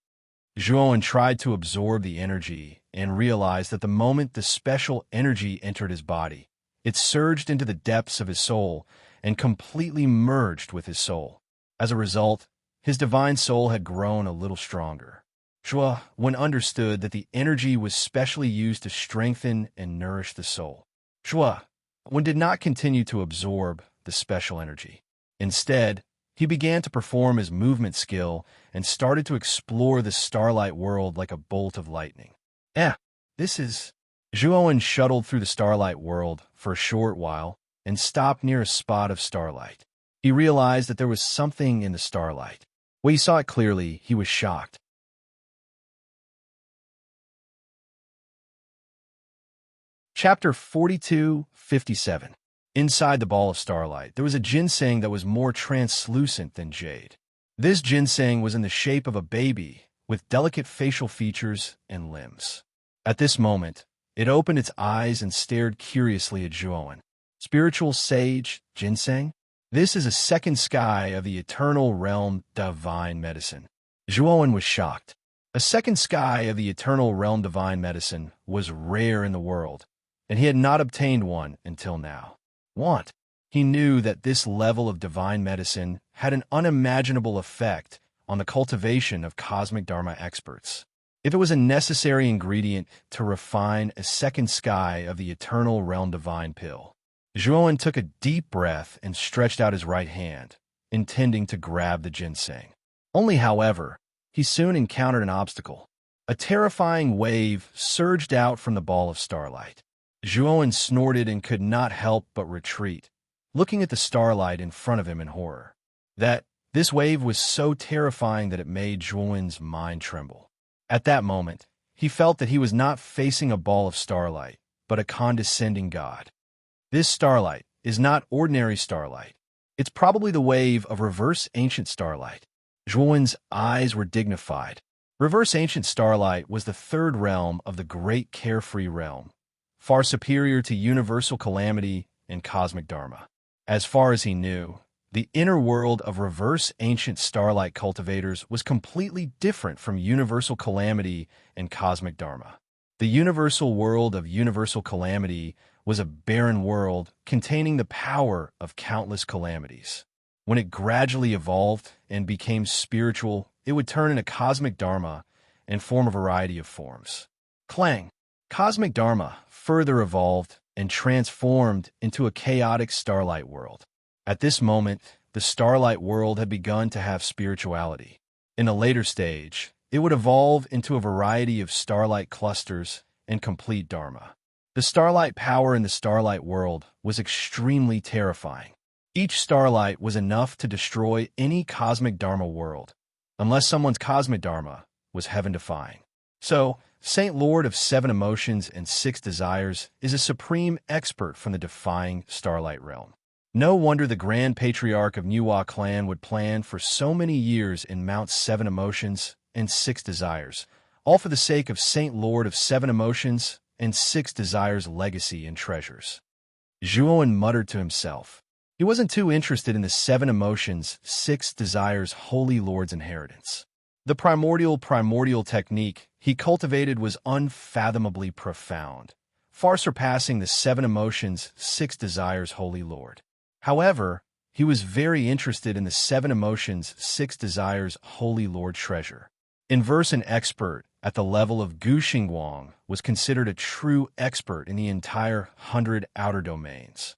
Zhuowen tried to absorb the energy and realized that the moment the special energy entered his body, it surged into the depths of his soul and completely merged with his soul. As a result, his divine soul had grown a little stronger. Zhuowen understood that the energy was specially used to strengthen and nourish the soul. Zhuowen did not continue to absorb the special energy. Instead, he began to perform his movement skill and started to explore the starlight world like a bolt of lightning. Zhuowen shuttled through the starlight world for a short while and stopped near a spot of starlight. He realized that there was something in the starlight. When he saw it clearly, he was shocked. Chapter 42:57. Inside the ball of starlight, there was a ginseng that was more translucent than jade. This ginseng was in the shape of a baby with delicate facial features and limbs. At this moment, it opened its eyes and stared curiously at Zhuowen. Spiritual sage, ginseng? This is a second sky of the eternal realm divine medicine. Zhuowen was shocked. A second sky of the eternal realm divine medicine was rare in the world, and he had not obtained one until now. He knew that this level of divine medicine had an unimaginable effect on the cultivation of cosmic dharma experts. If it was a necessary ingredient to refine a second sky of the eternal realm divine pill. Zhuowen took a deep breath and stretched out his right hand, intending to grab the ginseng. Only, however, he soon encountered an obstacle. A terrifying wave surged out from the ball of starlight. Zhuowen snorted and could not help but retreat, looking at the starlight in front of him in horror. This wave was so terrifying that it made Zhuowen's mind tremble. At that moment, he felt that he was not facing a ball of starlight, but a condescending god. This starlight is not ordinary starlight. It's probably the wave of reverse ancient starlight. Zhuowen's eyes were dignified. Reverse ancient starlight was the third realm of the great carefree realm, far superior to universal calamity and cosmic dharma. As far as he knew, the inner world of reverse ancient starlight cultivators was completely different from universal calamity and cosmic dharma. The universal world of universal calamity was a barren world containing the power of countless calamities. When it gradually evolved and became spiritual, it would turn into cosmic dharma and form a variety of forms. Clang. Cosmic dharma further evolved and transformed into a chaotic starlight world. At this moment, the starlight world had begun to have spirituality. In a later stage, it would evolve into a variety of starlight clusters and complete dharma. The starlight power in the starlight world was extremely terrifying. Each starlight was enough to destroy any cosmic dharma world, unless someone's cosmic dharma was heaven-defying. So, Saint Lord of 7 emotions and 6 desires is a supreme expert from the defying starlight realm. No wonder the Grand Patriarch of Nuwa clan would plan for so many years in Mount 7 emotions and 6 desires, all for the sake of Saint Lord of 7 emotions and 6 desires' legacy and treasures. Zhuowen muttered to himself. He wasn't too interested in the 7 emotions, 6 desires' Holy Lord's inheritance. The primordial technique he cultivated was unfathomably profound, far surpassing the 7 emotions, 6 desires' Holy Lord. However, he was very interested in the 7 emotions, 6 desires' Holy Lord treasure. Inverse an expert at the level of Gu Xingguang was considered a true expert in the entire 100 outer domains.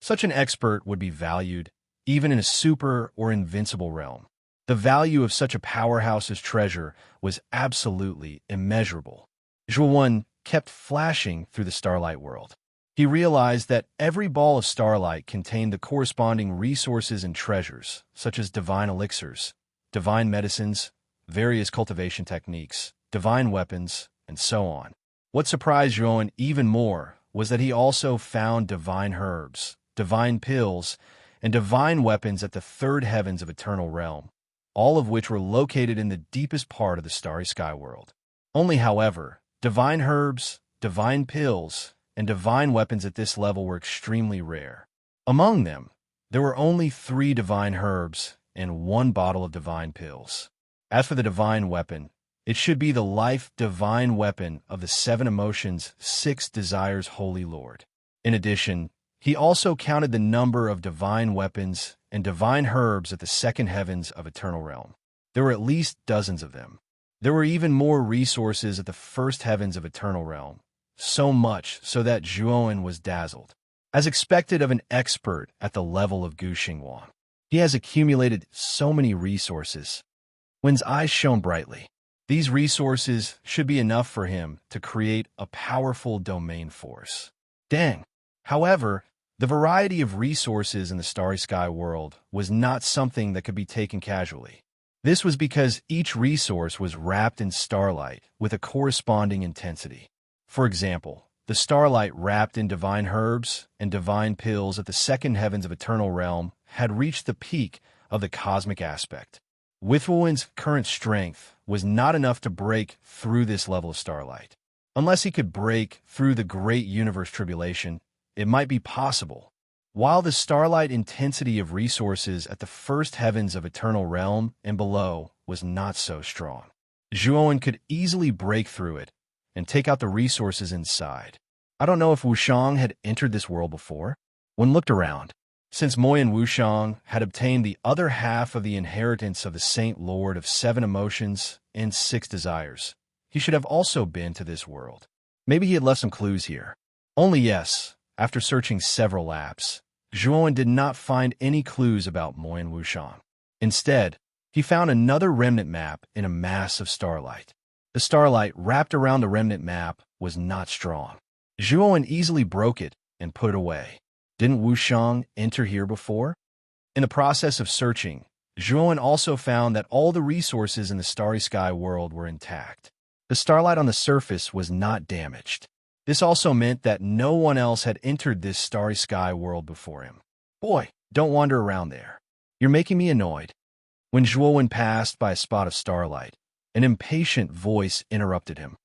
Such an expert would be valued, even in a super or invincible realm. The value of such a powerhouse's treasure was absolutely immeasurable. Zhuowen kept flashing through the starlight world. He realized that every ball of starlight contained the corresponding resources and treasures, such as divine elixirs, divine medicines, various cultivation techniques, divine weapons, and so on. What surprised Zhuowen even more was that he also found divine herbs, divine pills, and divine weapons at the 3rd heavens of Eternal Realm, all of which were located in the deepest part of the starry sky world. Only, however, divine herbs, divine pills, and divine weapons at this level were extremely rare. Among them, there were only 3 divine herbs and 1 bottle of divine pills. As for the divine weapon, it should be the life divine weapon of the 7 emotions, 6 desires Holy Lord. In addition, he also counted the number of divine weapons and divine herbs at the 2nd heavens of Eternal Realm. There were at least dozens of them. There were even more resources at the 1st heavens of Eternal Realm, so much so that Zhuowen was dazzled. As expected of an expert at the level of Gu Xingguang, he has accumulated so many resources. Wen's eyes shone brightly. These resources should be enough for him to create a powerful domain force. Dang! However, the variety of resources in the starry sky world was not something that could be taken casually. This was because each resource was wrapped in starlight with a corresponding intensity. For example, the starlight wrapped in divine herbs and divine pills at the 2nd heavens of Eternal Realm had reached the peak of the cosmic aspect. Zhuowen's current strength was not enough to break through this level of starlight. Unless he could break through the great universe tribulation, it might be possible. While the starlight intensity of resources at the 1st heavens of Eternal Realm and below was not so strong, Zhuowen could easily break through it and take out the resources inside. I don't know if Wushang had entered this world before. When looked around, since Moyan Wushang had obtained the other half of the inheritance of the Saint Lord of 7 emotions and 6 desires, he should have also been to this world. Maybe he had left some clues here. Only yes, after searching several laps, Zhuowen did not find any clues about Moyen Wushang. Instead, he found another remnant map in a mass of starlight. The starlight wrapped around the remnant map was not strong. Zhuowen easily broke it and put it away. Didn't Wushang enter here before? In the process of searching, Zhuowen also found that all the resources in the starry sky world were intact. The starlight on the surface was not damaged. This also meant that no one else had entered this starry sky world before him. Boy, don't wander around there. You're making me annoyed. When Zhuowen passed by a spot of starlight, an impatient voice interrupted him.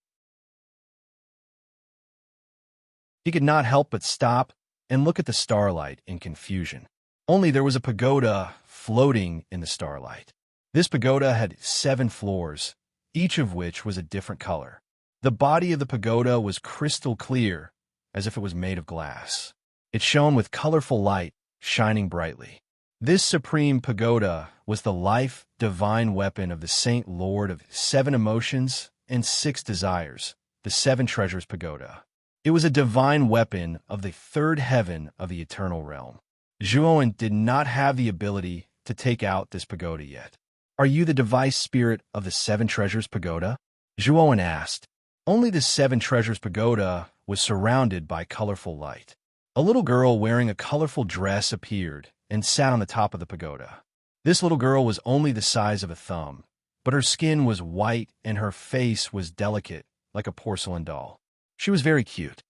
He could not help but stop and look at the starlight in confusion. Only there was a pagoda floating in the starlight. This pagoda had 7 floors, each of which was a different color. The body of the pagoda was crystal clear, as if it was made of glass. It shone with colorful light, shining brightly. This supreme pagoda was the life divine weapon of the Saint Lord of 7 emotions and 6 desires, the 7 treasures pagoda. It was a divine weapon of the 3rd heaven of the eternal realm. Zhuowen did not have the ability to take out this pagoda yet. Are you the device spirit of the 7 treasures pagoda? Zhuowen asked. Only the 7 treasures pagoda was surrounded by colorful light. A little girl wearing a colorful dress appeared and sat on the top of the pagoda. This little girl was only the size of a thumb, but her skin was white and her face was delicate, like a porcelain doll. She was very cute.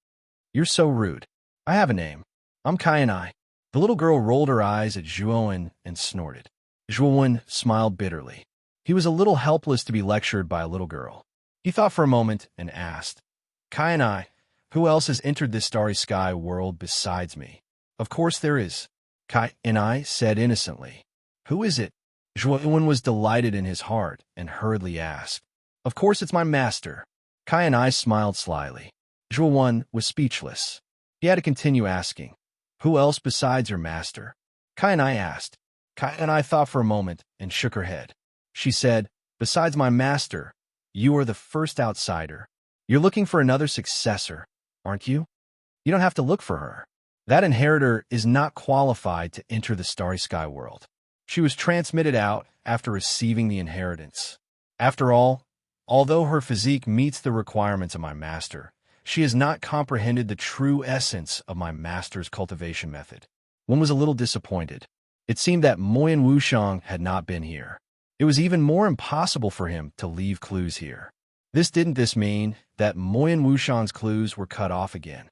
You're so rude. I have a name. I'm Kai. The little girl rolled her eyes at Zhuowen and snorted. Zhuowen smiled bitterly. He was a little helpless to be lectured by a little girl. He thought for a moment and asked, Kai, who else has entered this starry sky world besides me? Of course there is. Kai said innocently. Who is it? Zhuowen was delighted in his heart and hurriedly asked. Of course it's my master. Kai smiled slyly. Zhuowen was speechless. He had to continue asking, Who else besides your master? Kai asked. Kai thought for a moment and shook her head. She said, Besides my master, you are the first outsider. You're looking for another successor, aren't you? You don't have to look for her. That inheritor is not qualified to enter the starry sky world. She was transmitted out after receiving the inheritance. After all, although her physique meets the requirements of my master, she has not comprehended the true essence of my master's cultivation method. One was a little disappointed. It seemed that Moyen Wushang had not been here. It was even more impossible for him to leave clues here. Didn't this mean that Moyen Wushang's clues were cut off again?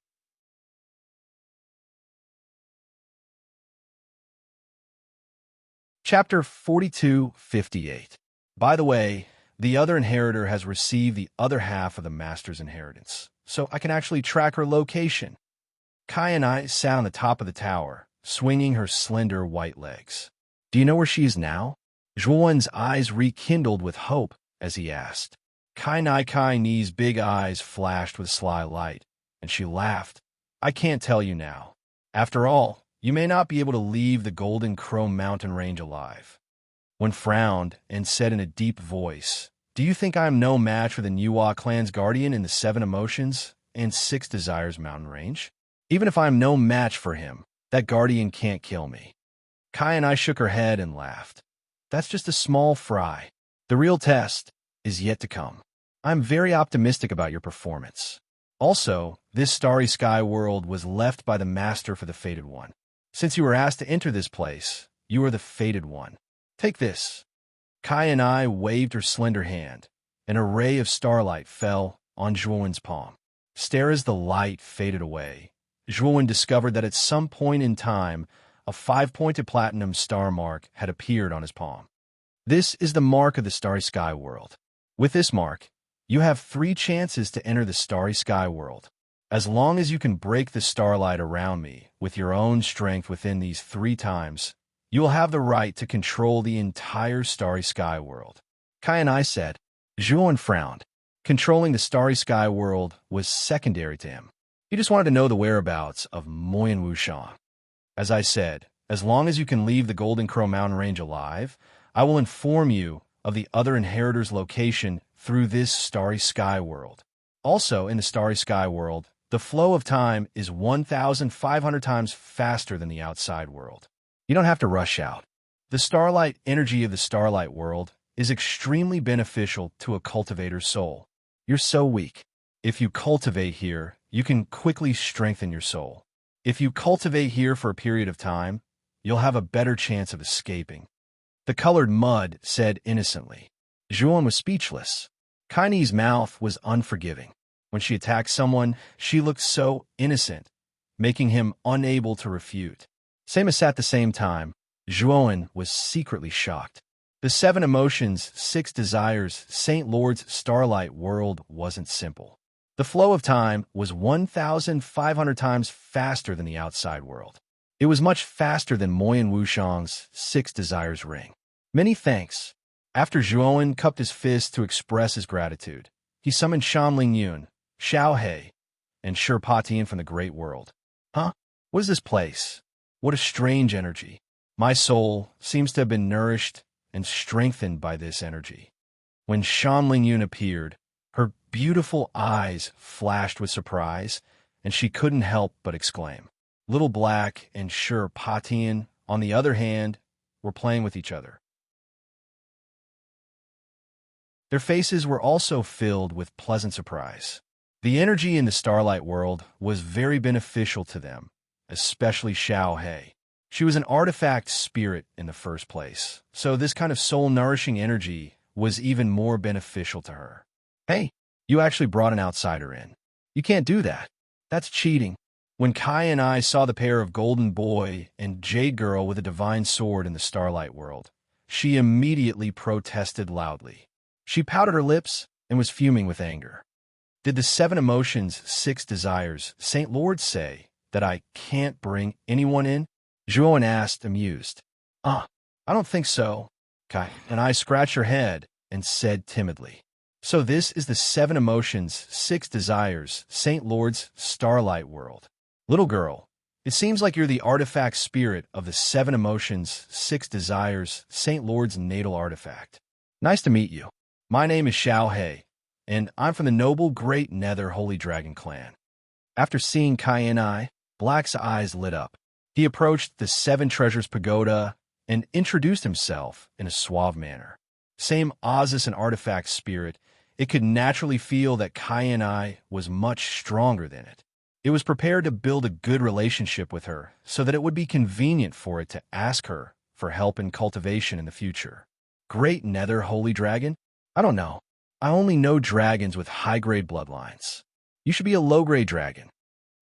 Chapter 4258. By the way, the other inheritor has received the other half of the master's inheritance, so I can actually track her location. Kai sat on the top of the tower, swinging her slender white legs. Do you know where she is now? Zhuowen's eyes rekindled with hope as he asked. Kai's big eyes flashed with sly light, and she laughed. I can't tell you now. After all, you may not be able to leave the Golden Crow mountain range alive. One frowned and said in a deep voice, Do you think I am no match for the Niwa clan's guardian in the 7 emotions and 6 desires mountain range? Even if I am no match for him, that guardian can't kill me. Kai shook her head and laughed. That's just a small fry. The real test is yet to come. I'm very optimistic about your performance. Also, this starry sky world was left by the master for the fated one. Since you were asked to enter this place, you are the fated one. Take this. Kai waved her slender hand. An array of starlight fell on Zhuowen's palm. Stare as the light faded away. Zhuowen discovered that at some point in time, a 5-pointed platinum star mark had appeared on his palm. This is the mark of the starry sky world. With this mark, you have 3 chances to enter the starry sky world. As long as you can break the starlight around me with your own strength within these 3 times, you will have the right to control the entire starry sky world. Kai said. Zhuowen frowned. Controlling the starry sky world was secondary to him. He just wanted to know the whereabouts of Moyen Wushang. As I said, as long as you can leave the Golden Crow mountain range alive, I will inform you of the other inheritor's location through this starry sky world. Also, in the starry sky world, The flow of time is 1,500 times faster than the outside world. You don't have to rush out. The starlight energy of the starlight world is extremely beneficial to a cultivator's soul. You're so weak. If you cultivate here, you can quickly strengthen your soul. If you cultivate here for a period of time, you'll have a better chance of escaping. The colored mud said innocently. Zhuan was speechless. Kainie's mouth was unforgiving. When she attacked someone, she looked so innocent, making him unable to refute. Samus at the same time, Zhuan was secretly shocked. The 7 emotions, 6 desires, Saint Lord's starlight world wasn't simple. The flow of time was 1,500 times faster than the outside world. It was much faster than Moyan Wushang's 6 desires ring. Many thanks. After Zhuan cupped his fist to express his gratitude, he summoned Shanling Yun, Xiao He, and Shi Patian from the great world. Huh? What is this place? What a strange energy. My soul seems to have been nourished and strengthened by this energy. When Shanling Yun appeared, her beautiful eyes flashed with surprise, and she couldn't help but exclaim. Little Black and Shi Patian, on the other hand, were playing with each other. Their faces were also filled with pleasant surprise. The energy in the starlight world was very beneficial to them, especially Xiao He. She was an artifact spirit in the first place, so this kind of soul-nourishing energy was even more beneficial to her. Hey, you actually brought an outsider in. You can't do that. That's cheating. When Kai and I saw the pair of Golden Boy and Jade Girl with a divine sword in the starlight world, she immediately protested loudly. She pouted her lips and was fuming with anger. Did the 7 emotions, 6 desires, Saint Lord say that I can't bring anyone in? Zhuan asked, amused. I don't think so. Kai and I scratched her head and said timidly. So this is the 7 emotions, 6 desires, Saint Lord's starlight world. Little girl, it seems like you're the artifact spirit of the 7 emotions, 6 desires, Saint Lord's natal artifact. Nice to meet you. My name is Xiao He, and I'm from the noble Great Nether Holy Dragon clan. After seeing Kai and I, Black's eyes lit up. He approached the 7 Treasures Pagoda and introduced himself in a suave manner. Same Oz as an artifact spirit, it could naturally feel that Kai and I was much stronger than it. It was prepared to build a good relationship with her so that it would be convenient for it to ask her for help in cultivation in the future. Great Nether Holy Dragon? I don't know. I only know dragons with high-grade bloodlines. You should be a low-grade dragon.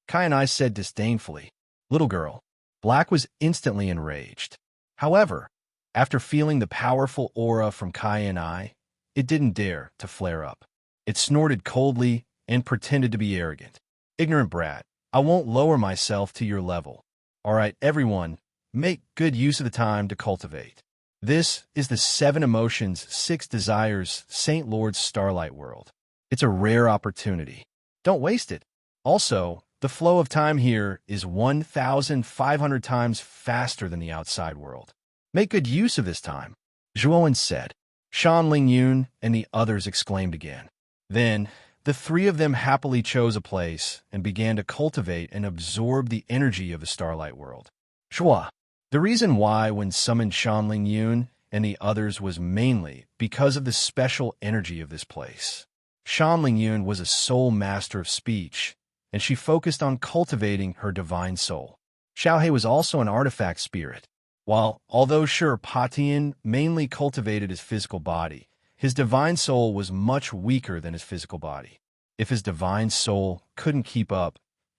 Kai and I said disdainfully. Little girl. Black was instantly enraged. However, after feeling the powerful aura from Kai and I, it didn't dare to flare up. It snorted coldly and pretended to be arrogant. Ignorant brat, I won't lower myself to your level. All right, everyone, make good use of the time to cultivate. This is the 7 emotions, 6 desires, Saint Lord's starlight world. It's a rare opportunity. Don't waste it. Also, the flow of time here is 1,500 times faster than the outside world. Make good use of this time, Zhuan said. Shanling Yun and the others exclaimed again. Then, the 3 of them happily chose a place and began to cultivate and absorb the energy of the starlight world. Shua. The reason why when summoned Shanling Yun and the others was mainly because of the special energy of this place. Shanling Yun was a soul master of speech, and she focused on cultivating her divine soul. Xiao He was also an artifact spirit. Although Shi Patian mainly cultivated his physical body, his divine soul was much weaker than his physical body. If his divine soul couldn't keep up,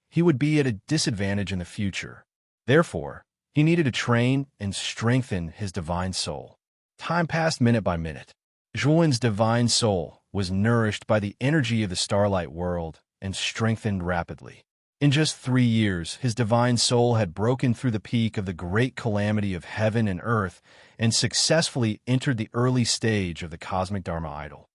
he would be at a disadvantage in the future. Therefore, he needed to train and strengthen his divine soul. Time passed minute by minute. Zhuan's divine soul was nourished by the energy of the starlight world and strengthened rapidly. In just 3 years, his divine soul had broken through the peak of the great calamity of heaven and earth and successfully entered the early stage of the cosmic Dharma idol.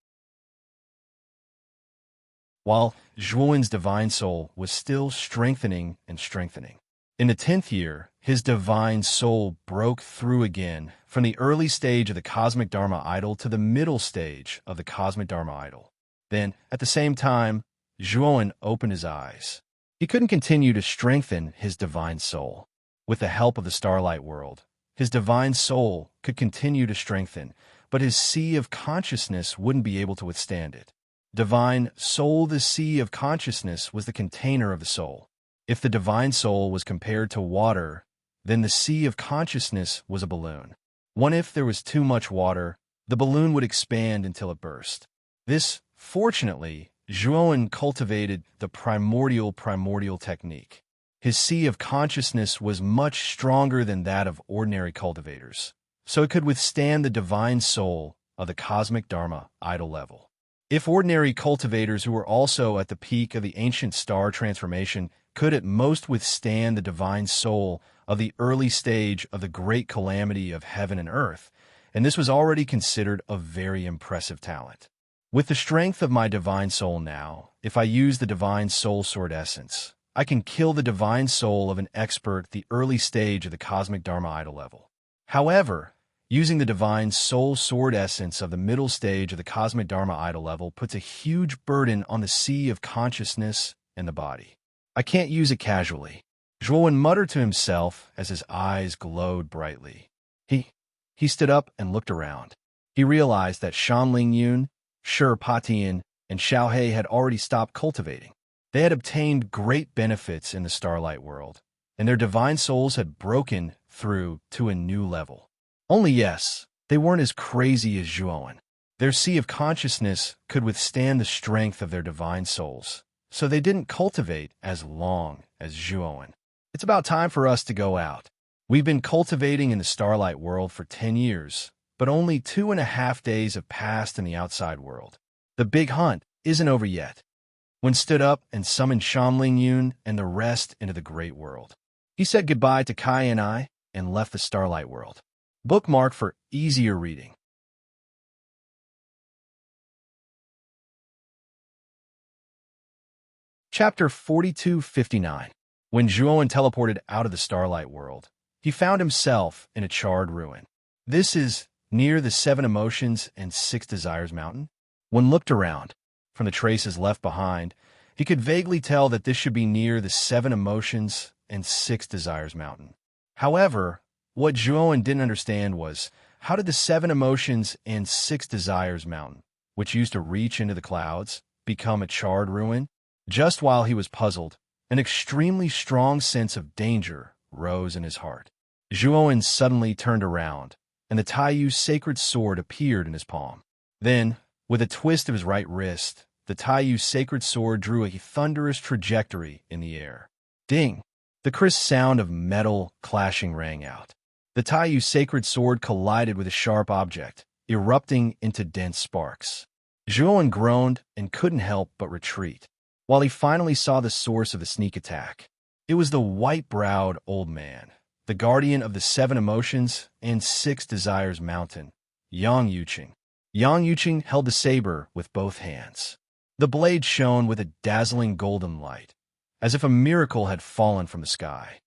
While Zhuan's divine soul was still strengthening and strengthening. In the 10th year, his divine soul broke through again from the early stage of the cosmic Dharma idol to the middle stage of the cosmic Dharma idol. Then, at the same time, Zhuan opened his eyes. He couldn't continue to strengthen his divine soul. With the help of the starlight world, his divine soul could continue to strengthen, but his sea of consciousness wouldn't be able to withstand it. Divine soul, the sea of consciousness, was the container of the soul. If the divine soul was compared to water, then the sea of consciousness was a balloon. What if there was too much water? The balloon would expand until it burst. This, fortunately, Zhuowen cultivated the primordial technique. His sea of consciousness was much stronger than that of ordinary cultivators, so it could withstand the divine soul of the cosmic Dharma idol level. If ordinary cultivators who were also at the peak of the ancient star transformation could at most withstand the divine soul of the early stage of the great calamity of heaven and earth, and this was already considered a very impressive talent. With the strength of my divine soul now, if I use the divine soul sword essence, I can kill the divine soul of an expert at the early stage of the cosmic Dharma idol level. However, using the divine soul sword essence of the middle stage of the cosmic Dharma idol level puts a huge burden on the sea of consciousness and the body. I can't use it casually. Zhuowen muttered to himself as his eyes glowed brightly. He stood up and looked around. He realized that Shanling Yun, Shi Patian, and Xiao He had already stopped cultivating. They had obtained great benefits in the starlight world, and their divine souls had broken through to a new level. Only yes, they weren't as crazy as Zhuowen. Their sea of consciousness could withstand the strength of their divine souls, so they didn't cultivate as long as Zhuowen. It's about time for us to go out. We've been cultivating in the starlight world for 10 years, but only 2.5 days have passed in the outside world. The big hunt isn't over yet. Wen stood up and summoned Shanling Yun and the rest into the great world. He said goodbye to Kai and I and left the starlight world. Bookmark for easier reading. Chapter 4259. When Zhuowen teleported out of the starlight world, he found himself in a charred ruin. This is near the 7 Emotions and 6 Desires mountain. When looked around, from the traces left behind, he could vaguely tell that this should be near the 7 Emotions and 6 Desires mountain. However, what Zhuowen didn't understand was, how did the 7 Emotions and 6 Desires mountain, which used to reach into the clouds, become a charred ruin? Just while he was puzzled, an extremely strong sense of danger rose in his heart. Zhuowen suddenly turned around, and the Taiyu sacred sword appeared in his palm. Then, with a twist of his right wrist, the Taiyu sacred sword drew a thunderous trajectory in the air. Ding! The crisp sound of metal clashing rang out. The Taiyu sacred sword collided with a sharp object, erupting into dense sparks. Zhuowen groaned and couldn't help but retreat, while he finally saw the source of the sneak attack. It was the white-browed old man, the guardian of the 7 Emotions and 6 Desires mountain, Yang Yuqing. Yang Yuqing held the saber with both hands. The blade shone with a dazzling golden light, as if a miracle had fallen from the sky.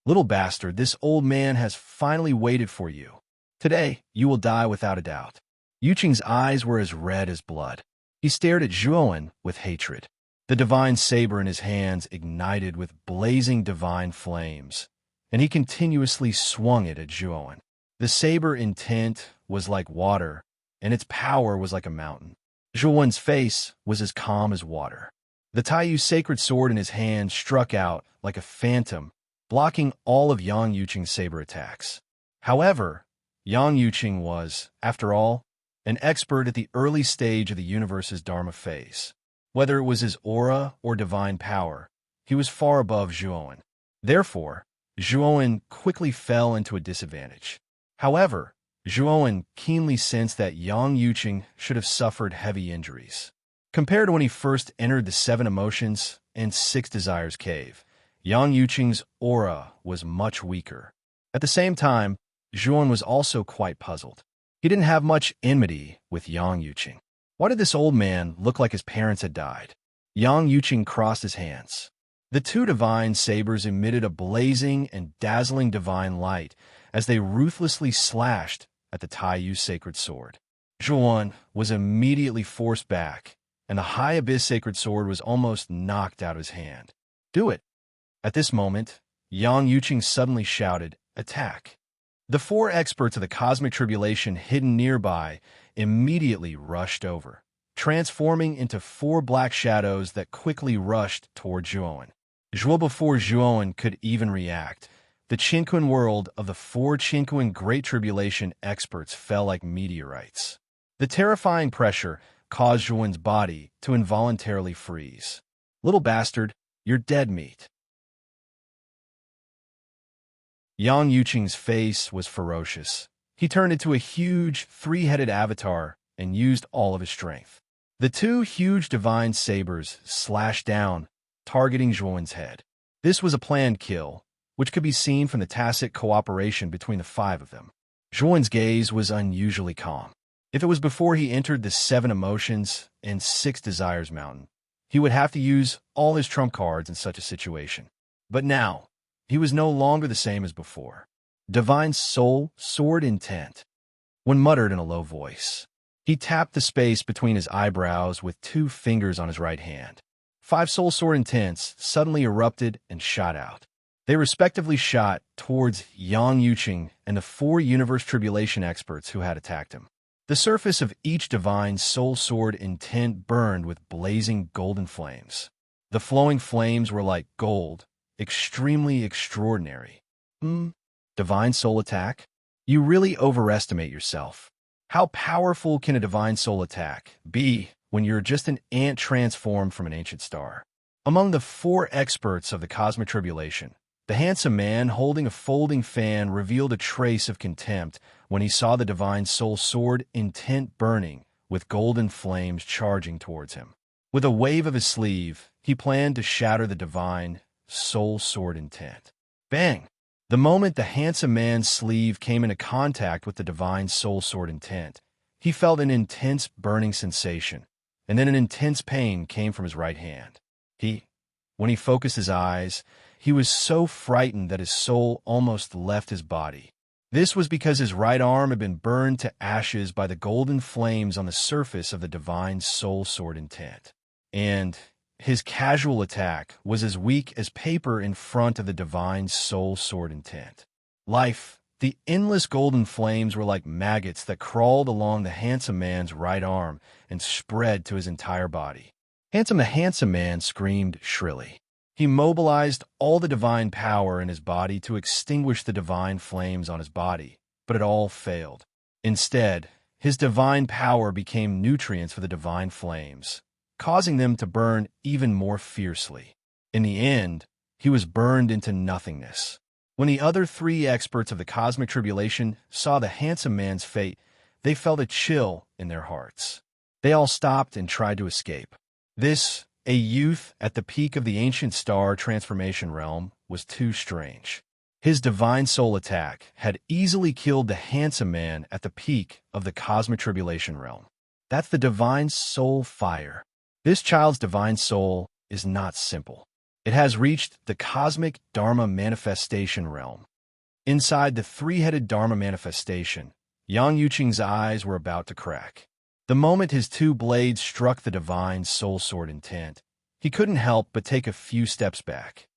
Little bastard, this old man has finally waited for you. Today, you will die without a doubt. Yuqing's eyes were as red as blood. He stared at Zhuowen with hatred. The divine saber in his hands ignited with blazing divine flames, and he continuously swung it at Zhuowen. The saber intent was like water, and its power was like a mountain. Zhuowen's face was as calm as water. The Taiyu sacred sword in his hand struck out like a phantom, blocking all of Yang Yuqing's saber attacks. However, Yang Yuqing was, after all, an expert at the early stage of the universe's Dharma phase. Whether it was his aura or divine power, he was far above Zhuowen. Therefore, Zhuowen quickly fell into a disadvantage. However, Zhuowen keenly sensed that Yang Yuqing should have suffered heavy injuries. Compared to when he first entered the 7 Emotions and 6 Desires cave, Yang Yuqing's aura was much weaker. At the same time, Zhuowen was also quite puzzled. He didn't have much enmity with Yang Yuqing. Why did this old man look like his parents had died? Yang Yuqing crossed his hands. The 2 divine sabers emitted a blazing and dazzling divine light as they ruthlessly slashed at the Taiyu sacred sword. Zhuowen was immediately forced back, and the High Abyss sacred sword was almost knocked out of his hand. Do it. At this moment, Yang Yuqing suddenly shouted, "Attack!" The four experts of the cosmic tribulation hidden nearby immediately rushed over, transforming into four black shadows that quickly rushed toward Zhuowen. Before Zhuowen could even react, the Qinquan world of the four Qinquan Great Tribulation experts fell like meteorites. The terrifying pressure caused Zhuowen's body to involuntarily freeze. "Little bastard, you're dead meat." Yang Yuqing's face was ferocious. He turned into a huge, three-headed avatar and used all of his strength. The two huge divine sabers slashed down, targeting Zhuowen's head. This was a planned kill, which could be seen from the tacit cooperation between the five of them. Zhuowen's gaze was unusually calm. If it was before he entered the 7 emotions and 6 desires mountain, he would have to use all his trump cards in such a situation. But now, he was no longer the same as before. Divine soul, sword intent. One muttered in a low voice. He tapped the space between his eyebrows with 2 fingers on his right hand. 5 soul sword intents suddenly erupted and shot out. They respectively shot towards Yang Yuqing and the 4 universe tribulation experts who had attacked him. The surface of each divine soul sword intent burned with blazing golden flames. The flowing flames were like gold, extremely extraordinary. Divine soul attack? You really overestimate yourself. How powerful can a divine soul attack be when you're just an ant transformed from an ancient star? Among the 4 experts of the cosmic tribulation, the handsome man holding a folding fan revealed a trace of contempt when he saw the divine soul sword intent burning with golden flames charging towards him. With a wave of his sleeve, he planned to shatter the divine soul sword intent. Bang! The moment the handsome man's sleeve came into contact with the divine soul sword intent, he felt an intense burning sensation, and then an intense pain came from his right hand. When he focused his eyes, he was so frightened that his soul almost left his body. This was because his right arm had been burned to ashes by the golden flames on the surface of the divine soul sword intent. And his casual attack was as weak as paper in front of the divine soul sword intent. The endless golden flames were like maggots that crawled along the handsome man's right arm and spread to his entire body. The handsome man screamed shrilly. He mobilized all the divine power in his body to extinguish the divine flames on his body, but it all failed. Instead, his divine power became nutrients for the divine flames, causing them to burn even more fiercely. In the end, he was burned into nothingness. When the other 3 experts of the cosmic tribulation saw the handsome man's fate, they felt a chill in their hearts. They all stopped and tried to escape. A youth at the peak of the ancient star transformation realm, was too strange. His divine soul attack had easily killed the handsome man at the peak of the cosmic tribulation realm. That's the divine soul fire. This child's divine soul is not simple. It has reached the cosmic Dharma manifestation realm. Inside the 3-headed Dharma manifestation, Yang Yuqing's eyes were about to crack. The moment his 2 blades struck the divine soul sword intent, he couldn't help but take a few steps back.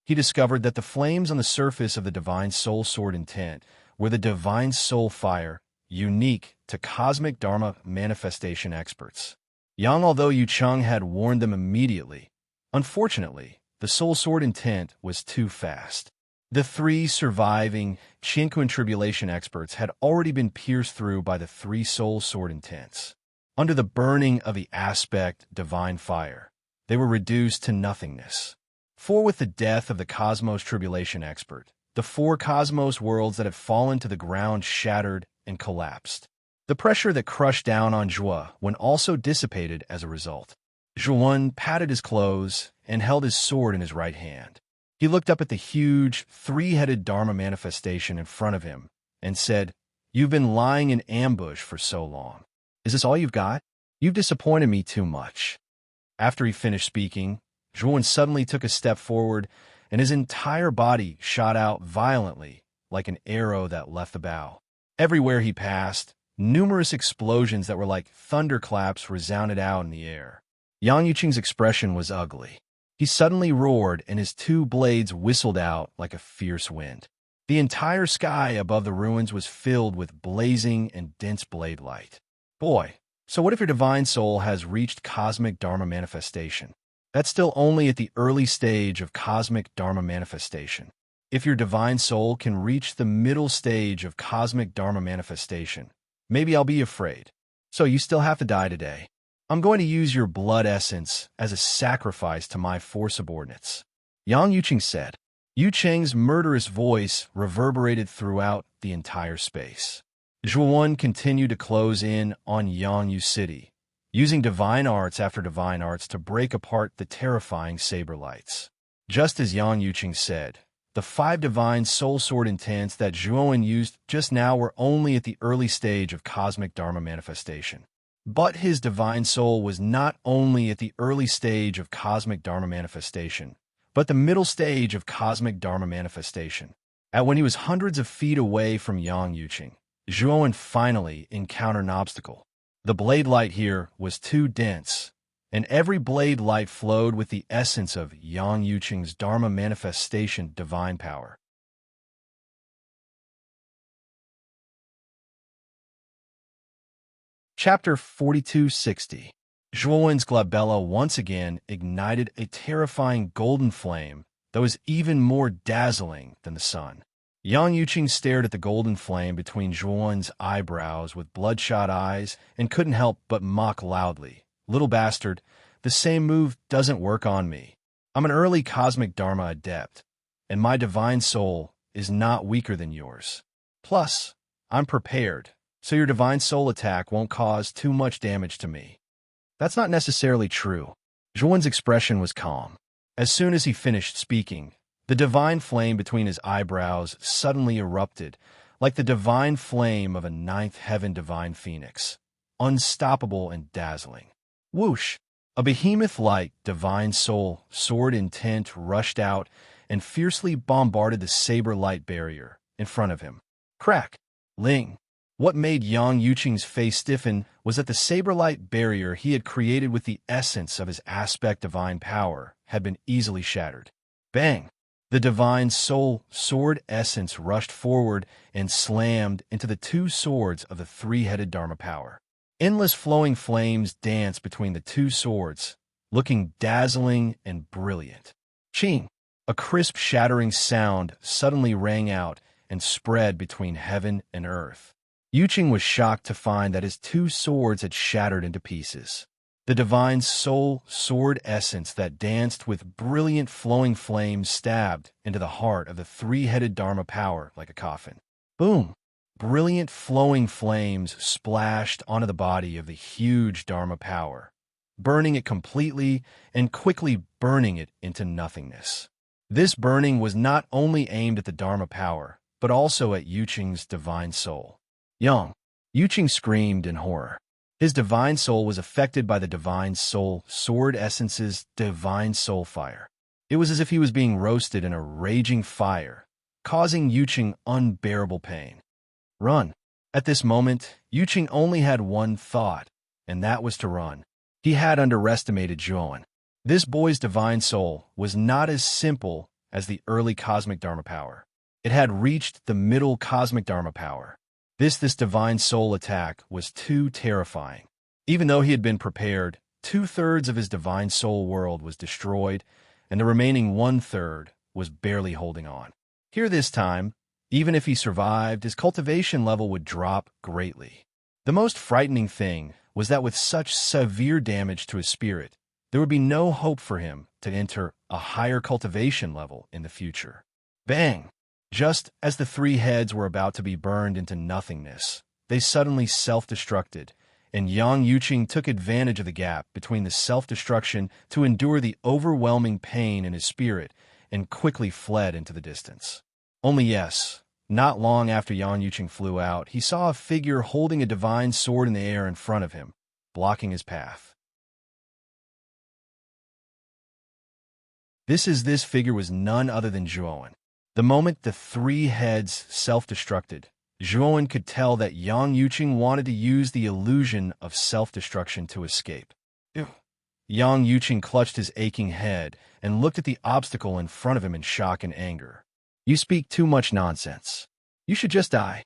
He discovered that the flames on the surface of the divine soul sword intent were the divine soul fire, unique to cosmic Dharma manifestation experts. Although Yu Cheng had warned them immediately, unfortunately, the soul sword intent was too fast. The 3 surviving Qinquan tribulation experts had already been pierced through by the 3 soul sword intents. Under the burning of the aspect divine fire, they were reduced to nothingness. For with the death of the cosmos tribulation expert, the 4 cosmos worlds that had fallen to the ground shattered and collapsed. The pressure that crushed down on Zhuowen also dissipated as a result. Zhuowen patted his clothes and held his sword in his right hand. He looked up at the huge, 3-headed Dharma manifestation in front of him and said, "You've been lying in ambush for so long. Is this all you've got? You've disappointed me too much." After he finished speaking, Zhuowen suddenly took a step forward, and his entire body shot out violently like an arrow that left the bow. Everywhere he passed, numerous explosions that were like thunderclaps resounded out in the air. Yang Yuqing's expression was ugly. He suddenly roared, and his two blades whistled out like a fierce wind. The entire sky above the ruins was filled with blazing and dense blade light. Boy, so what if your divine soul has reached cosmic Dharma manifestation? That's still only at the early stage of cosmic Dharma manifestation. If your divine soul can reach the middle stage of cosmic Dharma manifestation, maybe I'll be afraid. So you still have to die today. I'm going to use your blood essence as a sacrifice to my four subordinates. Yang Yuqing said. Yuqing's murderous voice reverberated throughout the entire space. Zhuan continued to close in on Yangyu City, using divine arts after divine arts to break apart the terrifying saber lights. Just as Yang Yuqing said, the 5 divine soul sword intents that Zhuan used just now were only at the early stage of cosmic Dharma manifestation. But his divine soul was not only at the early stage of cosmic Dharma manifestation, but the middle stage of cosmic Dharma manifestation. At when he was hundreds of feet away from Yang Yuqing, Zhuan finally encountered an obstacle. The blade light here was too dense, and every blade light flowed with the essence of Yang Yuqing's Dharma manifestation divine power. Chapter 4260. Zhuan's glabella once again ignited a terrifying golden flame that was even more dazzling than the sun. Yang Yuqing stared at the golden flame between Zhuan's eyebrows with bloodshot eyes and couldn't help but mock loudly. Little bastard, the same move doesn't work on me. I'm an early cosmic Dharma adept, and my divine soul is not weaker than yours. Plus, I'm prepared, so your divine soul attack won't cause too much damage to me. That's not necessarily true. Zhuan's expression was calm. As soon as he finished speaking, the divine flame between his eyebrows suddenly erupted, like the divine flame of a ninth heaven divine phoenix, unstoppable and dazzling. Whoosh! A behemoth-like divine soul sword intent rushed out and fiercely bombarded the saber light barrier in front of him. Crack! Ling! What made Yang Yuqing's face stiffen was that the saber-light barrier he had created with the essence of his aspect divine power had been easily shattered. Bang! The divine soul sword essence rushed forward and slammed into the 2 swords of the 3-headed Dharma power. Endless flowing flames danced between the 2 swords, looking dazzling and brilliant. Ching! A crisp shattering sound suddenly rang out and spread between heaven and earth. Yuqing was shocked to find that his 2 swords had shattered into pieces. The divine soul sword essence that danced with brilliant flowing flames stabbed into the heart of the 3-headed Dharma power like a coffin. Boom! Brilliant flowing flames splashed onto the body of the huge Dharma power, burning it completely and quickly burning it into nothingness. This burning was not only aimed at the Dharma power, but also at Yuqing's divine soul. Yang Yuqing screamed in horror. His divine soul was affected by the divine soul sword essence's divine soul fire. It was as if he was being roasted in a raging fire, causing Yuqing unbearable pain. Run! At this moment, Yuqing only had one thought, and that was to run. He had underestimated Zhuan. This boy's divine soul was not as simple as the early cosmic Dharma power. It had reached the middle cosmic Dharma power. This divine soul attack was too terrifying. Even though he had been prepared, 2/3 of his divine soul world was destroyed, and the remaining 1/3 was barely holding on. Here this time, even if he survived, his cultivation level would drop greatly. The most frightening thing was that with such severe damage to his spirit, there would be no hope for him to enter a higher cultivation level in the future. Bang! Just as the 3 heads were about to be burned into nothingness, they suddenly self-destructed, and Yang Yuqing took advantage of the gap between the self-destruction to endure the overwhelming pain in his spirit and quickly fled into the distance. Only yes, not long after Yang Yuqing flew out, he saw a figure holding a divine sword in the air in front of him, blocking his path. This figure was none other than Zhuan. The moment the 3 heads self-destructed, Zhuan could tell that Yang Yuqing wanted to use the illusion of self-destruction to escape. Yang Yuqing clutched his aching head and looked at the obstacle in front of him in shock and anger. You speak too much nonsense. You should just die.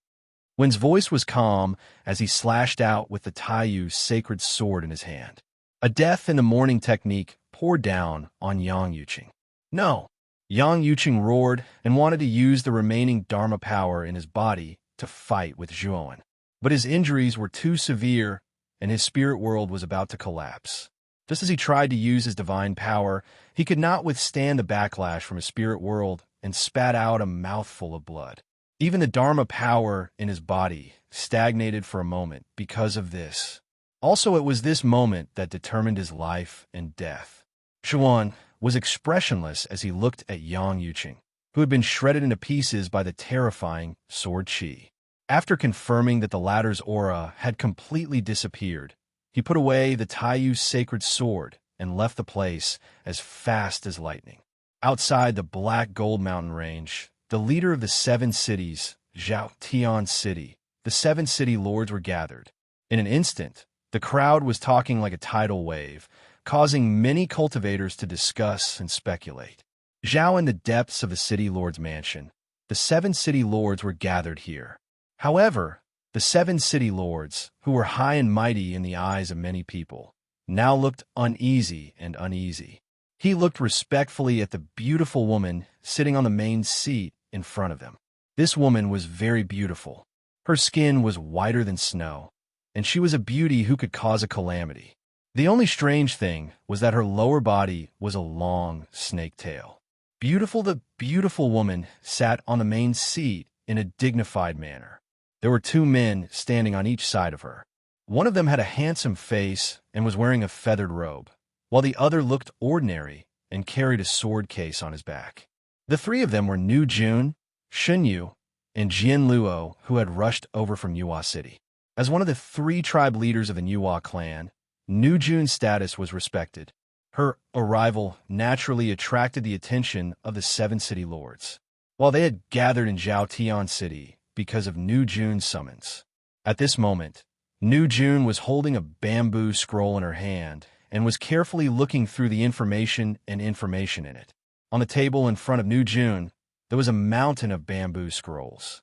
Wen's voice was calm as he slashed out with the Taiyu's sacred sword in his hand. A death in the morning technique poured down on Yang Yuqing. No! Yang Yuqing roared and wanted to use the remaining Dharma power in his body to fight with Zhuowen. But his injuries were too severe, and his spirit world was about to collapse. Just as he tried to use his divine power, he could not withstand the backlash from his spirit world and spat out a mouthful of blood. Even the Dharma power in his body stagnated for a moment because of this. Also, it was this moment that determined his life and death. Zhuowen was expressionless as he looked at Yang Yuqing, who had been shredded into pieces by the terrifying sword qi. After confirming that the latter's aura had completely disappeared, he put away the Taiyu's sacred sword and left the place as fast as lightning. Outside the Black Gold Mountain Range, the leader of the 7 cities, Zhao Tian City, the 7 city lords were gathered. In an instant, the crowd was talking like a tidal wave, causing many cultivators to discuss and speculate. Zhao in the depths of the city lord's mansion, the 7 city lords were gathered here. However, the 7 city lords, who were high and mighty in the eyes of many people, now looked uneasy and uneasy. He looked respectfully at the beautiful woman sitting on the main seat in front of them. This woman was very beautiful. Her skin was whiter than snow, and she was a beauty who could cause a calamity. The only strange thing was that her lower body was a long snake tail. The beautiful woman sat on the main seat in a dignified manner. There were 2 men standing on each side of her. One of them had a handsome face and was wearing a feathered robe, while the other looked ordinary and carried a sword case on his back. The 3 of them were Nu Jun, Shun Yu, and Jian Luo, who had rushed over from Yuhua City. As one of the 3 tribe leaders of the Yuhua clan, Nu Jun's status was respected. Her arrival naturally attracted the attention of the 7 city lords, while they had gathered in Zhaotian City because of Nu Jun's summons. At this moment, Nu Jun was holding a bamboo scroll in her hand and was carefully looking through the information in it. On the table in front of Nu Jun, there was a mountain of bamboo scrolls.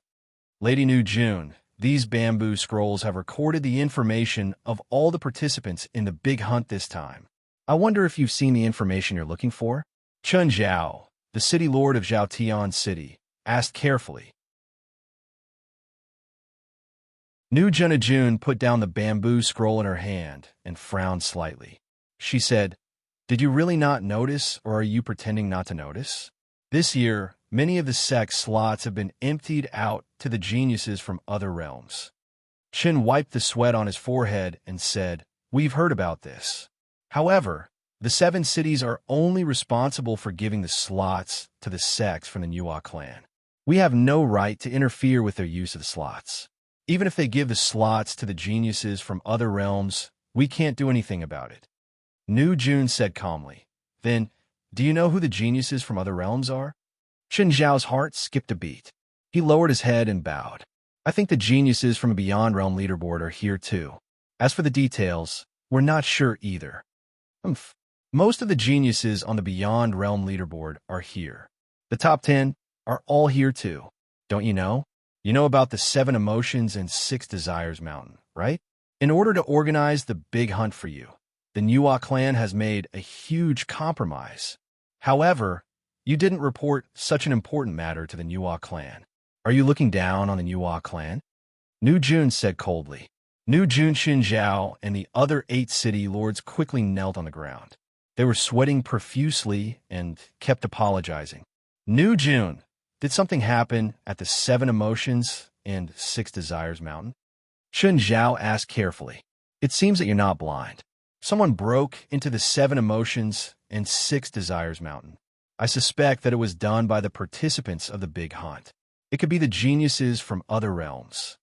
Lady Nu Jun, these bamboo scrolls have recorded the information of all the participants in the big hunt this time. I wonder if you've seen the information you're looking for? Chun Zhao, the city lord of Zhaotian City, asked carefully. Nu Jun put down the bamboo scroll in her hand and frowned slightly. She said, "Did you really not notice, or are you pretending not to notice? This year, many of the sect's slots have been emptied out to the geniuses from other realms." Qin wiped the sweat on his forehead and said, "We've heard about this. However, the 7 cities are only responsible for giving the slots to the sects from the Yuhua clan. We have no right to interfere with their use of the slots. Even if they give the slots to the geniuses from other realms, we can't do anything about it." Nu Jun said calmly, "Then, do you know who the geniuses from other realms are?" Qin Zhao's heart skipped a beat. He lowered his head and bowed. "I think the geniuses from a Beyond Realm leaderboard are here too. As for the details, we're not sure either." Most of the geniuses on the Beyond Realm leaderboard are here. The top 10 are all here too. Don't you know? You know about the 7 emotions and 6 desires mountain, right? In order to organize the big hunt for you, the Yuhua clan has made a huge compromise. However, you didn't report such an important matter to the Yuhua clan. Are you looking down on the Yuhua clan? Nu Jun said coldly. Nu Jun, Xin Zhao, and the other 8 city lords quickly knelt on the ground. They were sweating profusely and kept apologizing. Nu Jun, did something happen at the 7 emotions and 6 desires mountain? Shun Zhao asked carefully. It seems that you're not blind. Someone broke into the 7 emotions and 6 desires mountain. I suspect that it was done by the participants of the big hunt. It could be the geniuses from other realms.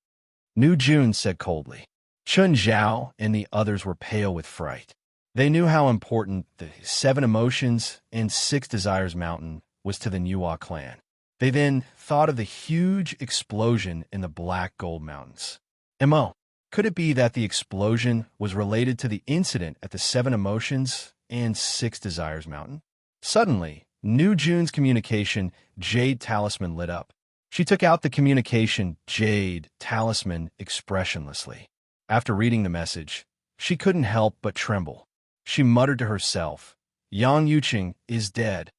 Nu Jun said coldly. Chun Zhao and the others were pale with fright. They knew how important the 7 emotions and 6 desires mountain was to the Yuhua clan. They then thought of the huge explosion in the Black Gold Mountains. Could it be that the explosion was related to the incident at the 7 emotions and 6 Desires Mountain. Suddenly, New June's communication Jade Talisman lit up. She took out the communication Jade Talisman expressionlessly. After reading the message, she couldn't help but tremble. She muttered to herself, Yang Yuqing is dead.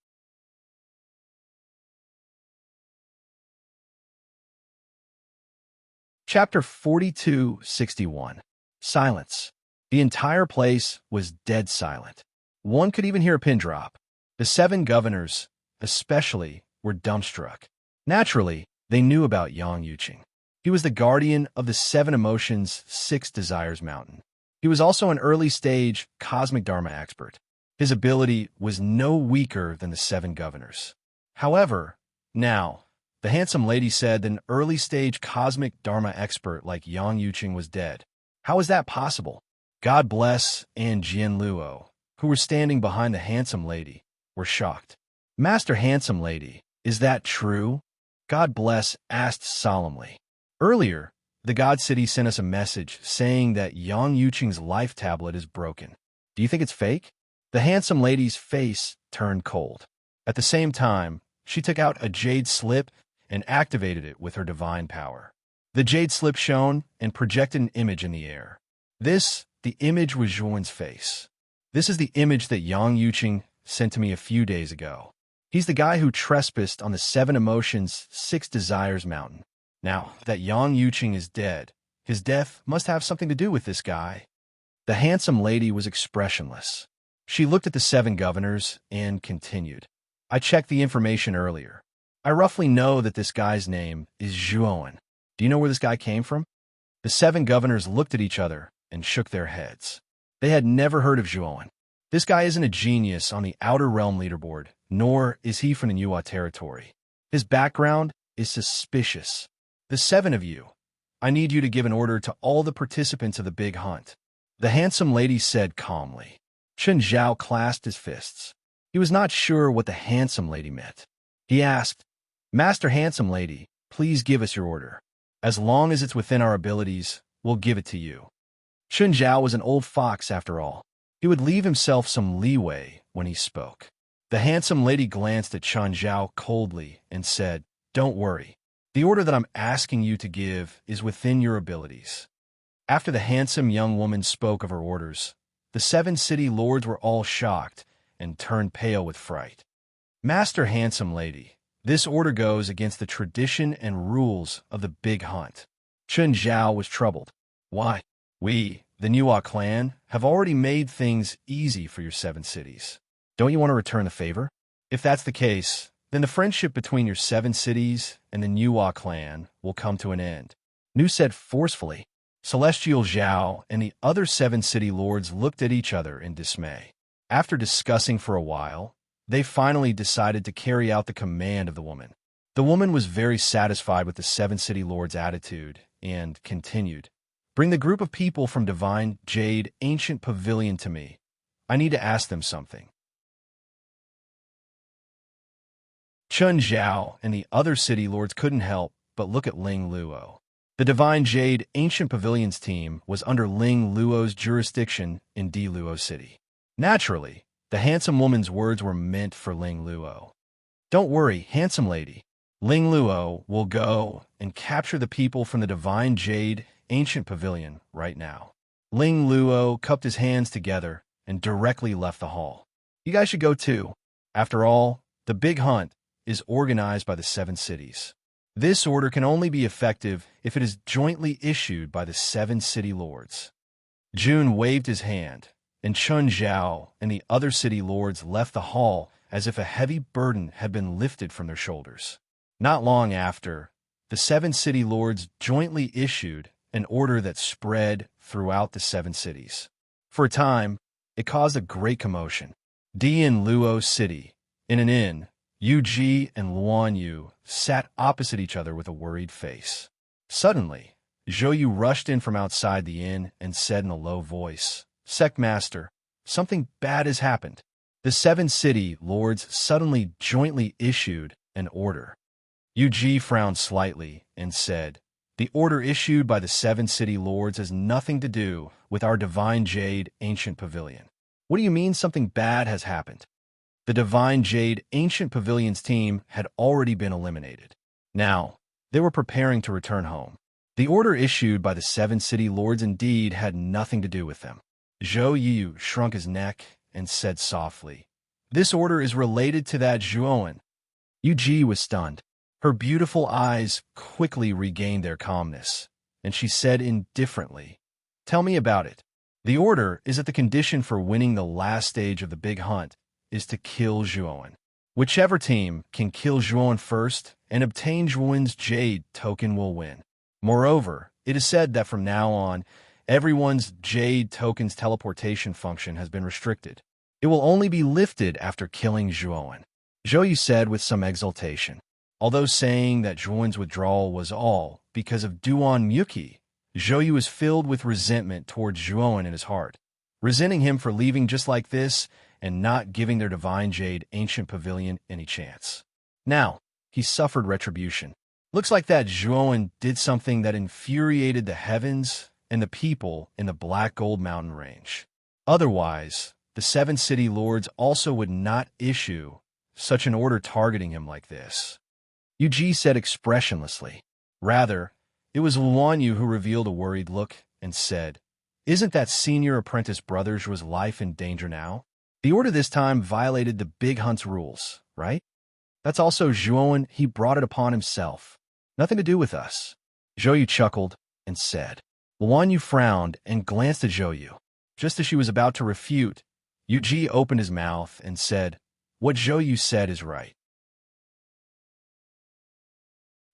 Chapter 4261. Silence. The entire place was dead silent. One could even hear a pin drop. The 7 governors, especially, were dumbstruck. Naturally, they knew about Yang Yuqing. He was the guardian of the 7 emotions, 6 Desires Mountain. He was also an early-stage cosmic Dharma expert. His ability was no weaker than the 7 governors. However, now, the handsome lady said that an early-stage cosmic Dharma expert like Yang Yuqing was dead. How is that possible? God bless and Jian Luo, who were standing behind the handsome lady, were shocked. Master Handsome Lady, is that true? God bless asked solemnly. Earlier, the God City sent us a message saying that Yang Yuqing's life tablet is broken. Do you think it's fake? The handsome lady's face turned cold. At the same time, she took out a jade slip and activated it with her divine power. The jade slip shone and projected an image in the air. The image was Zhuan's face. This is the image that Yang Yuqing sent to me a few days ago. He's the guy who trespassed on the 7 emotions, 6 Desires Mountain. Now that Yang Yuqing is dead, his death must have something to do with this guy. The handsome lady was expressionless. She looked at the 7 governors and continued. I checked the information earlier. I roughly know that this guy's name is Zhuan. Do you know where this guy came from? The 7 governors looked at each other and shook their heads. They had never heard of Zhuan. This guy isn't a genius on the Outer Realm leaderboard, nor is he from the Nuwa territory. His background is suspicious. The 7 of you, I need you to give an order to all the participants of the big hunt. The handsome lady said calmly. Chen Zhao clasped his fists. He was not sure what the handsome lady meant. He asked, Master Handsome Lady, please give us your order. As long as it's within our abilities, we'll give it to you. Chen Zhao was an old fox after all. He would leave himself some leeway when he spoke. The handsome lady glanced at Chen Zhao coldly and said, Don't worry. The order that I'm asking you to give is within your abilities. After the handsome young woman spoke of her orders, the 7 city lords were all shocked and turned pale with fright. Master Handsome Lady, this order goes against the tradition and rules of the big hunt. Chen Zhao was troubled. Why? We, the Nuwa clan, have already made things easy for your 7 cities. Don't you want to return the favor? If that's the case, then the friendship between your 7 cities and the Nuwa clan will come to an end. Nu said forcefully. Celestial Zhao and the other 7 city lords looked at each other in dismay. After discussing for a while, they finally decided to carry out the command of the woman. The woman was very satisfied with the 7 city lords' attitude and continued. Bring the group of people from Divine Jade Ancient Pavilion to me. I need to ask them something. Chen Zhao and the other city lords couldn't help but look at Ling Luo. The Divine Jade Ancient Pavilions team was under Ling Luo's jurisdiction in Di Luo City. Naturally, the handsome woman's words were meant for Ling Luo. Don't worry, handsome lady. Ling Luo will go and capture the people from the Divine Jade Ancient Pavilion right now. Ling Luo cupped his hands together and directly left the hall. You guys should go too. After all, the big hunt is organized by the 7 cities. This order can only be effective if it is jointly issued by the 7 city lords. Jun waved his hand, and Chen Zhao and the other city lords left the hall as if a heavy burden had been lifted from their shoulders. Not long after, the 7 city lords jointly issued an order that spread throughout the 7 cities. For a time, it caused a great commotion. Dian Luo City, in an inn, Yu Ji and Luan Yu sat opposite each other with a worried face. Suddenly, Zhou Yu rushed in from outside the inn and said in a low voice, Sect Master, something bad has happened. The 7 city lords suddenly jointly issued an order. Yu Ji frowned slightly and said, The order issued by the 7 city lords has nothing to do with our Divine Jade Ancient Pavilion. What do you mean something bad has happened? The Divine Jade Ancient Pavilion's team had already been eliminated. Now, they were preparing to return home. The order issued by the 7 city lords indeed had nothing to do with them. Zhou Yu shrunk his neck and said softly, "This order is related to that Zhuoan." Yu Ji was stunned. Her beautiful eyes quickly regained their calmness, and she said indifferently, "Tell me about it." The order is that the condition for winning the last stage of the big hunt is to kill Zhuoan. Whichever team can kill Zhuoan first and obtain Zhuoan's Jade token will win. Moreover, it is said that from now on, everyone's Jade token's teleportation function has been restricted. It will only be lifted after killing Zhuoan. Zhou Yu said with some exultation. Although saying that Zhuoan's withdrawal was all because of Duan Muki, Zhou Yu was filled with resentment towards Zhuoan in his heart, resenting him for leaving just like this and not giving their Divine Jade Ancient Pavilion any chance. Now, he suffered retribution. Looks like that Zhuoan did something that infuriated the heavens and the people in the Black Gold Mountain Range. Otherwise, the 7 city lords also would not issue such an order targeting him like this. Yu Ji said expressionlessly. Rather, it was Luan Yu who revealed a worried look and said, "Isn't that senior apprentice brother Zhuo's life in danger now? The order this time violated the Big Hunt's rules, right? That's also Zhuoan, he brought it upon himself. Nothing to do with us." Zhou Yu chuckled and said. Luan Yu frowned and glanced at Zhou Yu. Just as she was about to refute, Yu Ji opened his mouth and said, "What Zhou Yu said is right.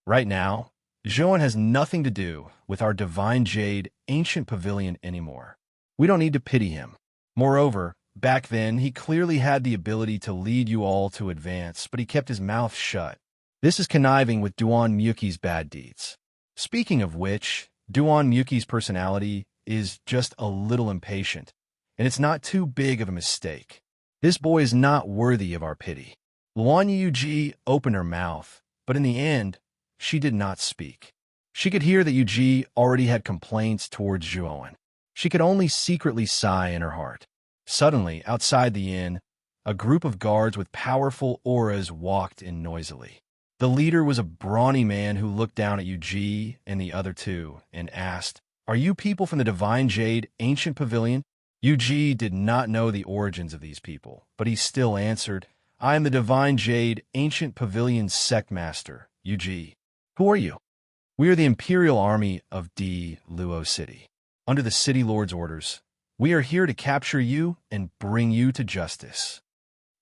Right now, Zhuoan has nothing to do with our Divine Jade Ancient Pavilion anymore. We don't need to pity him. Moreover, back then, he clearly had the ability to lead you all to advance, but he kept his mouth shut. This is conniving with Duan Muki's bad deeds. Speaking of which, Duan Muki's personality is just a little impatient, and it's not too big of a mistake. This boy is not worthy of our pity." Luan Yu Ji opened her mouth, but in the end, she did not speak. She could hear that Yu Ji already had complaints towards Zhuoan. She could only secretly sigh in her heart. Suddenly, outside the inn, a group of guards with powerful auras walked in noisily. The leader was a brawny man who looked down at Yu Ji and the other two and asked, "Are you people from the Divine Jade Ancient Pavilion?" Yu Ji did not know the origins of these people, but he still answered, "I am the Divine Jade Ancient Pavilion's sect master, Yu Ji. Who are you?" "We are the Imperial Army of D. Luo City. Under the City Lord's orders, we are here to capture you and bring you to justice."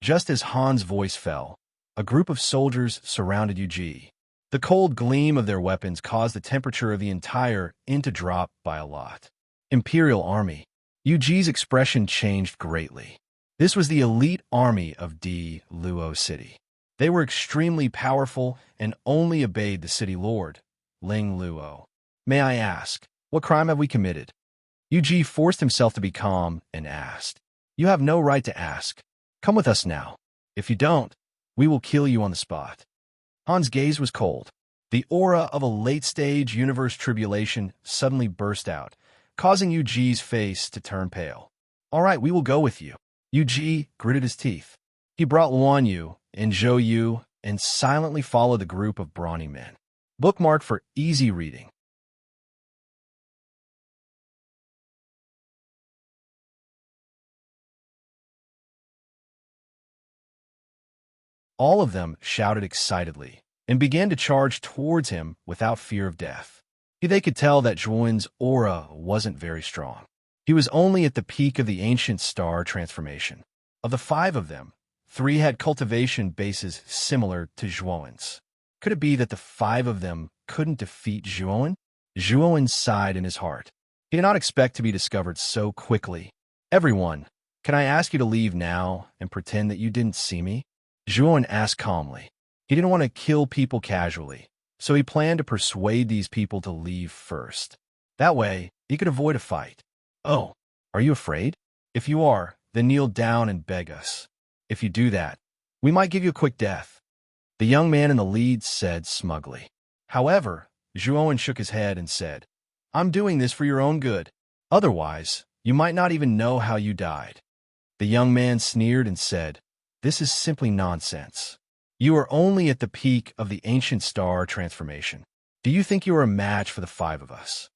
Just as Han's voice fell, a group of soldiers surrounded Yu Ji. The cold gleam of their weapons caused the temperature of the entire inn to drop by a lot. Imperial Army. Yu Ji's expression changed greatly. This was the elite army of D. Luo City. They were extremely powerful and only obeyed the city lord, Ling Luo. "May I ask, what crime have we committed?" Yu Ji forced himself to be calm and asked. "You have no right to ask. Come with us now. If you don't, we will kill you on the spot." Han's gaze was cold. The aura of a late-stage universe tribulation suddenly burst out, causing Yu Ji's face to turn pale. "All right, we will go with you." Yu Ji gritted his teeth. He brought Luan Yu and Zhou Yu and silently followed the group of brawny men. Bookmark for easy reading. All of them shouted excitedly and began to charge towards him without fear of death. They could tell that Zhuoan's aura wasn't very strong. He was only at the peak of the ancient star transformation. Of the 5 of them, 3 had cultivation bases similar to Zhuoan's. Could it be that the 5 of them couldn't defeat Zhuoan? Zhuoan sighed in his heart. He did not expect to be discovered so quickly. "Everyone, can I ask you to leave now and pretend that you didn't see me?" Zhuoan asked calmly. He didn't want to kill people casually, so he planned to persuade these people to leave first. That way, he could avoid a fight. "Oh, are you afraid? If you are, then kneel down and beg us. If you do that, we might give you a quick death," the young man in the lead said smugly. However, Zhuoan shook his head and said, "I'm doing this for your own good. Otherwise, you might not even know how you died." The young man sneered and said, "This is simply nonsense. You are only at the peak of the ancient star transformation. Do you think you are a match for the five of us?"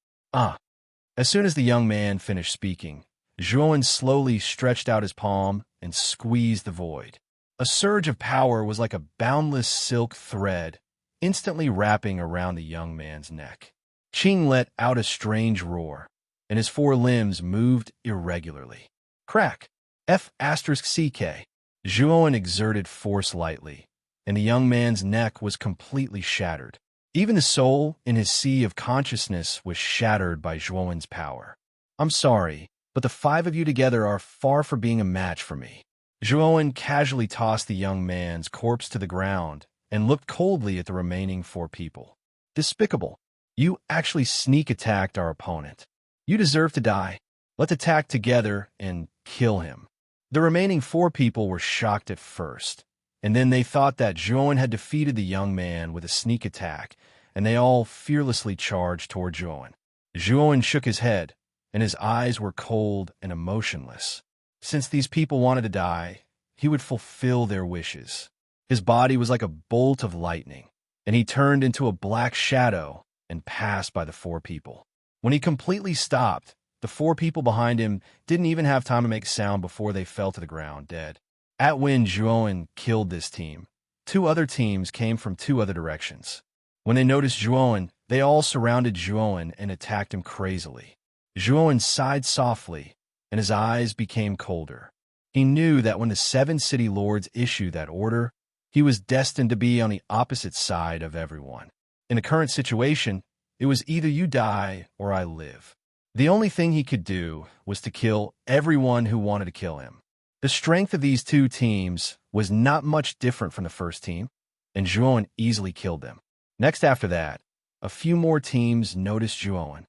As soon as the young man finished speaking, Zhuan slowly stretched out his palm and squeezed the void. A surge of power was like a boundless silk thread, instantly wrapping around the young man's neck. Qing let out a strange roar, and his four limbs moved irregularly. Crack! F***CK. Zhuan exerted force lightly, and the young man's neck was completely shattered. Even the soul in his sea of consciousness was shattered by Zhuan's power. "I'm sorry, but the five of you together are far from being a match for me." Zhuan casually tossed the young man's corpse to the ground and looked coldly at the remaining four people. "Despicable. You actually sneak attacked our opponent. You deserve to die. Let's attack together and kill him." The remaining four people were shocked at first, and then they thought that Zhuan had defeated the young man with a sneak attack, and they all fearlessly charged toward Zhuan. Zhuan shook his head, and his eyes were cold and emotionless. Since these people wanted to die, he would fulfill their wishes. His body was like a bolt of lightning, and he turned into a black shadow and passed by the four people. When he completely stopped, the four people behind him didn't even have time to make sound before they fell to the ground, dead. When Zhuan killed this team, two other teams came from two other directions. When they noticed Zhuan, they all surrounded Zhuan and attacked him crazily. Zhuan sighed softly, and his eyes became colder. He knew that when the seven city lords issued that order, he was destined to be on the opposite side of everyone. In the current situation, it was either you die or I live. The only thing he could do was to kill everyone who wanted to kill him. The strength of these two teams was not much different from the first team, and Zhuan easily killed them. Next after that, a few more teams noticed Zhuan.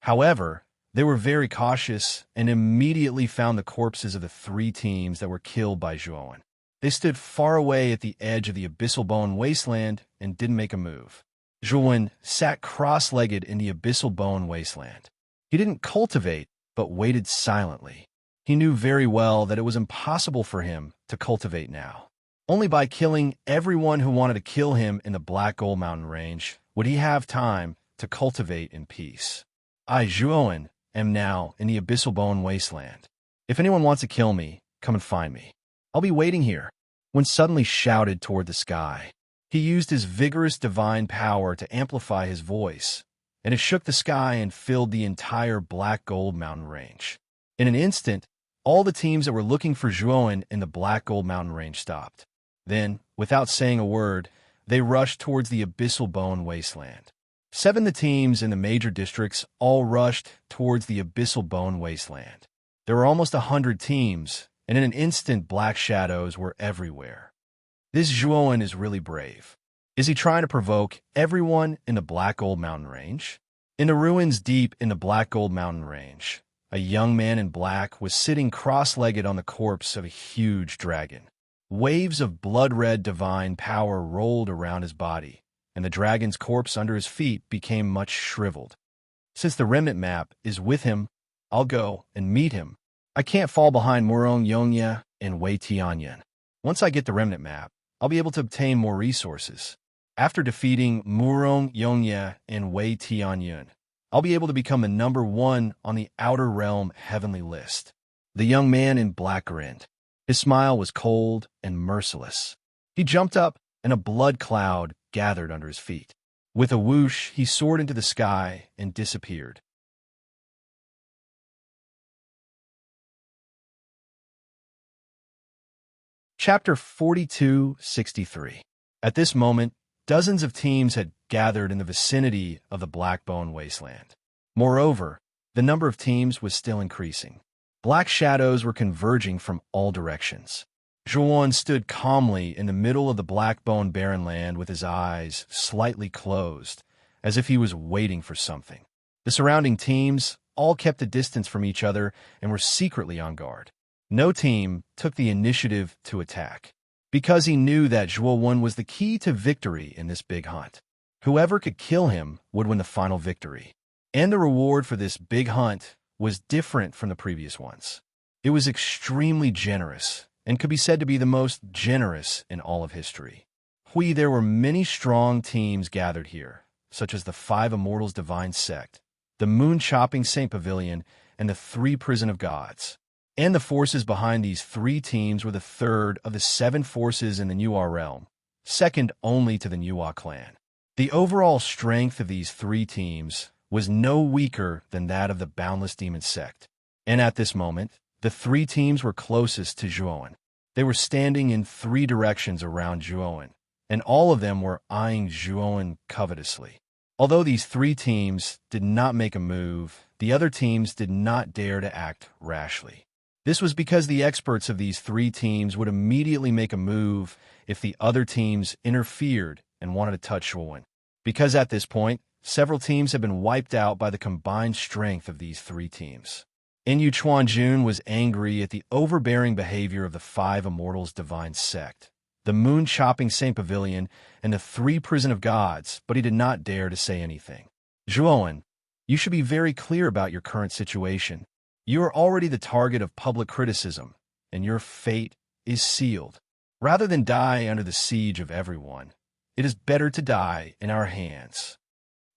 However, they were very cautious and immediately found the corpses of the three teams that were killed by Zhuan. They stood far away at the edge of the abyssal bone wasteland and didn't make a move. Zhuan sat cross-legged in the abyssal bone wasteland. He didn't cultivate, but waited silently. He knew very well that it was impossible for him to cultivate now. Only by killing everyone who wanted to kill him in the Black Gold Mountain range would he have time to cultivate in peace. I, Zhuan, am now in the abyssal bone wasteland. If anyone wants to kill me, come and find me. I'll be waiting here. When suddenly shouted toward the sky. He used his vigorous divine power to amplify his voice, and it shook the sky and filled the entire Black Gold Mountain range. In an instant, all the teams that were looking for Zhuan in the Black Gold Mountain range stopped. Then, without saying a word, they rushed towards the abyssal bone wasteland. 7 of the teams in the major districts all rushed towards the abyssal bone wasteland. There were almost 100 teams, and in an instant black shadows were everywhere. This Zhuan is really brave. Is he trying to provoke everyone in the Black Gold Mountain range? In the ruins deep in the Black Gold Mountain range, a young man in black was sitting cross-legged on the corpse of a huge dragon. Waves of blood-red divine power rolled around his body, and the dragon's corpse under his feet became much shriveled. Since the remnant map is with him, I'll go and meet him. I can't fall behind Murong Yongye and Wei Tianyan. Once I get the remnant map, I'll be able to obtain more resources. After defeating Murong Yongye and Wei Tianyan, I'll be able to become the number 1 on the Outer Realm Heavenly list. The young man in black grinned. His smile was cold and merciless. He jumped up, and a blood cloud gathered under his feet. With a whoosh, he soared into the sky and disappeared. Chapter 4263. At this moment, dozens of teams had gathered in the vicinity of the Blackbone Wasteland. Moreover, the number of teams was still increasing. Black shadows were converging from all directions. Zhuan stood calmly in the middle of the Blackbone barren land with his eyes slightly closed, as if he was waiting for something. The surrounding teams all kept a distance from each other and were secretly on guard. No team took the initiative to attack, because he knew that Zhuan was the key to victory in this big hunt. Whoever could kill him would win the final victory. And the reward for this big hunt was different from the previous ones. It was extremely generous and could be said to be the most generous in all of history. There were many strong teams gathered here, such as the 5 Immortals Divine Sect, the Moon-Chopping Saint Pavilion, and the 3 Prison of Gods. And the forces behind these 3 teams were the third of the 7 forces in the Nuwa realm, second only to the Nuwa clan. The overall strength of these 3 teams was no weaker than that of the Boundless Demon Sect. And at this moment, the 3 teams were closest to Zhuowen. They were standing in 3 directions around Zhuowen, and all of them were eyeing Zhuowen covetously. Although these 3 teams did not make a move, the other teams did not dare to act rashly. This was because the experts of these 3 teams would immediately make a move if the other teams interfered and wanted to touch Zhuowen. Because at this point, several teams had been wiped out by the combined strength of these 3 teams. Yu Chuanjun was angry at the overbearing behavior of the 5 Immortals Divine Sect, the Moon-Chopping Saint Pavilion, and the 3 Prison of Gods, but he did not dare to say anything. Zhuowen, you should be very clear about your current situation. You are already the target of public criticism, and your fate is sealed. Rather than die under the siege of everyone, it is better to die in our hands.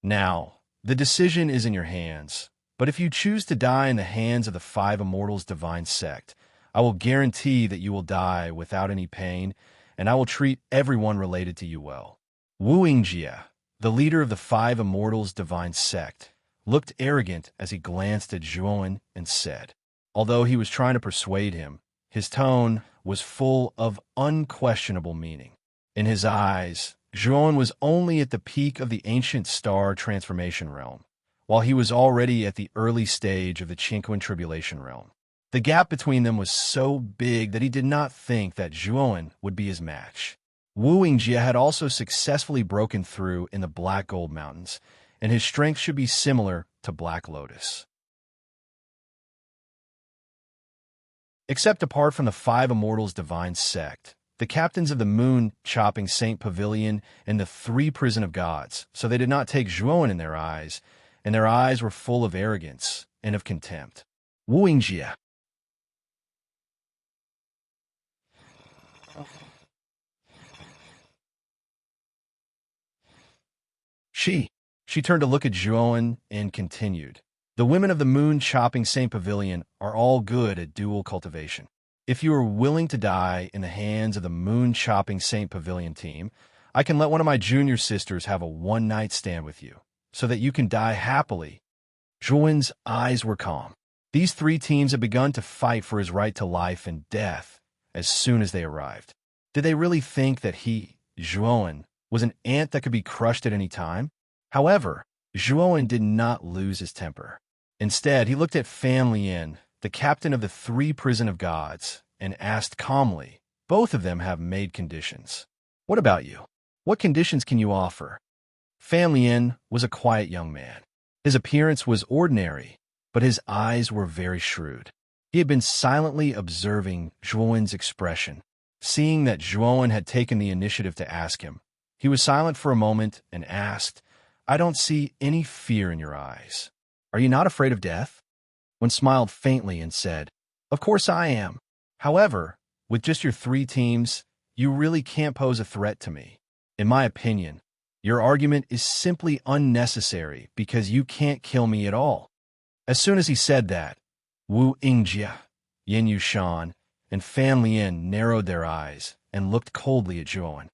Now, the decision is in your hands, but if you choose to die in the hands of the 5 Immortals Divine Sect, I will guarantee that you will die without any pain, and I will treat everyone related to you well. Wu Yingjie, the leader of the 5 Immortals Divine Sect, looked arrogant as he glanced at Zhuowen and said, although he was trying to persuade him, his tone was full of unquestionable meaning. In his eyes, Zhuowen was only at the peak of the ancient star transformation realm, while he was already at the early stage of the Qingquan tribulation realm. The gap between them was so big that he did not think that Zhuowen would be his match. Wu Yingjie had also successfully broken through in the Black Gold Mountains, and his strength should be similar to Black Lotus. Except apart from the 5 Immortals Divine Sect, the captains of the Moon-Chopping Saint Pavilion and the 3 Prison of Gods, so they did not take Zhuowen in their eyes, and their eyes were full of arrogance and of contempt. Wu Yingjie. She turned to look at Zhuowen and continued, the women of the Moon-Chopping Saint Pavilion are all good at dual cultivation. If you are willing to die in the hands of the Moon-Chopping Saint Pavilion team, I can let one of my junior sisters have a one-night stand with you, so that you can die happily. Zhuowen's eyes were calm. These 3 teams had begun to fight for his right to life and death as soon as they arrived. Did they really think that he, Zhuowen, was an ant that could be crushed at any time? However, Zhuowen did not lose his temper. Instead, he looked at Fan Lian, the captain of the 3 Prison of Gods, and asked calmly, both of them have made conditions. What about you? What conditions can you offer? Fan Lian was a quiet young man. His appearance was ordinary, but his eyes were very shrewd. He had been silently observing Zhuowen's expression. Seeing that Zhuowen had taken the initiative to ask him, he was silent for a moment and asked, I don't see any fear in your eyes. Are you not afraid of death? One smiled faintly and said, Of course I am. However, with just your 3 teams, you really can't pose a threat to me. In my opinion, your argument is simply unnecessary because you can't kill me at all. As soon as he said that, Wu Yingjie, Yin Yushan, and Fan Lian narrowed their eyes and looked coldly at Zhuowen.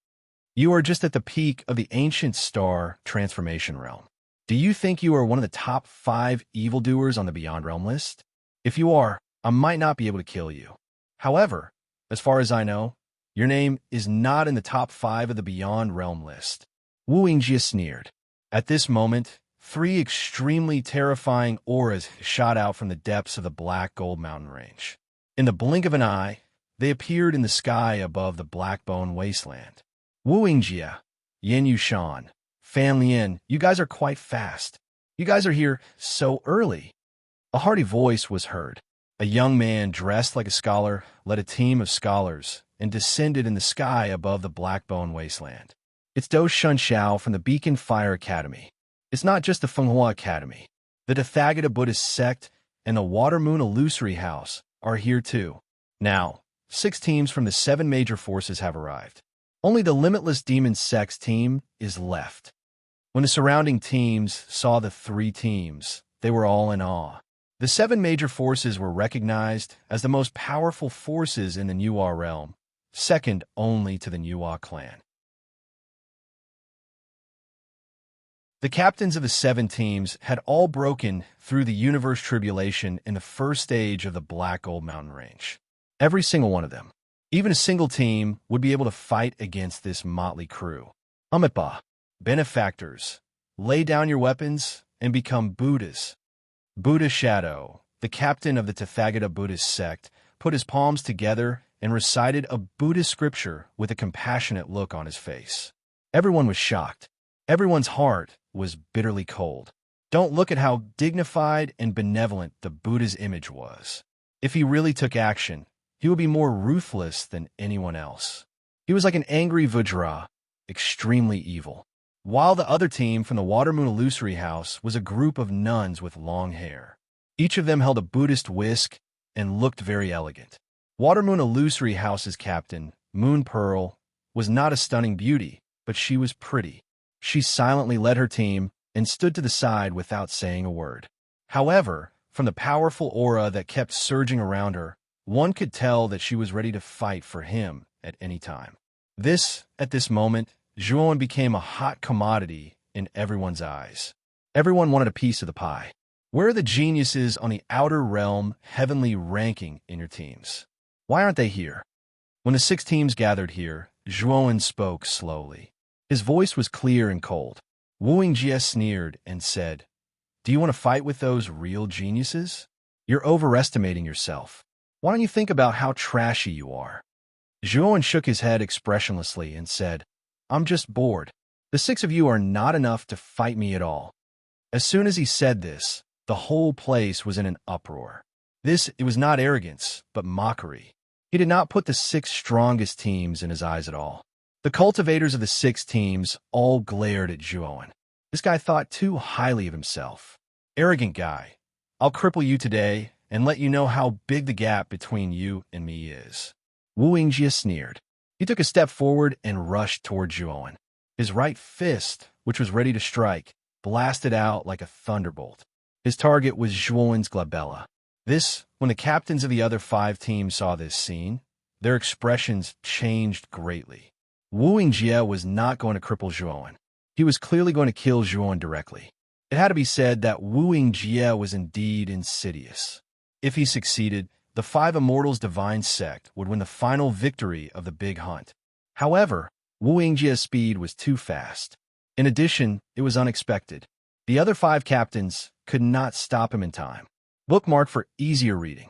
You are just at the peak of the ancient star transformation realm. Do you think you are one of the top 5 evildoers on the Beyond Realm list? If you are, I might not be able to kill you. However, as far as I know, your name is not in the top 5 of the Beyond Realm list. Wu Yingjie sneered. At this moment, 3 extremely terrifying auras shot out from the depths of the Black Gold Mountain range. In the blink of an eye, they appeared in the sky above the Blackbone Wasteland. Wu Yingjie, Yin Yushan, Fan Lian, you guys are quite fast. You guys are here so early. A hearty voice was heard. A young man dressed like a scholar led a team of scholars and descended in the sky above the Blackbone Wasteland. It's Do Shunxiao from the Beacon Fire Academy. It's not just the Fenghua Academy. The Tathagata Buddhist sect and the Water Moon Illusory House are here too. Now, 6 teams from the 7 major forces have arrived. Only the Limitless Demon Sex team is left. When the surrounding teams saw the 3 teams, they were all in awe. The 7 major forces were recognized as the most powerful forces in the Nuwa realm, second only to the Nuwa clan. The captains of the 7 teams had all broken through the universe tribulation in the first stage of the Black Gold Mountain Range. Every single one of them. Even a single team would be able to fight against this motley crew. Amitba, benefactors, lay down your weapons and become Buddhas. Buddha Shadow, the captain of the Tathagata Buddhist sect, put his palms together and recited a Buddhist scripture with a compassionate look on his face. Everyone was shocked. Everyone's heart was bitterly cold. Don't look at how dignified and benevolent the Buddha's image was. If he really took action, he would be more ruthless than anyone else. He was like an angry Vajra, extremely evil. While the other team from the Water Moon Illusory House was a group of nuns with long hair. Each of them held a Buddhist whisk and looked very elegant. Water Moon Illusory House's captain, Moon Pearl, was not a stunning beauty, but she was pretty. She silently led her team and stood to the side without saying a word. However, from the powerful aura that kept surging around her, one could tell that she was ready to fight for him at any time. At this moment, Zhuan became a hot commodity in everyone's eyes. Everyone wanted a piece of the pie. Where are the geniuses on the outer realm heavenly ranking in your teams? Why aren't they here? When the 6 teams gathered here, Zhuan spoke slowly. His voice was clear and cold. Wu Yingjie sneered and said, "Do you want to fight with those real geniuses? You're overestimating yourself. Why don't you think about how trashy you are?" Zhuan shook his head expressionlessly and said, "I'm just bored. The 6 of you are not enough to fight me at all." As soon as he said this, the whole place was in an uproar. It was not arrogance, but mockery. He did not put the 6 strongest teams in his eyes at all. The cultivators of the 6 teams all glared at Zhuan. This guy thought too highly of himself. Arrogant guy. I'll cripple you today and let you know how big the gap between you and me is. Wu Yingjie sneered. He took a step forward and rushed toward Zhuan. His right fist, which was ready to strike, blasted out like a thunderbolt. His target was Zhuan's glabella. When the captains of the other 5 teams saw this scene, their expressions changed greatly. Wu Yingjie was not going to cripple Zhuan. He was clearly going to kill Zhuan directly. It had to be said that Wu Yingjie was indeed insidious. If he succeeded, the 5 Immortals' divine sect would win the final victory of the big hunt. However, Wu Yingjie's speed was too fast. In addition, it was unexpected. The other 5 captains could not stop him in time. Bookmark for easier reading.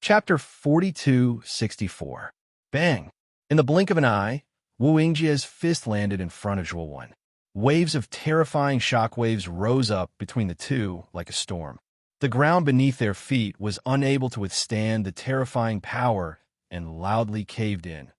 Chapter 4264. Bang! In the blink of an eye, Wu Yingjie's fist landed in front of Zhuan. Waves of terrifying shockwaves rose up between the two like a storm. The ground beneath their feet was unable to withstand the terrifying power and loudly caved in,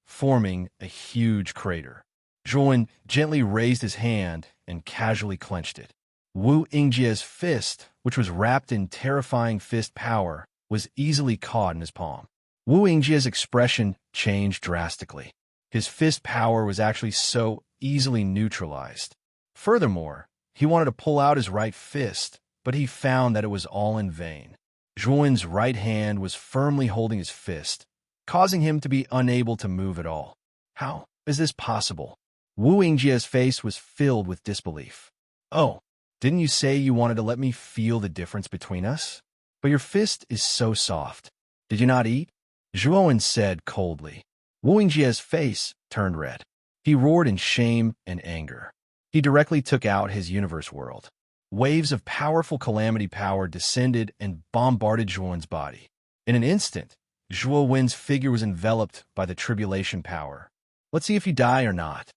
forming a huge crater. Zhuan gently raised his hand and casually clenched it. Wu Yingjie's fist, which was wrapped in terrifying fist power, was easily caught in his palm. Wu Yingjie's expression changed drastically. His fist power was actually so easily neutralized. Furthermore, he wanted to pull out his right fist, but he found that it was all in vain. Zhuan's right hand was firmly holding his fist, causing him to be unable to move at all. How is this possible? Wu Yingjie's face was filled with disbelief. "Oh, didn't you say you wanted to let me feel the difference between us? But your fist is so soft. Did you not eat?" Zhuan said coldly. Wu Yingjie's face turned red. He roared in shame and anger. He directly took out his universe world. Waves of powerful calamity power descended and bombarded Zhuan's body. In an instant, Zhuan's figure was enveloped by the tribulation power. "Let's see if you die or not,"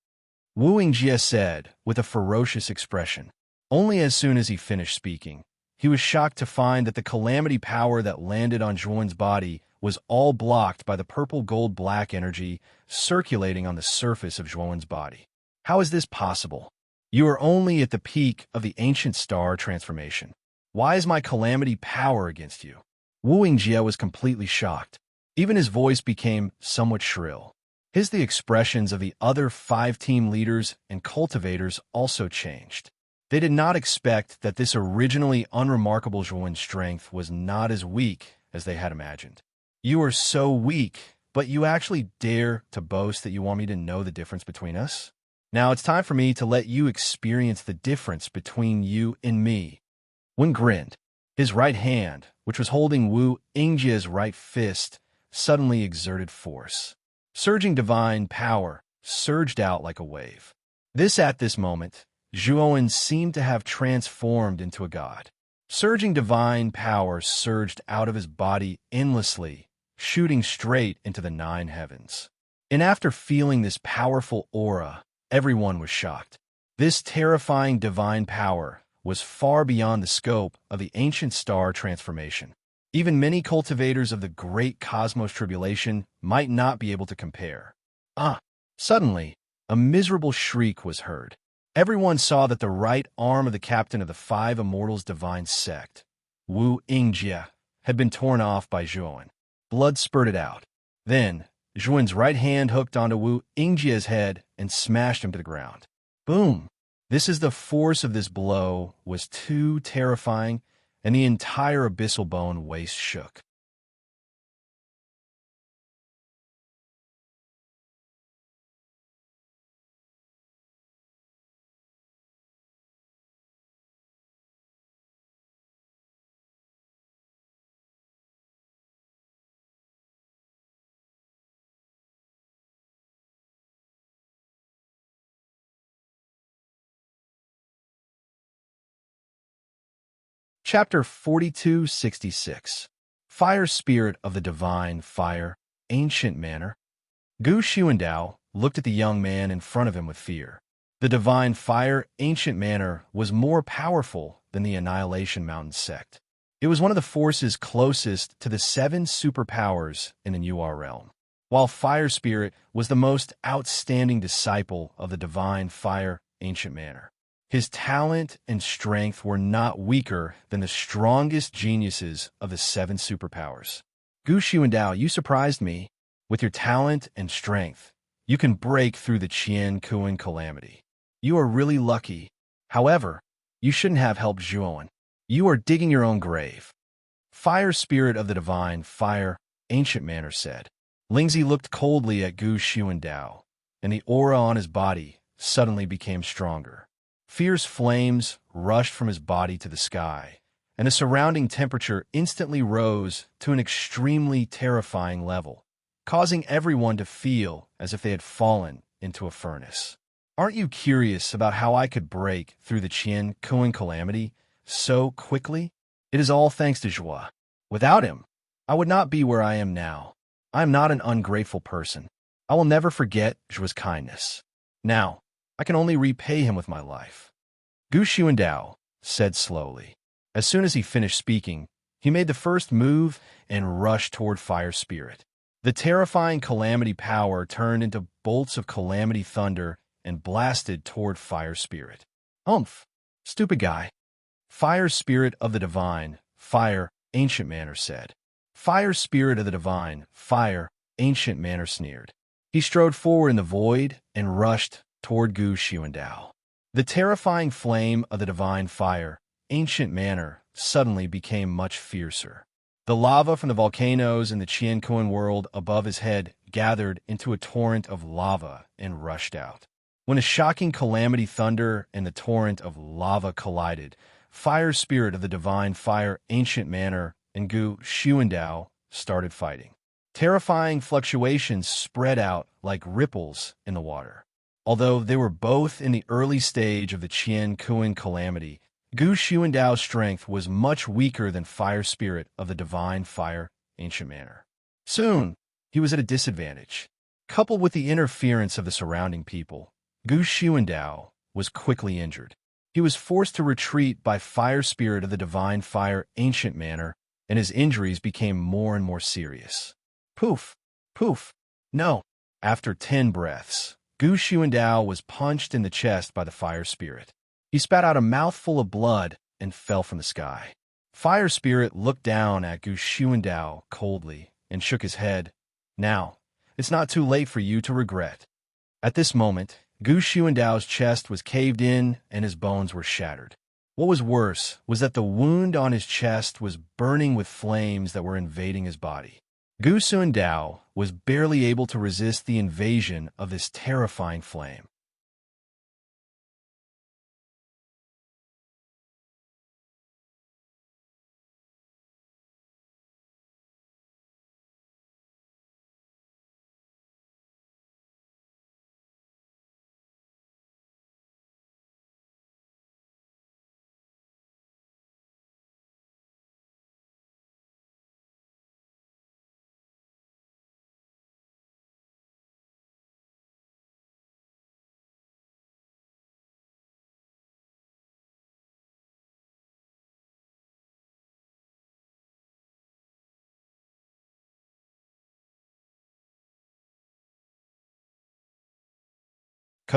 Wu Yingjie said with a ferocious expression. Only as soon as he finished speaking, he was shocked to find that the calamity power that landed on Zhuan's body was all blocked by the purple-gold-black energy circulating on the surface of Zhuan's body. How is this possible? You are only at the peak of the ancient star transformation. Why is my calamity power against you? Wu Yingjie was completely shocked. Even his voice became somewhat shrill. The expressions of the other 5 team leaders and cultivators also changed. They did not expect that this originally unremarkable Zhuan's strength was not as weak as they had imagined. You are so weak, but you actually dare to boast that you want me to know the difference between us? Now it's time for me to let you experience the difference between you and me. Wen grinned. His right hand, which was holding Wu Yingjie's right fist, suddenly exerted force. Surging divine power surged out like a wave. At this moment, Zhuan seemed to have transformed into a god. Surging divine power surged out of his body endlessly, shooting straight into the 9 heavens. And after feeling this powerful aura, everyone was shocked. This terrifying divine power was far beyond the scope of the ancient star transformation. Even many cultivators of the great cosmos tribulation might not be able to compare. Suddenly, a miserable shriek was heard. Everyone saw that the right arm of the captain of the 5 Immortals divine sect, Wu Yingjie, had been torn off by Zhuan. Blood spurted out. Then, Zhuan's right hand hooked onto Wu Yingjie's head and smashed him to the ground. Boom! The force of this blow was too terrifying, and the entire abyssal bone waste shook. Chapter 4266. Fire Spirit of the Divine Fire, Ancient Manner. Gu Xuandao looked at the young man in front of him with fear. The Divine Fire, Ancient Manner was more powerful than the Annihilation Mountain sect. It was one of the forces closest to the 7 superpowers in the New realm. While Fire Spirit was the most outstanding disciple of the Divine Fire, Ancient Manner. His talent and strength were not weaker than the strongest geniuses of the 7 superpowers. Gu Xuandao, you surprised me. With your talent and strength, you can break through the Qian Kuan calamity. You are really lucky. However, you shouldn't have helped Zhuan. You are digging your own grave. Fire Spirit of the Divine Fire, Ancient Manner said. Lingzi looked coldly at Gu Xuandao, and the aura on his body suddenly became stronger. Fierce flames rushed from his body to the sky, and the surrounding temperature instantly rose to an extremely terrifying level, causing everyone to feel as if they had fallen into a furnace. Aren't you curious about how I could break through the Qian Kuan calamity so quickly? It is all thanks to Zhua. Without him, I would not be where I am now. I am not an ungrateful person. I will never forget Zhua's kindness. Now, I can only repay him with my life. Gu Xuandao said slowly. As soon as he finished speaking, he made the first move and rushed toward Fire Spirit. The terrifying calamity power turned into bolts of calamity thunder and blasted toward Fire Spirit. Humph! Stupid guy. Fire Spirit of the Divine Fire, Ancient Manner said. Fire Spirit of the Divine Fire, Ancient Manner sneered. He strode forward in the void and rushed toward Gu Xuandao. The terrifying flame of the Divine Fire, Ancient Manner, suddenly became much fiercer. The lava from the volcanoes in the Qian Kuan world above his head gathered into a torrent of lava and rushed out. When a shocking calamity thunder and the torrent of lava collided, Fire Spirit of the Divine Fire, Ancient Manner, and Gu Xuandao started fighting. Terrifying fluctuations spread out like ripples in the water. Although they were both in the early stage of the Qian Kuan calamity, Gu Xuandao's strength was much weaker than Fire Spirit of the Divine Fire, Ancient Manner. Soon, he was at a disadvantage. Coupled with the interference of the surrounding people, Gu Xuandao was quickly injured. He was forced to retreat by Fire Spirit of the Divine Fire, Ancient Manner, and his injuries became more and more serious. Poof! Poof! No! After 10 breaths, Gu Xuandao was punched in the chest by the fire spirit. He spat out a mouthful of blood and fell from the sky. Fire spirit looked down at Gu Xuandao coldly and shook his head. Now, it's not too late for you to regret. At this moment, Gu Xuandao's chest was caved in and his bones were shattered. What was worse was that the wound on his chest was burning with flames that were invading his body. Gu Xuandao was barely able to resist the invasion of this terrifying flame.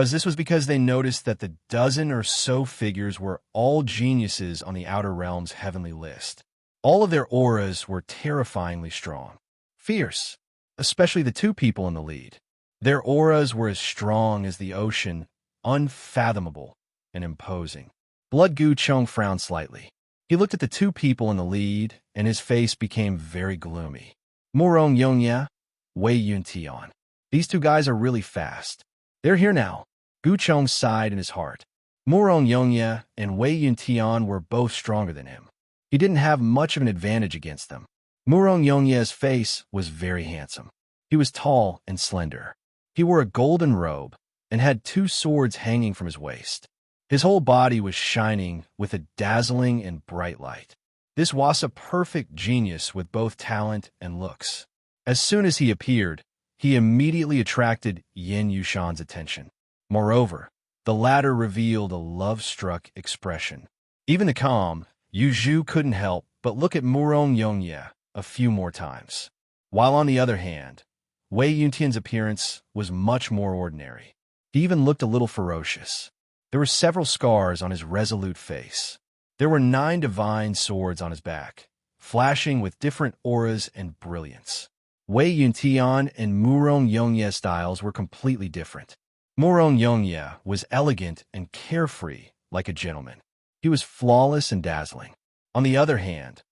This was because they noticed that the dozen or so figures were all geniuses on the Outer Realm's heavenly list. All of their auras were terrifyingly strong. Fierce, especially the two people in the lead. Their auras were as strong as the ocean, unfathomable and imposing. Blood Gu Chong frowned slightly. He looked at the two people in the lead, and his face became very gloomy. Murong Yongye, Wei Yuntian. These two guys are really fast. They're here now. Gu Chong sighed in his heart. Murong Yongye and Wei Yuntian were both stronger than him. He didn't have much of an advantage against them. Murong Yongye's face was very handsome. He was tall and slender. He wore a golden robe and had two swords hanging from his waist. His whole body was shining with a dazzling and bright light. This was a perfect genius with both talent and looks. As soon as he appeared, he immediately attracted Yin Yushan's attention. Moreover, the latter revealed a love-struck expression. Even the calm, Yu Zhu couldn't help but look at Murong Yongye a few more times. While on the other hand, Wei Yuntian's appearance was much more ordinary. He even looked a little ferocious. There were several scars on his resolute face. There were 9 divine swords on his back, flashing with different auras and brilliance. Wei Yuntian and Murong Yongye's styles were completely different. Murong Yongye was elegant and carefree like a gentleman. He was flawless and dazzling. On the other hand,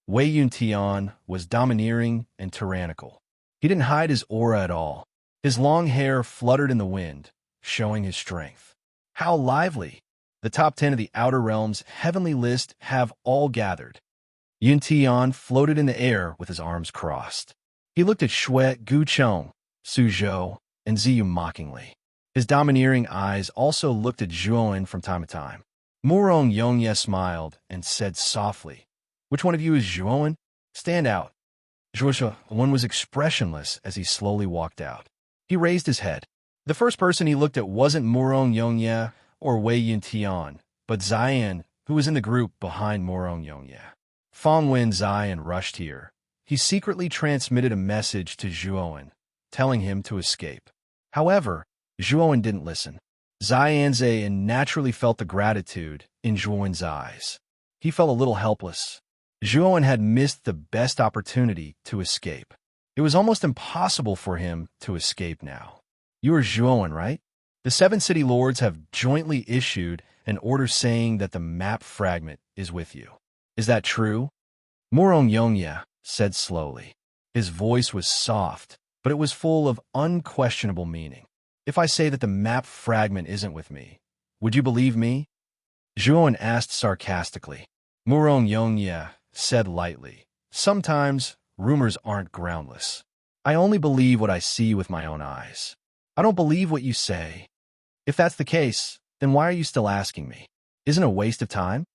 Wei Yuntian was domineering and tyrannical. He didn't hide his aura at all. His long hair fluttered in the wind, showing his strength. How lively! The top 10 of the Outer Realm's heavenly list have all gathered. Yuntian floated in the air with his arms crossed. He looked at Shui, Gu Chong, Su Zhou, and Ziyu mockingly. His domineering eyes also looked at Zhuowen from time to time. Murong Yongye smiled and said softly, "Which one of you is Zhuowen? Stand out." Zhuowen was expressionless as he slowly walked out. He raised his head. The first person he looked at wasn't Murong Yongye or Wei Yuntian, but Ziyan, who was in the group behind Murong Yongye. When Ziyan rushed here, he secretly transmitted a message to Zhuowen, telling him to escape. However, Zhuowen didn't listen. Ziyan naturally felt the gratitude in Zhuowen's eyes. He felt a little helpless. Zhuowen had missed the best opportunity to escape. It was almost impossible for him to escape now. "You are Zhuowen, right? The 7 city lords have jointly issued an order saying that the map fragment is with you. Is that true?" Murong Yongye said slowly. His voice was soft, but it was full of unquestionable meaning. "If I say that the map fragment isn't with me, would you believe me?" Zhuowen asked sarcastically. Murong Yongye said lightly, "Sometimes rumors aren't groundless. I only believe what I see with my own eyes. I don't believe what you say. If that's the case, then why are you still asking me? Isn't it a waste of time?"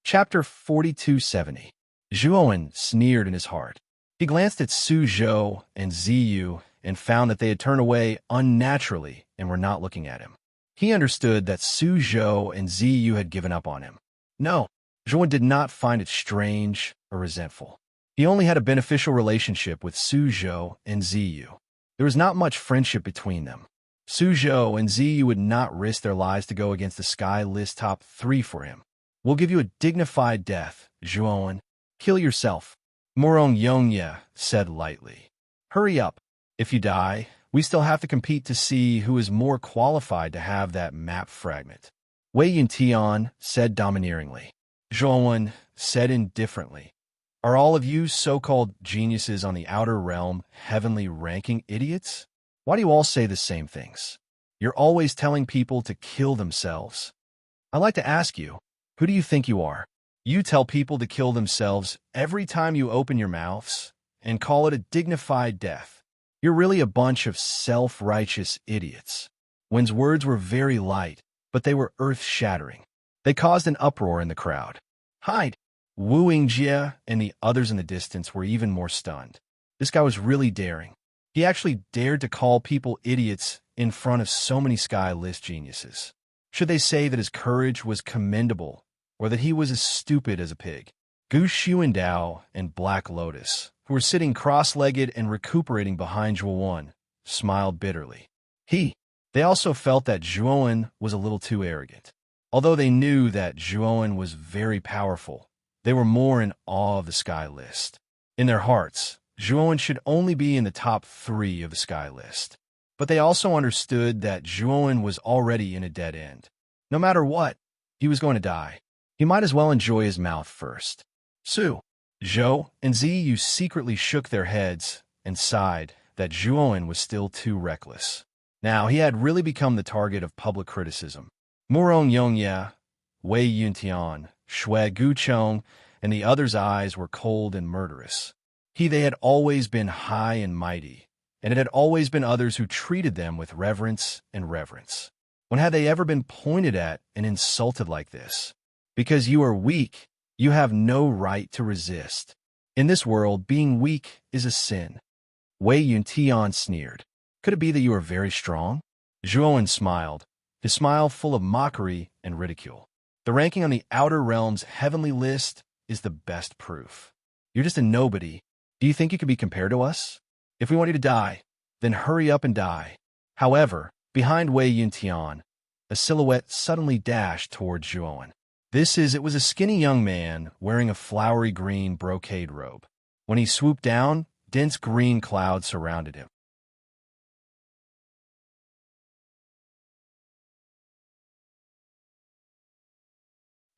Chapter 4270. Zhuowen sneered in his heart. He glanced at Su Zhou and Ziyu and found that they had turned away unnaturally and were not looking at him. He understood that Su Zhou and Ziyu had given up on him. No, Zhuan did not find it strange or resentful. He only had a beneficial relationship with Suzhou and Ziyu. There was not much friendship between them. Suzhou and Ziyu would not risk their lives to go against the Sky List top 3 for him. We'll give you a dignified death, Zhuan. Kill yourself, Murong Yongye said lightly. Hurry up. If you die, we still have to compete to see who is more qualified to have that map fragment. Wei Yuntian said domineeringly. Zhuan said indifferently. Are all of you so-called geniuses on the outer realm heavenly ranking idiots? Why do you all say the same things? You're always telling people to kill themselves. I'd like to ask you, who do you think you are? You tell people to kill themselves every time you open your mouths and call it a dignified death. You're really a bunch of self-righteous idiots. Wen's words were very light, but they were earth-shattering. They caused an uproar in the crowd. Hide! Wu Yingjie and the others in the distance were even more stunned. This guy was really daring. He actually dared to call people idiots in front of so many Sky List geniuses. Should they say that his courage was commendable, or that he was as stupid as a pig? Gu Xuandao and Black Lotus, who were sitting cross-legged and recuperating behind Zhuan, smiled bitterly. They also felt that Zhuan was a little too arrogant. Although they knew that Zhuan was very powerful, they were more in awe of the Sky List. In their hearts, Zhuan should only be in the top 3 of the Sky List. But they also understood that Zhuan was already in a dead end. No matter what, he was going to die. He might as well enjoy his mouth first. Su, Zhou, and Ziyu secretly shook their heads and sighed that Zhuan was still too reckless. Now he had really become the target of public criticism. Murong Yongye, Wei Yuntian, Shui Guchong, and the others' eyes were cold and murderous. They had always been high and mighty, and it had always been others who treated them with reverence and reverence. When had they ever been pointed at and insulted like this? Because you are weak, you have no right to resist. In this world, being weak is a sin. Wei Yuntian sneered. Could it be that you are very strong? Zhuan smiled, his smile full of mockery and ridicule. The ranking on the Outer Realm's heavenly list is the best proof. You're just a nobody. Do you think you could be compared to us? If we want you to die, then hurry up and die. However, behind Wei Yuntian, a silhouette suddenly dashed toward Zhuan. It was a skinny young man wearing a flowery green brocade robe. When he swooped down, dense green clouds surrounded him.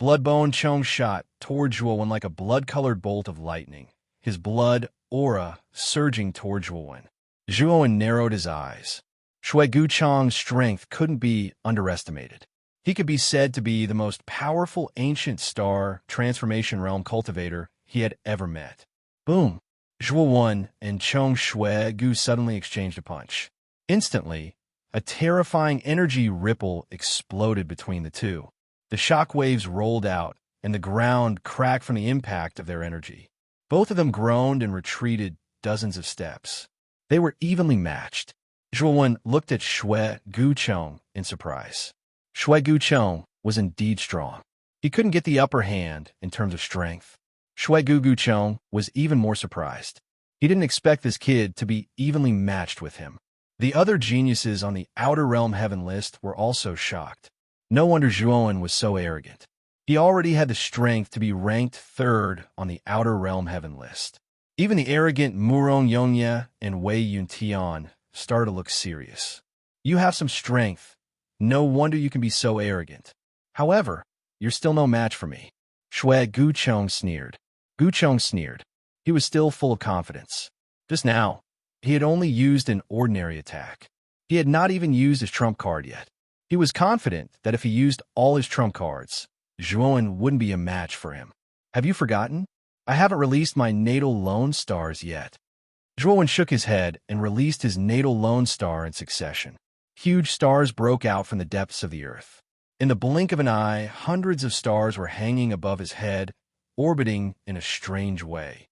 Bloodbone Chong shot toward Zhuan like a blood-colored bolt of lightning, his blood aura surging toward Zhuan. Zhuan narrowed his eyes. Shui Guchong's strength couldn't be underestimated. He could be said to be the most powerful ancient star transformation realm cultivator he had ever met. Boom! Zhuan and Chong Shui Gu suddenly exchanged a punch. Instantly, a terrifying energy ripple exploded between the two. The shock waves rolled out, and the ground cracked from the impact of their energy. Both of them groaned and retreated dozens of steps. They were evenly matched. Zhuan looked at Shui Guchong in surprise. Shui Guchong was indeed strong. He couldn't get the upper hand in terms of strength. Shui Guchong was even more surprised. He didn't expect this kid to be evenly matched with him. The other geniuses on the Outer Realm Heaven list were also shocked. No wonder Zhuan was so arrogant. He already had the strength to be ranked 3rd on the Outer Realm Heaven list. Even the arrogant Murong Yongye and Wei Yuntian started to look serious. You have some strength. No wonder you can be so arrogant. However, you're still no match for me. Shui Guchong sneered. Guchong sneered. He was still full of confidence. Just now, he had only used an ordinary attack. He had not even used his trump card yet. He was confident that if he used all his trump cards, Zhuan wouldn't be a match for him. Have you forgotten? I haven't released my natal lone stars yet. Zhuan shook his head and released his natal lone star in succession. Huge stars broke out from the depths of the earth. In the blink of an eye, hundreds of stars were hanging above his head, orbiting in a strange way.